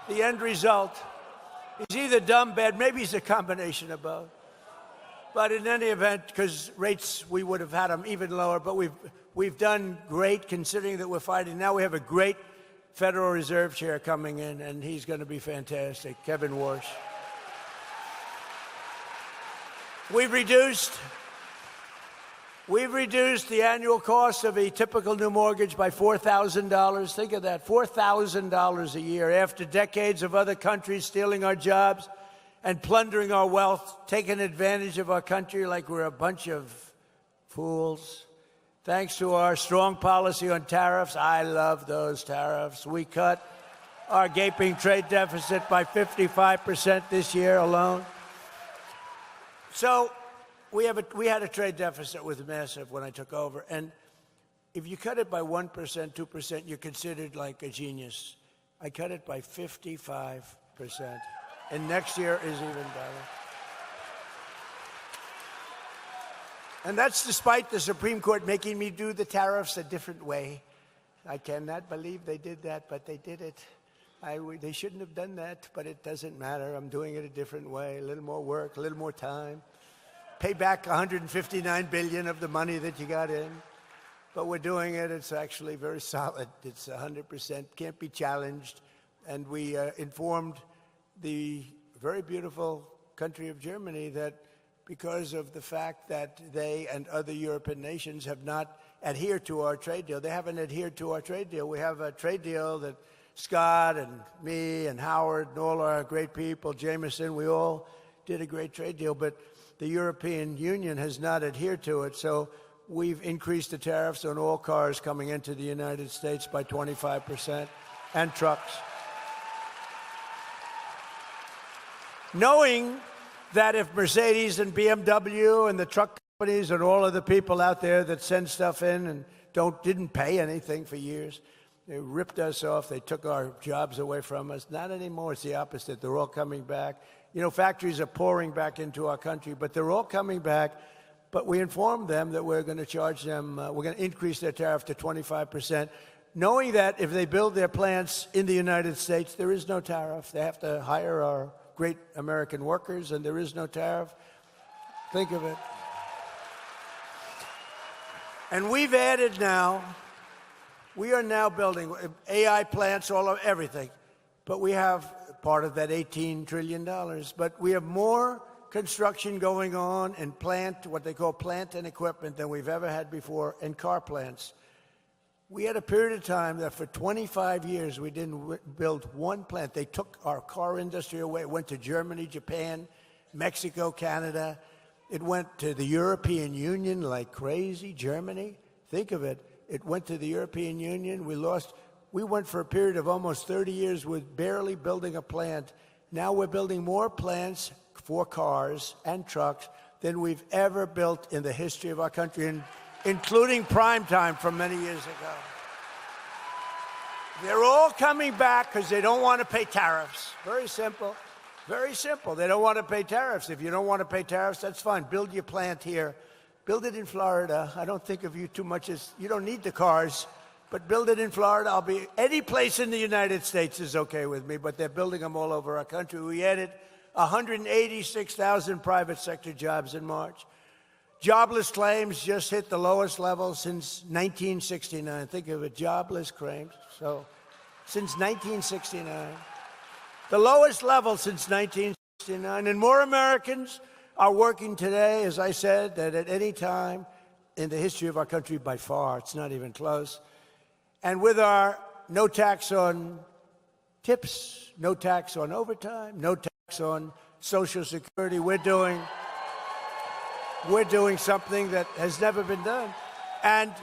The end result, he's either dumb, bad, maybe he's a combination of both. But in any event, because rates, we would have had them even lower, but we've done great considering that we're fighting. Now we have a great Federal Reserve chair coming in, and he's going to be fantastic, Kevin Warsh. We've reduced the annual cost of a typical new mortgage by $4,000. Think of that, $4,000 a year after decades of other countries stealing our jobs and plundering our wealth, taking advantage of our country like we're a bunch of fools. Thanks to our strong policy on tariffs, I love those tariffs. We cut our gaping trade deficit by 55% this year alone. So we had a trade deficit with massive when I took over. And if you cut it by 1%, 2%, you're considered like a genius. I cut it by 55%. And next year is even better. And that's despite the Supreme Court making me do the tariffs a different way. I cannot believe they did that, but they did it. They shouldn't have done that, but it doesn't matter. I'm doing it a different way, a little more work, a little more time. Pay back $159 billion of the money that you got in. But we're doing it. It's actually very solid. It's 100%, can't be challenged. And we informed the very beautiful country of Germany that because of the fact that they and other European nations have not adhered to our trade deal. They haven't adhered to our trade deal. We have a trade deal that Scott and me and Howard and all our great people, Jameson, we all did a great trade deal, but the European Union has not adhered to it. So we've increased the tariffs on all cars coming into the United States by 25% and trucks. Knowing that if Mercedes and BMW and the truck companies and all of the people out there that send stuff in and didn't pay anything for years, they ripped us off, they took our jobs away from us. Not anymore, it's the opposite. They're all coming back. You know, factories are pouring back into our country, but they're all coming back. But we informed them that we're going to charge them, we're going to increase their tariff to 25%, knowing that if they build their plants in the United States, there is no tariff. They have to hire our great American workers, and there is no tariff. Think of it. And we've added now, we are now building AI plants, all of everything. But we have part of that $18 trillion. But we have more construction going on in what they call plant and equipment than we've ever had before in car plants. We had a period of time that for 25 years we didn't build one plant. They took our car industry away. It went to Germany, Japan, Mexico, Canada. It went to the European Union like crazy. Germany, think of it. It went to the European Union. We went for a period of almost 30 years with barely building a plant. Now we're building more plants for cars and trucks than we've ever built in the history of our country, including prime time from many years ago. They're all coming back because they don't want to pay tariffs. Very simple. Very simple. They don't want to pay tariffs. If you don't want to pay tariffs, that's fine. Build your plant here. Build it in Florida. I don't think of you too much as, you don't need the cars, but build it in Florida. Any place in the United States is okay with me, but they're building them all over our country. We added 186,000 private sector jobs in March. Jobless claims just hit the lowest level since 1969. Think of it, jobless claims. So, since 1969. The lowest level since 1969. And more Americans are working today, as I said, than at any time in the history of our country by far. It's not even close. And with our no tax on tips, no tax on overtime, no tax on Social Security, we're doing something that has never been done. And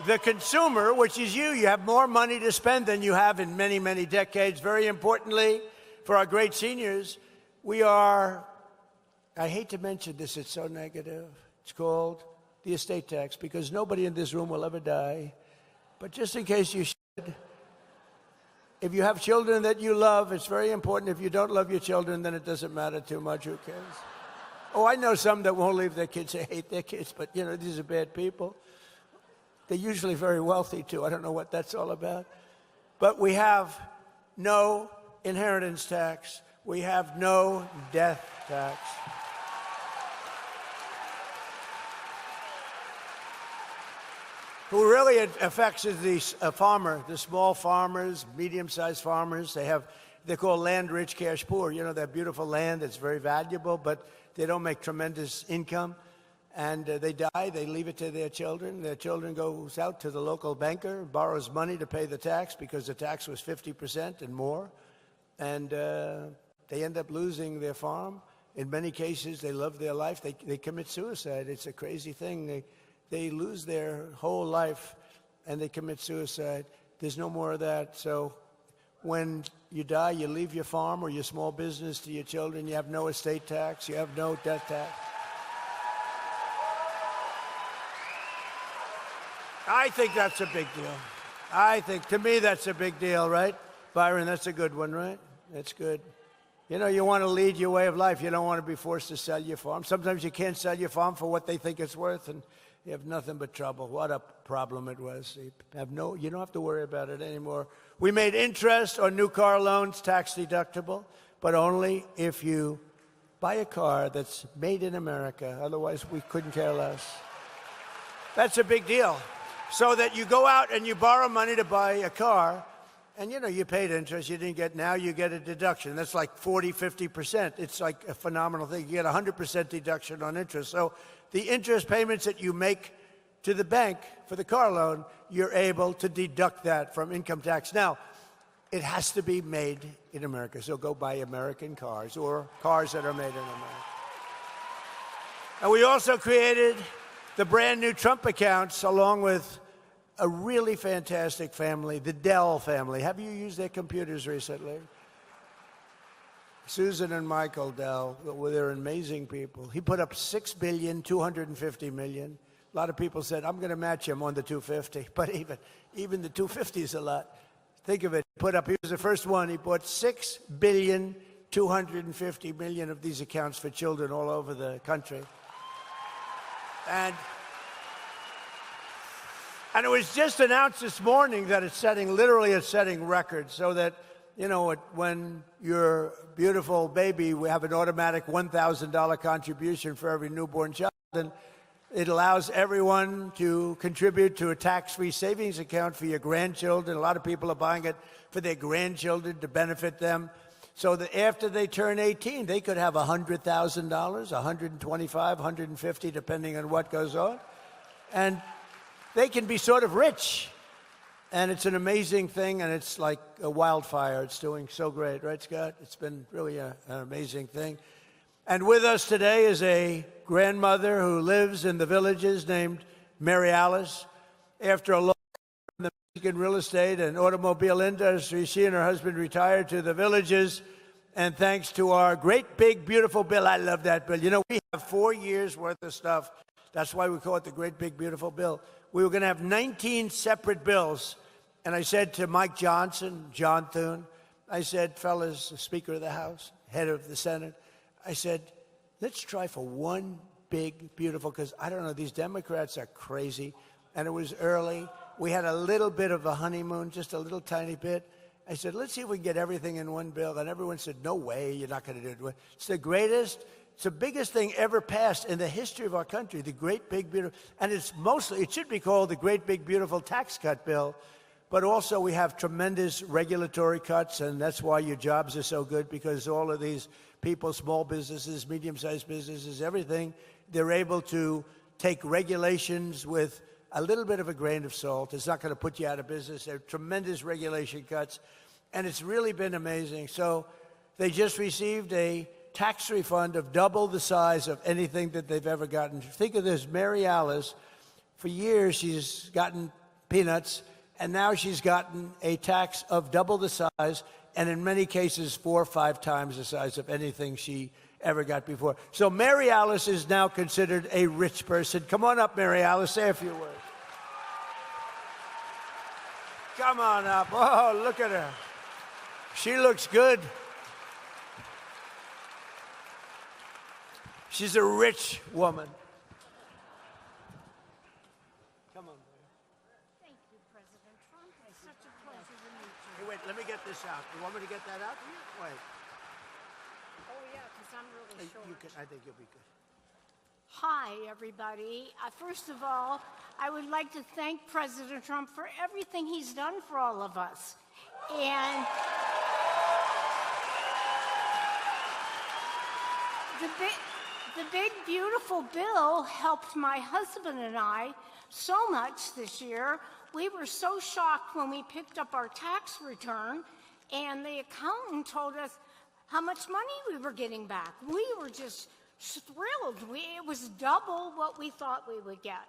the consumer, which is you have more money to spend than you have in many, many decades. Very importantly, for our great seniors, We are, I hate to mention this, it's so negative. It's called the estate tax, because nobody in this room will ever die. But just in case you should, if you have children that you love, it's very important. If you don't love your children, then it doesn't matter too much. Who cares? Oh, I know some that won't leave their kids. They hate their kids, but, you know, these are bad people. They're usually very wealthy, too. I don't know what that's all about. But we have no inheritance tax. We have no death tax. Who really it affects is the farmer, the small farmers, medium-sized farmers. They're called land-rich, cash-poor. You know, that beautiful land that's very valuable, but they don't make tremendous income. And they die, they leave it to their children. Their children goes out to the local banker, borrows money to pay the tax because the tax was 50% and more. And they end up losing their farm. In many cases, they love their life. They commit suicide. It's a crazy thing. They lose their whole life and they commit suicide. There's no more of that. So when you die, you leave your farm or your small business to your children. You have no estate tax. You have no death tax. I think that's a big deal. To me, that's a big deal, right? Byron, that's a good one, right? That's good. You know, you want to lead your way of life. You don't want to be forced to sell your farm. Sometimes you can't sell your farm for what they think it's worth, and you have nothing but trouble. What a problem it was. You don't have to worry about it anymore. We made interest on new car loans tax deductible, but only if you buy a car that's made in America. Otherwise, we couldn't care less. That's a big deal. So that you go out and you borrow money to buy a car, and, you know, you paid interest, you didn't get, now you get a deduction. That's like 40, 50%. It's like a phenomenal thing. You get 100% deduction on interest. So the interest payments that you make to the bank for the car loan, you're able to deduct that from income tax. Now, it has to be made in America. So go buy American cars or cars that are made in America. And we also created the brand new Trump accounts along with a really fantastic family, the Dell family. Have you used their computers recently? Susan and Michael Dell, they're amazing people. He put up $6.25 billion. A lot of people said, I'm going to match him on the 250, but even the 250 is a lot. Think of it. He was the first one. He bought $6.25 billion of these accounts for children all over the country. And it was just announced this morning that it's setting records, so that, you know, when your beautiful baby, we have an automatic $1,000 contribution for every newborn child, and it allows everyone to contribute to a tax-free savings account for your grandchildren. A lot of people are buying it for their grandchildren to benefit them, so that after they turn 18, they could have $100,000, $125,000, $150,000, depending on what goes on. And they can be sort of rich. And it's an amazing thing, and it's like a wildfire. It's doing so great, right, Scott? It's been really an amazing thing. And with us today is a grandmother who lives in the Villages named Mary Alice. After a long time in the Michigan real estate and automobile industry, she and her husband retired to the Villages. And thanks to our great, big, beautiful bill, I love that bill. You know, we have 4 years' worth of stuff. That's why we call it the Great Big Beautiful Bill. We were going to have 19 separate bills. And I said to Mike Johnson, John Thune, I said, fellas, the Speaker of the House, head of the Senate, I said, let's try for one big, beautiful, because I don't know, these Democrats are crazy. And it was early. We had a little bit of a honeymoon, just a little tiny bit. I said, let's see if we can get everything in one bill. And everyone said, no way, you're not going to do it. It's the greatest. It's the biggest thing ever passed in the history of our country, the Great Big Beautiful, and it should be called the Great Big Beautiful Tax Cut Bill, but also we have tremendous regulatory cuts, and that's why your jobs are so good, because all of these people, small businesses, medium-sized businesses, everything, they're able to take regulations with a little bit of a grain of salt. It's not going to put you out of business. There are tremendous regulation cuts, and it's really been amazing. So they just received a tax refund of double the size of anything that they've ever gotten. Think of this, Mary Alice, for years she's gotten peanuts, and now she's gotten a tax of double the size, and in many cases 4 or 5 times the size of anything she ever got before. So Mary Alice is now considered a rich person. Come on up, Mary Alice, say a few words. Come on up. Oh, look at her. She looks good. She's a rich woman. Come on. Thank you, President Trump. It's such a pleasure to meet you. Hey, wait, let me get this out. You want me to get that out? Wait. Oh, yeah, because I'm really short. I think you'll be good. Hi, everybody. First of all, I would like to thank President Trump for everything he's done for all of us. And the big, beautiful bill helped my husband and I so much this year. We were so shocked when we picked up our tax return and the accountant told us how much money we were getting back. We were just thrilled. It was double what we thought we would get.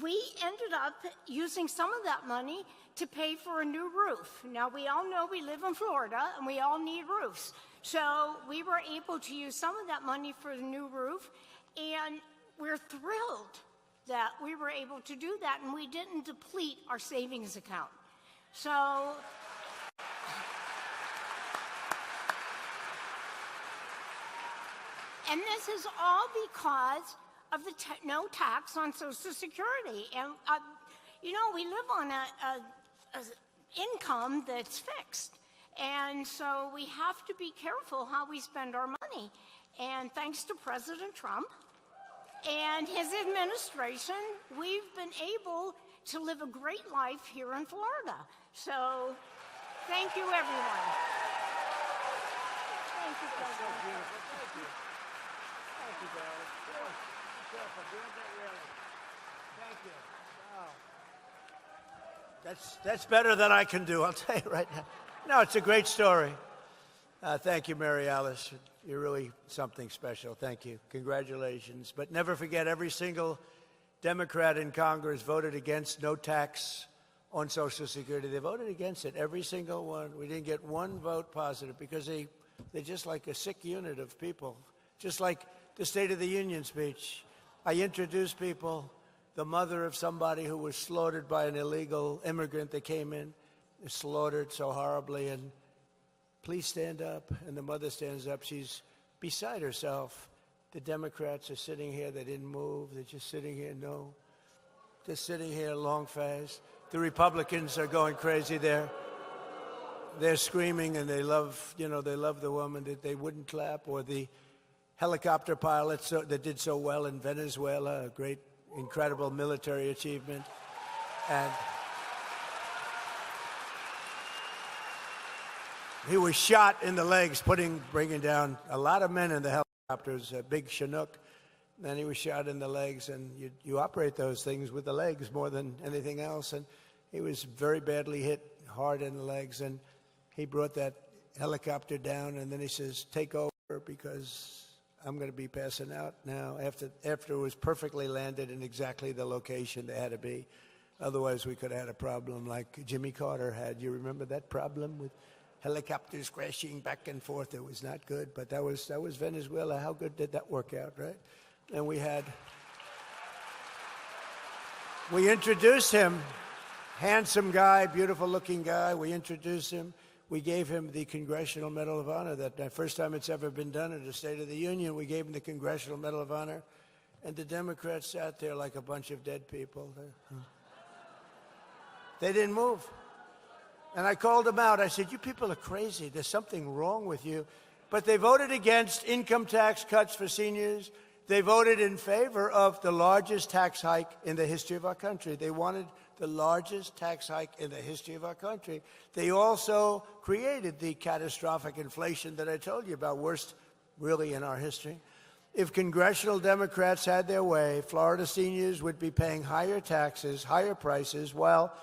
We ended up using some of that money to pay for a new roof. Now, we all know we live in Florida and we all need roofs. So we were able to use some of that money for the new roof, and we're thrilled that we were able to do that, and we didn't deplete our savings account. So and this is all because of the no tax on Social Security. And, you know, we live on a income that's fixed. And so we have to be careful how we spend our money. And thanks to President Trump and his administration, we've been able to live a great life here in Florida. So thank you, everyone. Thank you, President. Thank you. Thank you, darling. Be careful. Be that really. Thank you. Wow. That's better than I can do, I'll tell you right now. No, it's a great story. Thank you, Mary Alice. You're really something special. Thank you. Congratulations. But never forget, every single Democrat in Congress voted against no tax on Social Security. They voted against it, every single one. We didn't get one vote positive because they're just like a sick unit of people. Just like the State of the Union speech. I introduced people, the mother of somebody who was slaughtered by an illegal immigrant that came in, slaughtered so horribly, and please stand up. And the mother stands up. She's beside herself. The Democrats are sitting here. They didn't move. They're just sitting here. No. They're sitting here long fast. The Republicans are going crazy. They're screaming, and they love the woman that they wouldn't clap, or the helicopter pilots that did so well in Venezuela, a great, incredible military achievement. And he was shot in the legs, bringing down a lot of men in the helicopters, a big Chinook. And he was shot in the legs, and you operate those things with the legs more than anything else. And he was very badly hit hard in the legs, and he brought that helicopter down, and then he says, "Take over, because I'm going to be passing out now," after it was perfectly landed in exactly the location they had to be. Otherwise, we could have had a problem like Jimmy Carter had. You remember that problem with helicopters crashing back and forth? It was not good, but that was Venezuela. How good did that work out, right? And we introduced him, handsome guy, beautiful looking guy. We introduced him. We gave him the Congressional Medal of Honor. The first time it's ever been done at a State of the Union. We gave him the Congressional Medal of Honor, and the Democrats sat there like a bunch of dead people. They didn't move. And I called them out. I said, "You people are crazy. There's something wrong with you." But they voted against income tax cuts for seniors. They voted in favor of the largest tax hike in the history of our country. They wanted the largest tax hike in the history of our country. They also created the catastrophic inflation that I told you about, worst really in our history. If congressional Democrats had their way, Florida seniors would be paying higher taxes, higher prices, while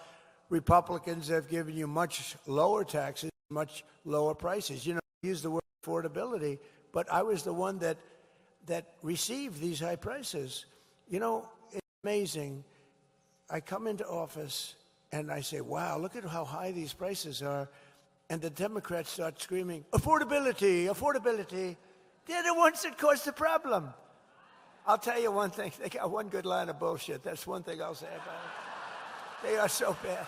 Republicans have given you much lower taxes, much lower prices. You know, I use the word affordability, but I was the one that received these high prices. You know, it's amazing. I come into office, And I say, wow, look at how high these prices are. And the Democrats start screaming, affordability, affordability. They're the ones that caused the problem. I'll tell you one thing. They got one good line of bullshit. That's one thing I'll say about it. They are so bad.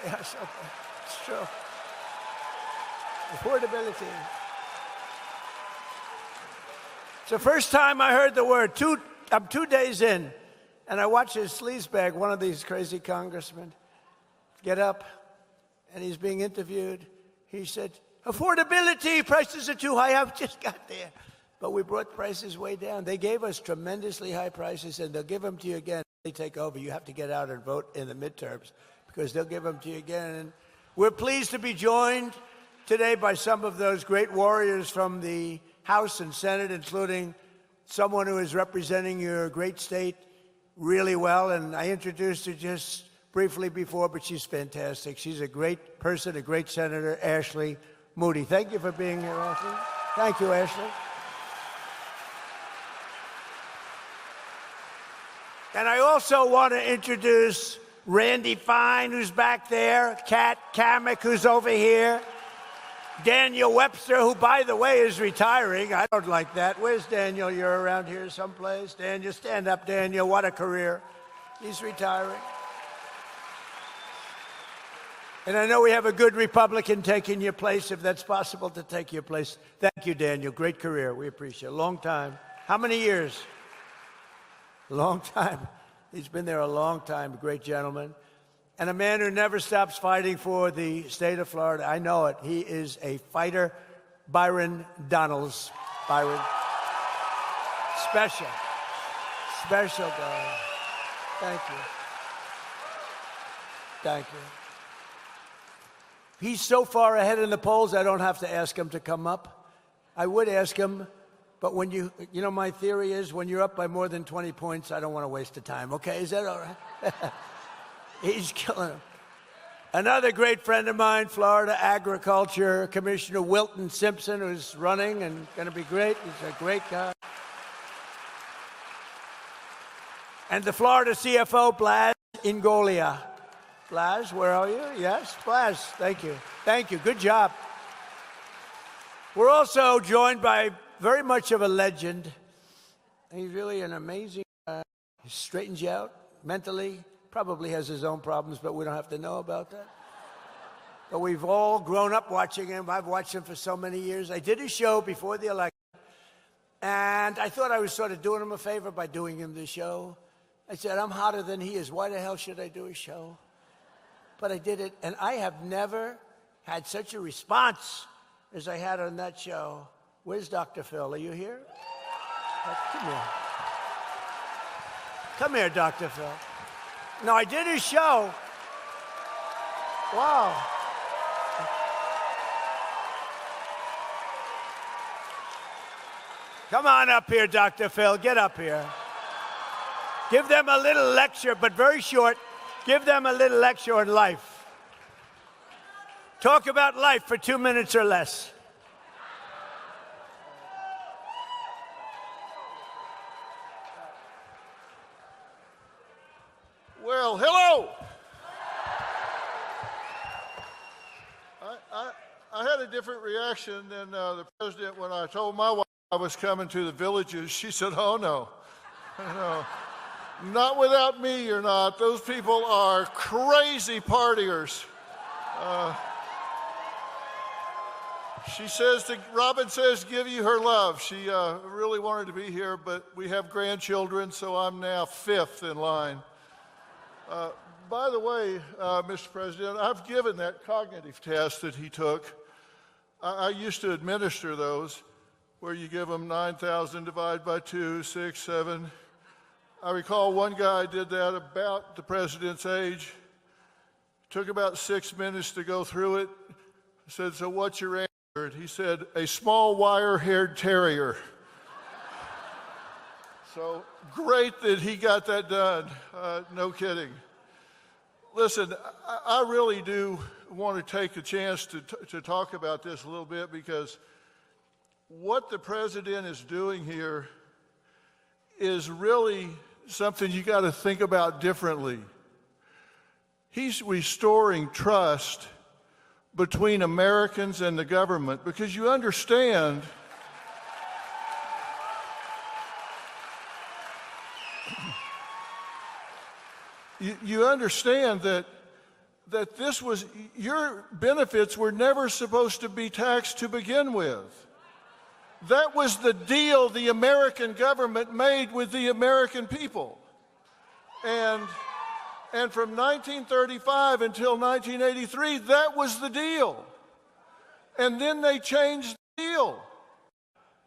They are so bad. It's true. Affordability. It's the first time I heard the word. I'm 2 days in, and I watch this sleazebag, one of these crazy congressmen, get up, and he's being interviewed. He said, affordability, prices are too high. I've just got there. But we brought prices way down. They gave us tremendously high prices, and they'll give them to you again. They take over. You have to get out and vote in the midterms because they'll give them to you again. And we're pleased to be joined today by some of those great warriors from the House and Senate, including someone who is representing your great state really well. And I introduced her just briefly before, but she's fantastic. She's a great person, a great senator, Ashley Moody. Thank you for being here, Ashley. Thank you, Ashley. And I also want to introduce Randy Fine, who's back there, Kat Kamek, who's over here, Daniel Webster, who, by the way, is retiring. I don't like that. Where's Daniel? You're around here someplace. Daniel, stand up, Daniel. What a career. He's retiring. And I know we have a good Republican taking your place, if that's possible to take your place. Thank you, Daniel. Great career. We appreciate it. Long time. How many years? A long time. He's been there a long time. A great gentleman. And a man who never stops fighting for the state of Florida. I know it. He is a fighter. Byron Donalds. Byron. Special. Special guy. Thank you. Thank you. He's so far ahead in the polls, I don't have to ask him to come up. I would ask him, but when you know, my theory is when you're up by more than 20 points, I don't want to waste the time. Okay, is that all right? He's killing him. Another great friend of mine, Florida Agriculture Commissioner Wilton Simpson, who's running and going to be great. He's a great guy. And the Florida CFO, Blas Ingolia. Blas, where are you? Yes, Blas, thank you. Thank you, good job. We're also joined by very much of a legend. He's really an amazing guy. He straightens you out mentally. Probably has his own problems, but we don't have to know about that. But we've all grown up watching him. I've watched him for so many years. I did a show before the election, and I thought I was sort of doing him a favor by doing him the show. I said, I'm hotter than he is. Why the hell should I do a show? But I did it, and I have never had such a response as I had on that show. Where's Dr. Phil? Are you here? Come here. Come here, Dr. Phil. No, I did his show. Wow. Come on up here, Dr. Phil. Get up here. Give them a little lecture, but very short. Give them a little lecture on life. Talk about life for 2 minutes or less. Well, hello. I had a different reaction than the president when I told my wife I was coming to the Villages. She said, oh, no. No. Not without me, you're not. Those people are crazy partiers. She says, Robin says, give you her love. She really wanted to be here, but we have grandchildren, so I'm now 5th in line. By the way, Mr. President, I've given that cognitive test that he took. I used to administer those, where you give them 9,000 divided by 2, 6, 7. I recall one guy did that about the president's age. Took about 6 minutes to go through it. I said, so what's your answer? He said, a small wire-haired terrier. So great that he got that done. No kidding. Listen, I really do want to take a chance to talk about this a little bit, because what the president is doing here is really something you got to think about differently. He's restoring trust between Americans and the government, because you understand you understand that this was, your benefits were never supposed to be taxed to begin with. That was the deal the American government made with the American people. And from 1935 until 1983, that was the deal. And then they changed the deal.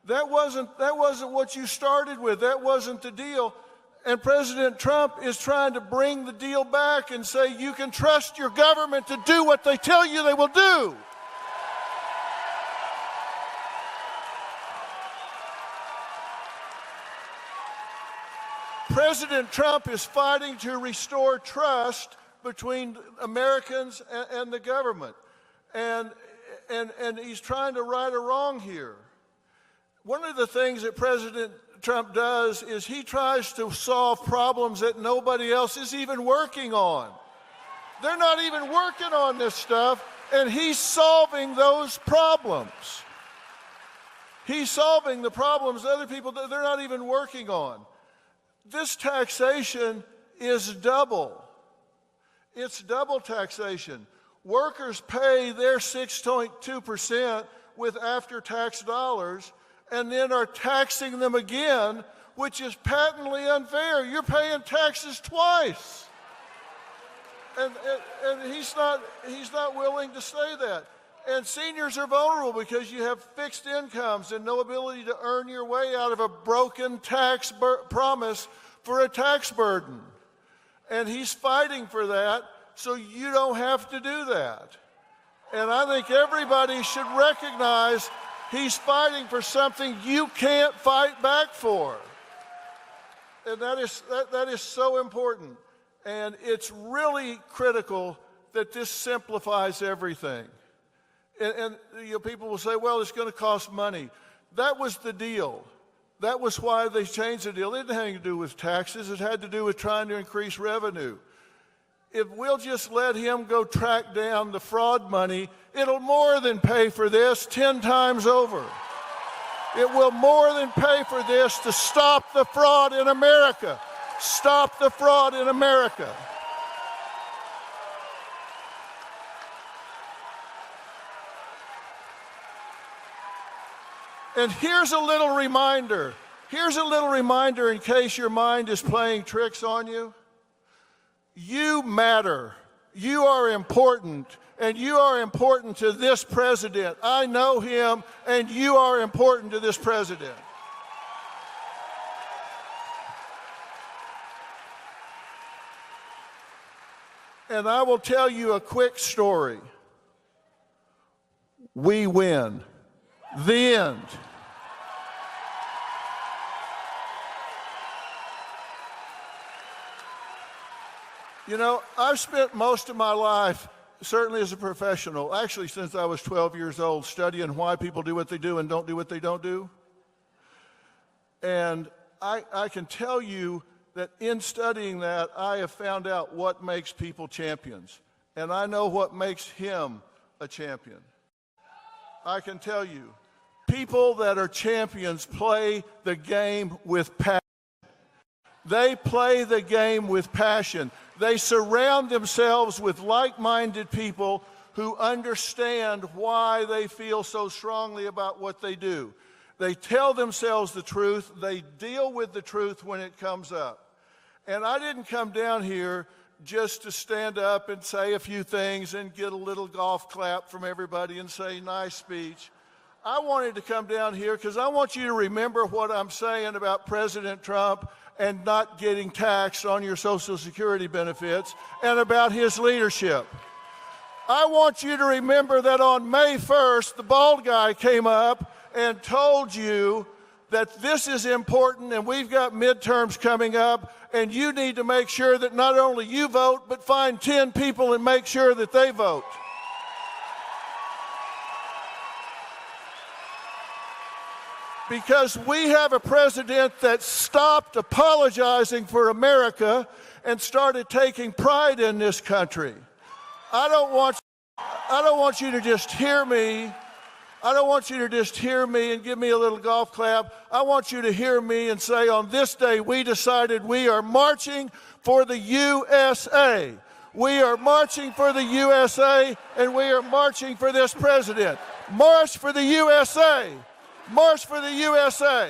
That wasn't what you started with. That wasn't the deal. And President Trump is trying to bring the deal back and say you can trust your government to do what they tell you they will do. President Trump is fighting to restore trust between Americans and the government. And he's trying to right a wrong here. One of the things that President Trump does is he tries to solve problems that nobody else is even working on. They're not even working on this stuff, and he's solving those problems. He's solving the problems other people, they're not even working on. This taxation is double. It's double taxation. Workers pay their 6.2% with after-tax dollars, and then are taxing them again, which is patently unfair. You're paying taxes twice. And he's not willing to say that. And seniors are vulnerable because you have fixed incomes and no ability to earn your way out of a broken tax promise for a tax burden. And he's fighting for that so you don't have to do that. And I think everybody should recognize he's fighting for something you can't fight back for. And that is so important. And it's really critical that this simplifies everything. And you know, people will say, well, it's going to cost money. That was the deal. That was why they changed the deal. It didn't have anything to do with taxes. It had to do with trying to increase revenue. If we'll just let him go track down the fraud money, it'll more than pay for this 10 times over. It will more than pay for this to stop the fraud in America. Stop the fraud in America. And here's a little reminder. Here's a little reminder in case your mind is playing tricks on you. You matter. You are important. And you are important to this president. I know him, and you are important to this president. And I will tell you a quick story. We win. The end. You know, I've spent most of my life, certainly as a professional, actually since I was 12 years old, studying why people do what they do and don't do what they don't do. And I can tell you that in studying that, I have found out what makes people champions. And I know what makes him a champion. I can tell you, people that are champions play the game with passion. They play the game with passion. They surround themselves with like-minded people who understand why they feel so strongly about what they do. They tell themselves the truth. They deal with the truth when it comes up. And I didn't come down here just to stand up and say a few things and get a little golf clap from everybody and say, nice speech. I wanted to come down here because I want you to remember what I'm saying about President Trump and not getting taxed on your Social Security benefits and about his leadership. I want you to remember that on May 1st, the bald guy came up and told you that this is important and we've got midterms coming up and you need to make sure that not only you vote, but find 10 people and make sure that they vote. Because we have a president that stopped apologizing for America and started taking pride in this country. I don't want you to just hear me. I don't want you to just hear me and give me a little golf clap. I want you to hear me and say, on this day, we decided we are marching for the USA. We are marching for the USA, and we are marching for this president. March for the USA. March for the USA.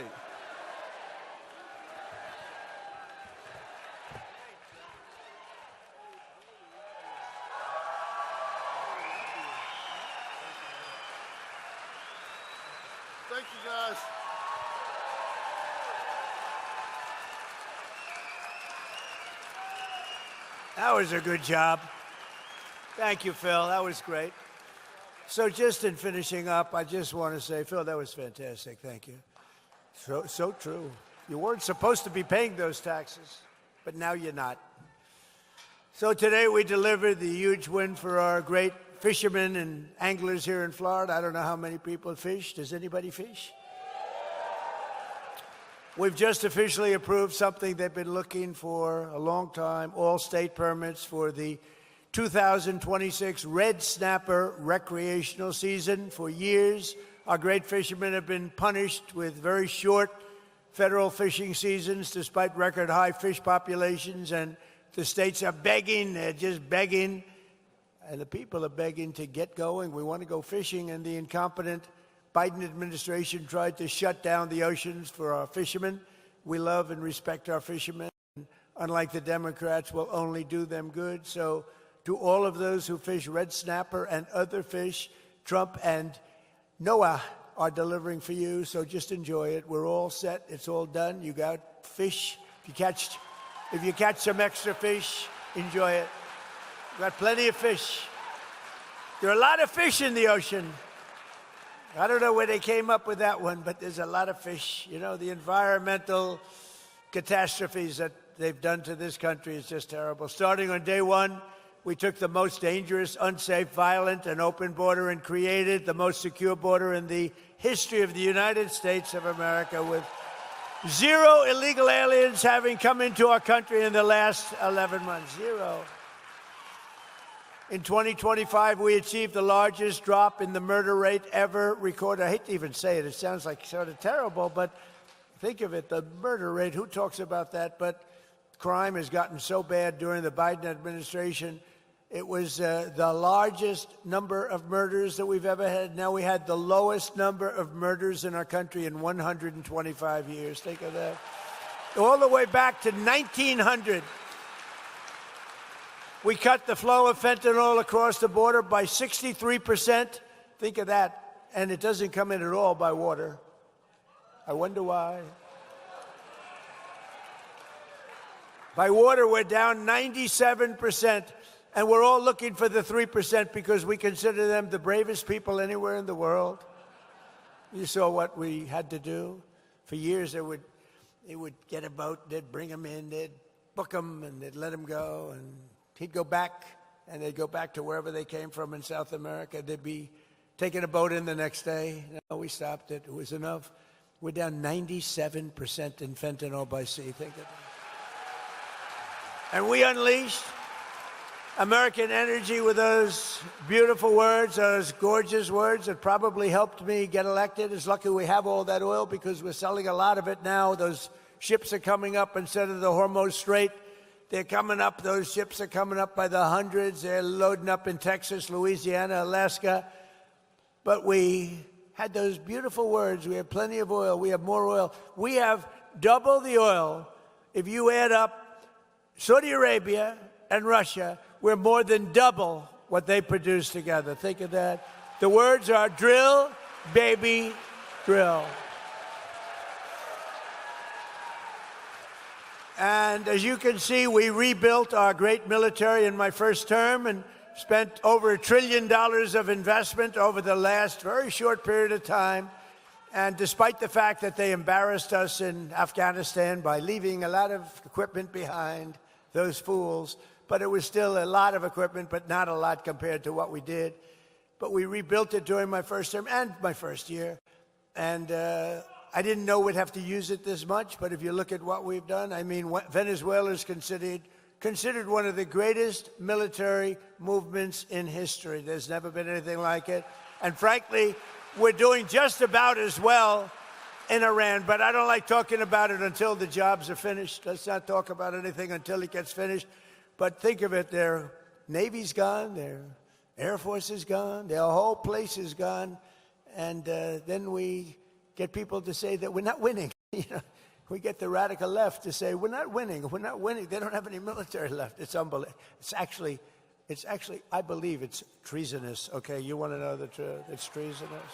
Thank you, guys. That was a good job. Thank you, Phil. That was great. So just in finishing up, I just want to say, Phil, that was fantastic. Thank you. So true. You weren't supposed to be paying those taxes, but now you're not. So today we delivered the huge win for our great fishermen and anglers here in Florida. I don't know how many people fish. Does anybody fish? We've just officially approved something they've been looking for a long time, all state permits for the 2026 red snapper recreational season. For years, our great fishermen have been punished with very short federal fishing seasons despite record high fish populations, and the states are begging, they're just begging, and the people are begging to get going. We want to go fishing, and the incompetent Biden administration tried to shut down the oceans for our fishermen. We love and respect our fishermen. Unlike the Democrats, we'll only do them good. So to all of those who fish red snapper and other fish, Trump and NOAA are delivering for you. So just enjoy it. We're all set. It's all done. You got fish. If you catch some extra fish, enjoy it. You got plenty of fish. There are a lot of fish in the ocean. I don't know where they came up with that one, but there's a lot of fish. You know, the environmental catastrophes that they've done to this country is just terrible. Starting on day one, we took the most dangerous, unsafe, violent, and open border and created the most secure border in the history of the United States of America, with 0 illegal aliens having come into our country in the last 11 months. 0. In 2025, we achieved the largest drop in the murder rate ever recorded. I hate to even say it. It sounds like sort of terrible, but think of it, the murder rate. Who talks about that? But crime has gotten so bad during the Biden administration. It was the largest number of murders that we've ever had. Now we had the lowest number of murders in our country in 125 years. Think of that. All the way back to 1900. We cut the flow of fentanyl across the border by 63%. Think of that. And it doesn't come in at all by water. I wonder why. By water, we're down 97%. And we're all looking for the 3% because we consider them the bravest people anywhere in the world. You saw what we had to do. For years, they would get a boat, they'd bring them in, they'd book them, and they'd let them go. And he'd go back, and they'd go back to wherever they came from in South America. They'd be taking a boat in the next day. No, we stopped it. It was enough. We're down 97% in fentanyl by sea. Think of that. And we unleashed American energy with those beautiful words, those gorgeous words that probably helped me get elected. It's lucky we have all that oil because we're selling a lot of it now. Those ships are coming up instead of the Hormuz Strait. They're coming up. Those ships are coming up by the hundreds. They're loading up in Texas, Louisiana, Alaska. But we had those beautiful words. We have plenty of oil. We have more oil. We have double the oil. If you add up Saudi Arabia and Russia, we're more than double what they produce together. Think of that. The words are drill, baby, drill. And as you can see, we rebuilt our great military in my first term and spent over $1 trillion of investment over the last very short period of time. And despite the fact that they embarrassed us in Afghanistan by leaving a lot of equipment behind, those fools, but it was still a lot of equipment, but not a lot compared to what we did. But we rebuilt it during my first term and my first year. And I didn't know we'd have to use it this much, but if you look at what we've done, I mean, Venezuela is considered considered one of the greatest military movements in history. There's never been anything like it. And frankly, we're doing just about as well in Iran, but I don't like talking about it until the jobs are finished. Let's not talk about anything until it gets finished. But think of it, their Navy's gone, their Air Force is gone, their whole place is gone, and then we get people to say that we're not winning. You know, we get the radical left to say, we're not winning. They don't have any military left. It's unbelievable. It's actually, I believe it's treasonous. Okay, you want to know the truth? It's treasonous.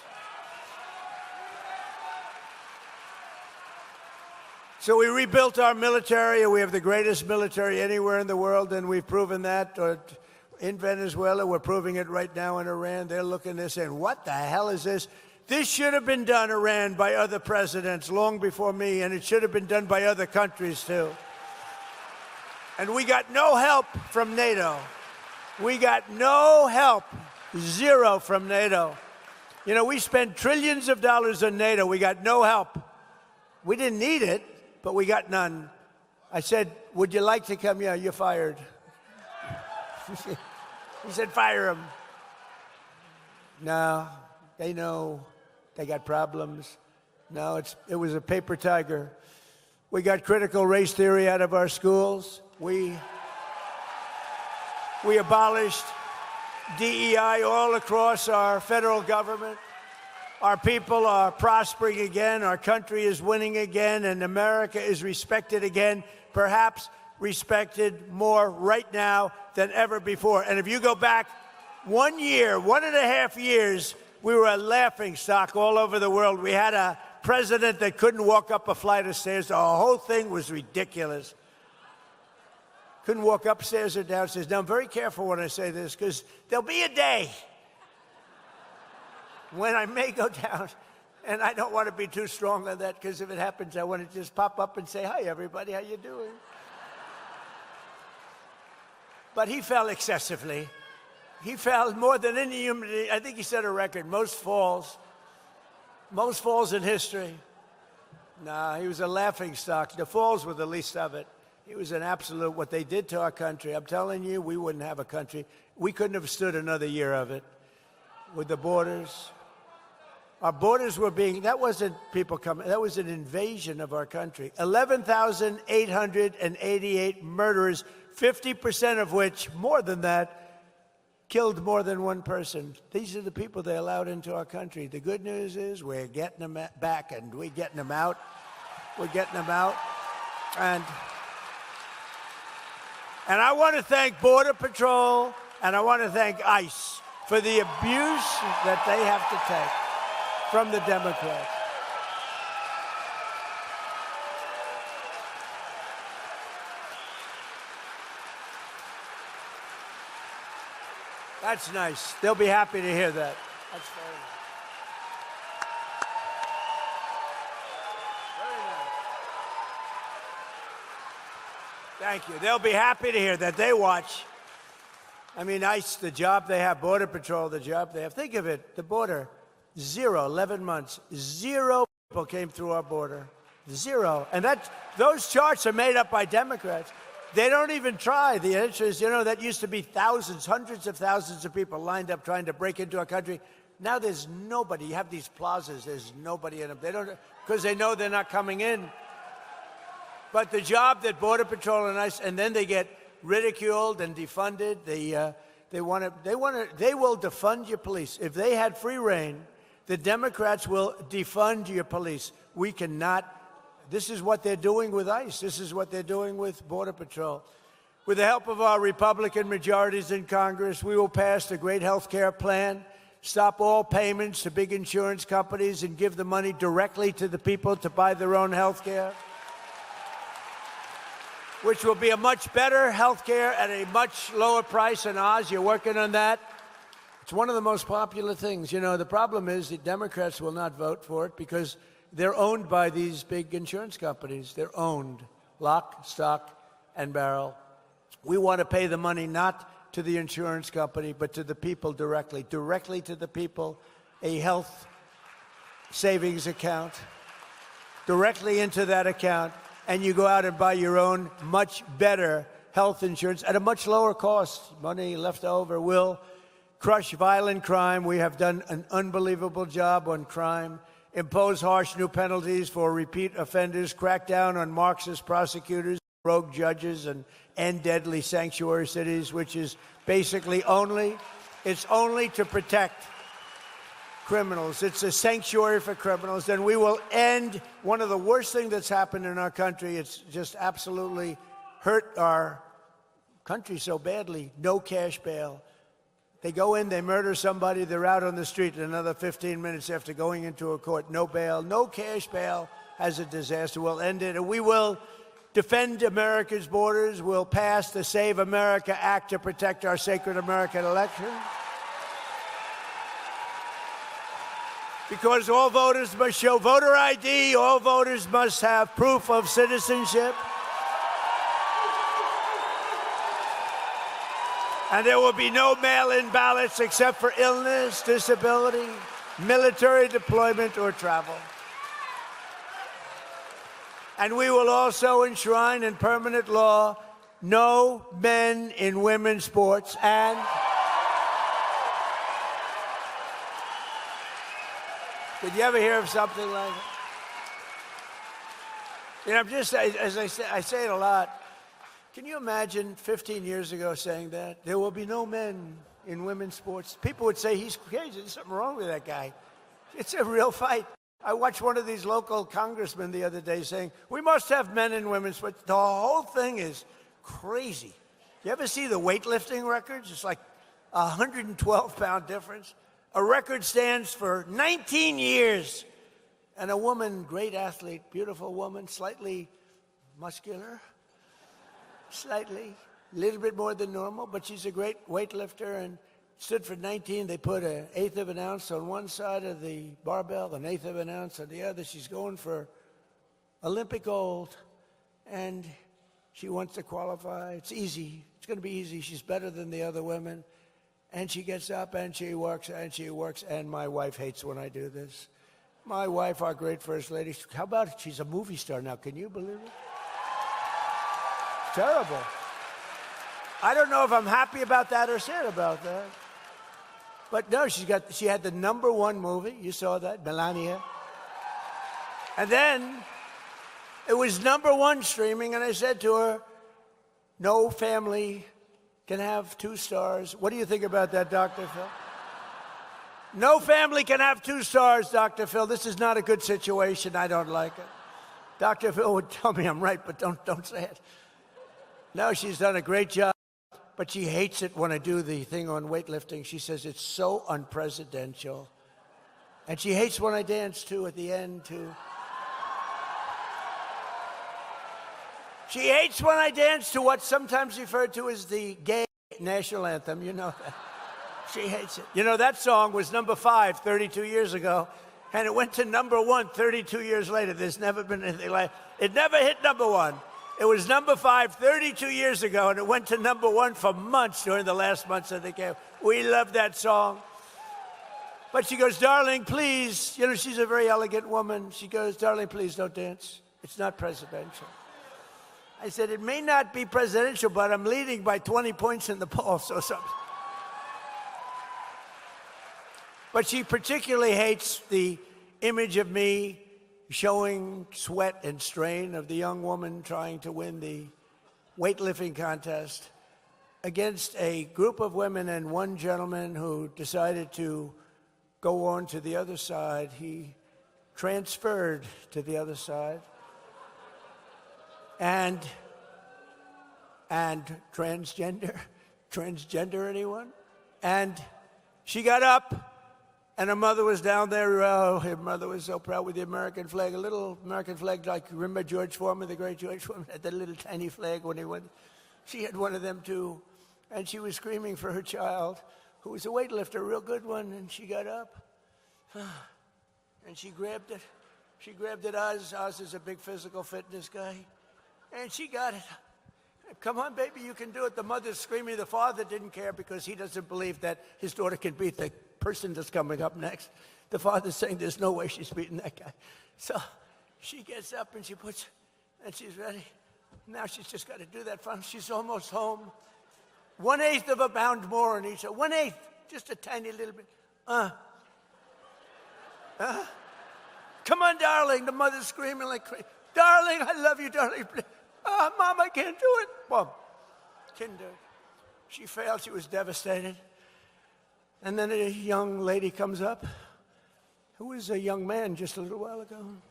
So we rebuilt our military. We have the greatest military anywhere in the world, and we've proven that. In Venezuela, we're proving it right now in Iran. They're looking at this saying, what the hell is this? This should have been done, Iran, by other presidents long before me, and it should have been done by other countries, too. And we got no help from NATO. We got no help, zero from NATO. You know, we spent trillions of dollars on NATO. We got no help. We didn't need it, but we got none. I said, would you like to come? Yeah, you're fired. He said, fire him. No, they know. They got problems. No, it was a paper tiger. We got critical race theory out of our schools. We abolished DEI all across our federal government. Our people are prospering again. Our country is winning again. And America is respected again, perhaps respected more right now than ever before. And if you go back 1 year, 1.5 years, we were a laughingstock all over the world. We had a president that couldn't walk up a flight of stairs. The whole thing was ridiculous. Couldn't walk upstairs or downstairs. Now, I'm very careful when I say this, because there'll be a day when I may go down, and I don't want to be too strong on that, because if it happens, I want to just pop up and say, hi, everybody, how you doing? But he fell excessively. He fell more than any human. I think he set a record. Most falls in history. Nah, he was a laughingstock. The falls were the least of it. He was an absolute, what they did to our country. I'm telling you, we wouldn't have a country. We couldn't have stood another year of it. With the borders. Our borders were being, that wasn't people coming, that was an invasion of our country. 11,888 murderers, 50% of which, more than that, killed more than one person. These are the people they allowed into our country. The good news is we're getting them back, and we're getting them out. We're getting them out. And I want to thank Border Patrol, and I want to thank ICE for the abuse that they have to take from the Democrats. That's nice. They'll be happy to hear that. That's very nice. Very nice. Thank you. They'll be happy to hear that. They watch. I mean, ICE, the job they have, Border Patrol, the job they have. Think of it, the border, 11 months. 0 people came through our border. 0. And those charts are made up by Democrats. They don't even try. The answer is, you know, that used to be thousands, hundreds of thousands of people lined up trying to break into our country. Now there's nobody. You have these plazas. There's nobody in them. They don't, because they know they're not coming in. But the job that Border Patrol and ICE, and then they get ridiculed and defunded. They will defund your police. If they had free reign, the Democrats will defund your police. We cannot. This is what they're doing with ICE. This is what they're doing with Border Patrol. With the help of our Republican majorities in Congress, we will pass the great health care plan, stop all payments to big insurance companies, and give the money directly to the people to buy their own health care, which will be a much better health care at a much lower price than ours. You're working on that. It's one of the most popular things. You know, the problem is the Democrats will not vote for it because they're owned by these big insurance companies. They're owned, lock, stock, and barrel. We want to pay the money not to the insurance company, but to the people directly to the people, a health savings account, directly into that account, and you go out and buy your own much better health insurance at a much lower cost. Money left over will crush violent crime. We have done an unbelievable job on crime. Impose harsh new penalties for repeat offenders. Crack down on Marxist prosecutors, rogue judges, and end deadly sanctuary cities, which is basically only to protect criminals. It's a sanctuary for criminals. Then we will end one of the worst things that's happened in our country. It's just absolutely hurt our country so badly. No cash bail. They go in, they murder somebody, they're out on the street in another 15 minutes after going into a court. No bail, no cash bail. As a disaster, we'll end it. And we will defend America's borders. We'll pass the Save America Act to protect our sacred American election. Because all voters must show voter ID, all voters must have proof of citizenship. And there will be no mail-in ballots except for illness, disability, military deployment, or travel. And we will also enshrine in permanent law no men in women's sports. And did you ever hear of something like that? You know, I'm just, as I say it a lot. Can you imagine 15 years ago saying that? There will be no men in women's sports. People would say he's crazy. There's something wrong with that guy. It's a real fight. I watched one of these local congressmen the other day saying, we must have men in women's sports. The whole thing is crazy. You ever see the weightlifting records? It's like a 112-pound difference. A record stands for 19 years. And a woman, great athlete, beautiful woman, slightly muscular, slightly, a little bit more than normal, but she's a great weightlifter and stood for 19. They put an eighth of an ounce on one side of the barbell, an eighth of an ounce on the other. She's going for Olympic gold, and she wants to qualify. It's easy. It's going to be easy. She's better than the other women. And she gets up, and she works, and she works, and my wife hates when I do this. My wife, our great First Lady, how about it? She's a movie star now. Can you believe it? Terrible. I don't know if I'm happy about that or sad about that. But no, she had the #1 movie. You saw that, Melania. And then it was #1 streaming, and I said to her, no family can have 2 stars. What do you think about that, Dr. Phil? No family can have 2 stars, Dr. Phil. This is not a good situation. I don't like it. Dr. Phil would tell me I'm right, but don't say it. No, she's done a great job, but she hates it when I do the thing on weightlifting. She says it's so unpresidential. And she hates when I dance, too, at the end, too. She hates when I dance to what's sometimes referred to as the gay national anthem. You know that. She hates it. You know, that song was #5 32 years ago, and it went to #1 32 years later. There's never been anything like it. It never hit #1. It was #5 32 years ago, and it went to #1 for months during the last months of the game. We love that song. But she goes, darling, please. You know, she's a very elegant woman. She goes, darling, please don't dance. It's not presidential. I said, it may not be presidential, but I'm leading by 20 points in the polls or something. But she particularly hates the image of me showing sweat and strain of the young woman trying to win the weightlifting contest against a group of women and one gentleman who decided to go on to the other side. He transferred to the other side. And transgender anyone? And she got up. And her mother was down there. Oh, her mother was so proud with the American flag, a little American flag, like, remember George Foreman, the great George Foreman, had that little tiny flag when he went. She had one of them, too. And she was screaming for her child, who was a weightlifter, a real good one. And she got up, and she grabbed it. She grabbed it. Oz is a big physical fitness guy. And she got it. Come on, baby, you can do it. The mother's screaming. The father didn't care because he doesn't believe that his daughter can beat the person that's coming up next. The father's saying there's no way she's beating that guy. So she gets up and she's ready. Now she's just got to do that fun. She's almost home. 1/8 of a pound more in each. 1/8, just a tiny little bit. Come on, darling. The mother's screaming like crazy. Darling, I love you, darling. Mom, I can't do it. Boom. Couldn't do it. She failed. She was devastated. And then a young lady comes up, who was a young man just a little while ago.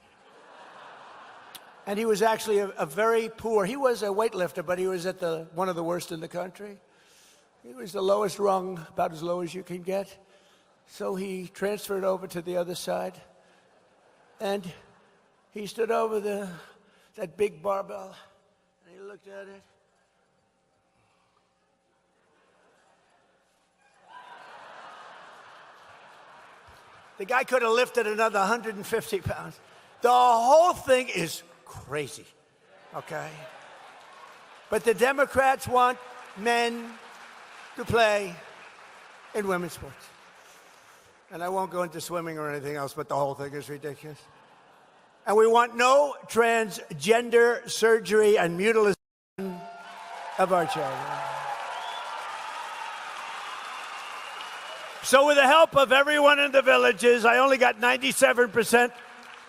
And he was actually a very poor, he was a weightlifter, but he was at one of the worst in the country. He was the lowest rung, about as low as you can get. So he transferred over to the other side. And he stood over that big barbell, and he looked at it. The guy could have lifted another 150 pounds. The whole thing is crazy, okay? But the Democrats want men to play in women's sports. And I won't go into swimming or anything else, but the whole thing is ridiculous. And we want no transgender surgery and mutilation of our children. So with the help of everyone in the villages, I only got 97%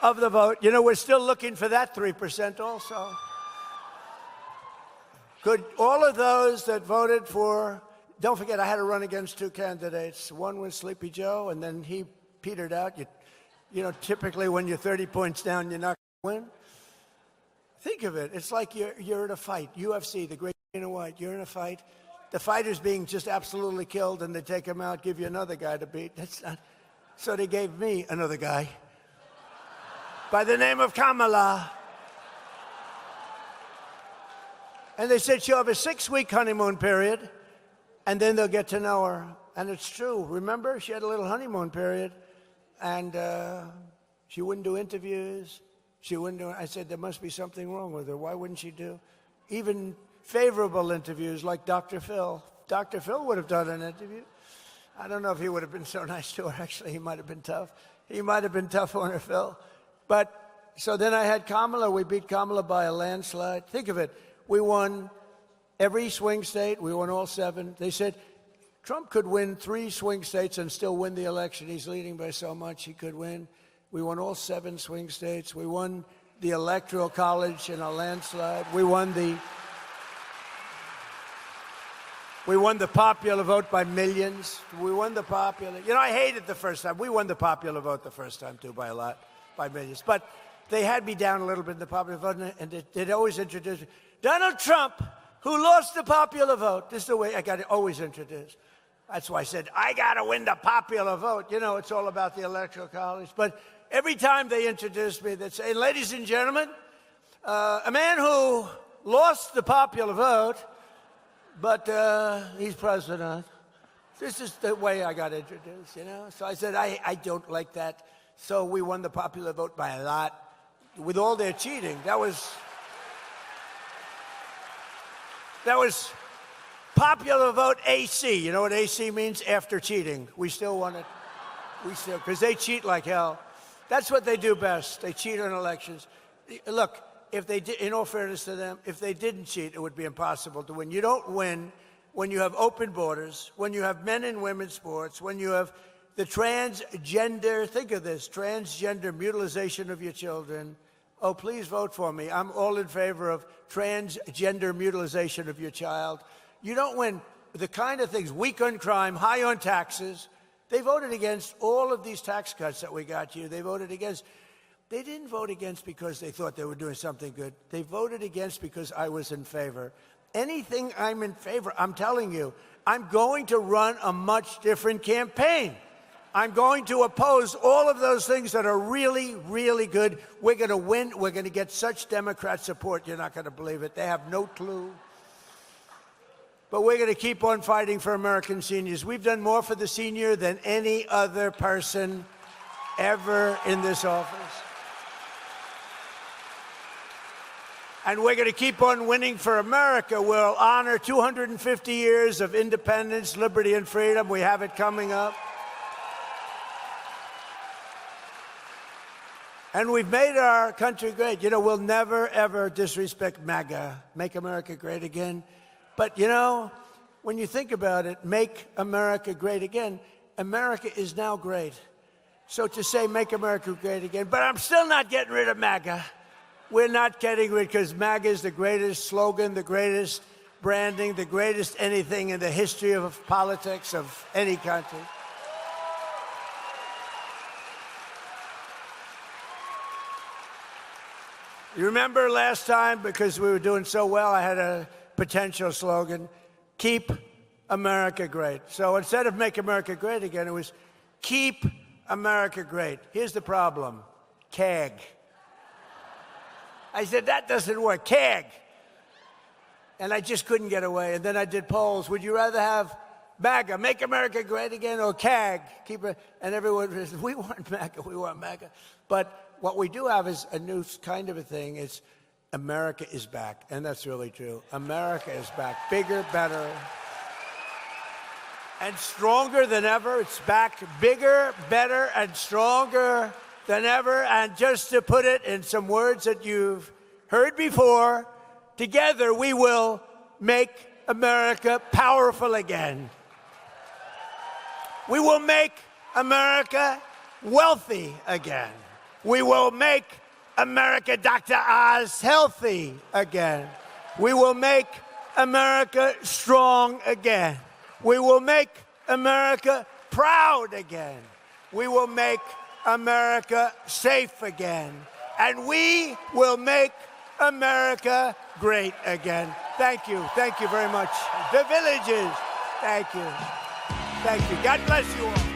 of the vote. You know, we're still looking for that 3% also. Could all of those that voted for, don't forget, I had to run against two candidates. One was Sleepy Joe, and then he petered out. You know, typically when you're 30 points down, you're not going to win. Think of it. It's like you're in a fight. UFC, the great Dana White, you're in a fight. The fighter's being just absolutely killed, and they take him out, give you another guy to beat. That's not. So they gave me another guy by the name of Kamala. And they said she'll have a 6-week honeymoon period, and then they'll get to know her. And it's true. Remember, she had a little honeymoon period, and she wouldn't do interviews. She wouldn't do. I said there must be something wrong with her. Why wouldn't she do even favorable interviews like Dr. Phil? Dr. Phil would have done an interview. I don't know if he would have been so nice to her. Actually, he might have been tough. He might have been tough on her, Phil. But so then I had Kamala. We beat Kamala by a landslide. Think of it. We won every swing state. We won all 7. They said Trump could win 3 swing states and still win the election. He's leading by so much he could win. We won all 7 swing states. We won the Electoral College in a landslide. We won the popular vote by millions. We won the popular. You know, I hated the first time. We won the popular vote the first time, too, by a lot, by millions. But they had me down a little bit in the popular vote, and they'd always introduce me. Donald Trump, who lost the popular vote. This is the way I got to always introduce. That's why I said, I got to win the popular vote. You know, it's all about the Electoral College. But every time they introduced me, they'd say, ladies and gentlemen, a man who lost the popular vote, but he's president. This is the way I got introduced, you know? So I said, I don't like that. So we won the popular vote by a lot. With all their cheating, that was popular vote AC. You know what AC means? After cheating. We still won it. Because they cheat like hell. That's what they do best. They cheat on elections. Look, if they did, in all fairness to them, if they didn't cheat, it would be impossible to win. You don't win when you have open borders, when you have men and women's sports, when you have the transgender, think of this, transgender mutilization of your children. Oh, please vote for me. I'm all in favor of transgender mutilization of your child. You don't win the kind of things, weak on crime, high on taxes. They voted against all of these tax cuts that we got here. They voted against. They didn't vote against because they thought they were doing something good. They voted against because I was in favor. Anything I'm in favor, I'm telling you, I'm going to run a much different campaign. I'm going to oppose all of those things that are really, really good. We're going to win. We're going to get such Democrat support, you're not going to believe it. They have no clue. But we're going to keep on fighting for American seniors. We've done more for the senior than any other person ever in this office. And we're going to keep on winning for America. We'll honor 250 years of independence, liberty, and freedom. We have it coming up. And we've made our country great. You know, we'll never, ever disrespect MAGA, Make America Great Again. But, you know, when you think about it, Make America Great Again, America is now great. So to say Make America Great Again, but I'm still not getting rid of MAGA. We're not getting rid, because MAGA is the greatest slogan, the greatest branding, the greatest anything in the history of politics of any country. You remember last time, because we were doing so well, I had a potential slogan, Keep America Great. So instead of Make America Great Again, it was Keep America Great. Here's the problem, CAG. I said, that doesn't work, CAG. And I just couldn't get away. And then I did polls. Would you rather have MAGA, Make America Great Again, or CAG? Keep it. And everyone says, we want MAGA, we want MAGA. But what we do have is a new kind of a thing. It's America is back. And that's really true. America is back. Bigger, better, and stronger than ever. It's back bigger, better, and stronger than ever. And just to put it in some words that you've heard before, together we will make America powerful again. We will make America wealthy again. We will make America, Dr. Oz, healthy again. We will make America strong again. We will make America proud again. We will make America safe again. And we will make America great again. Thank you. Thank you very much. The Villages. Thank you. Thank you. God bless you all.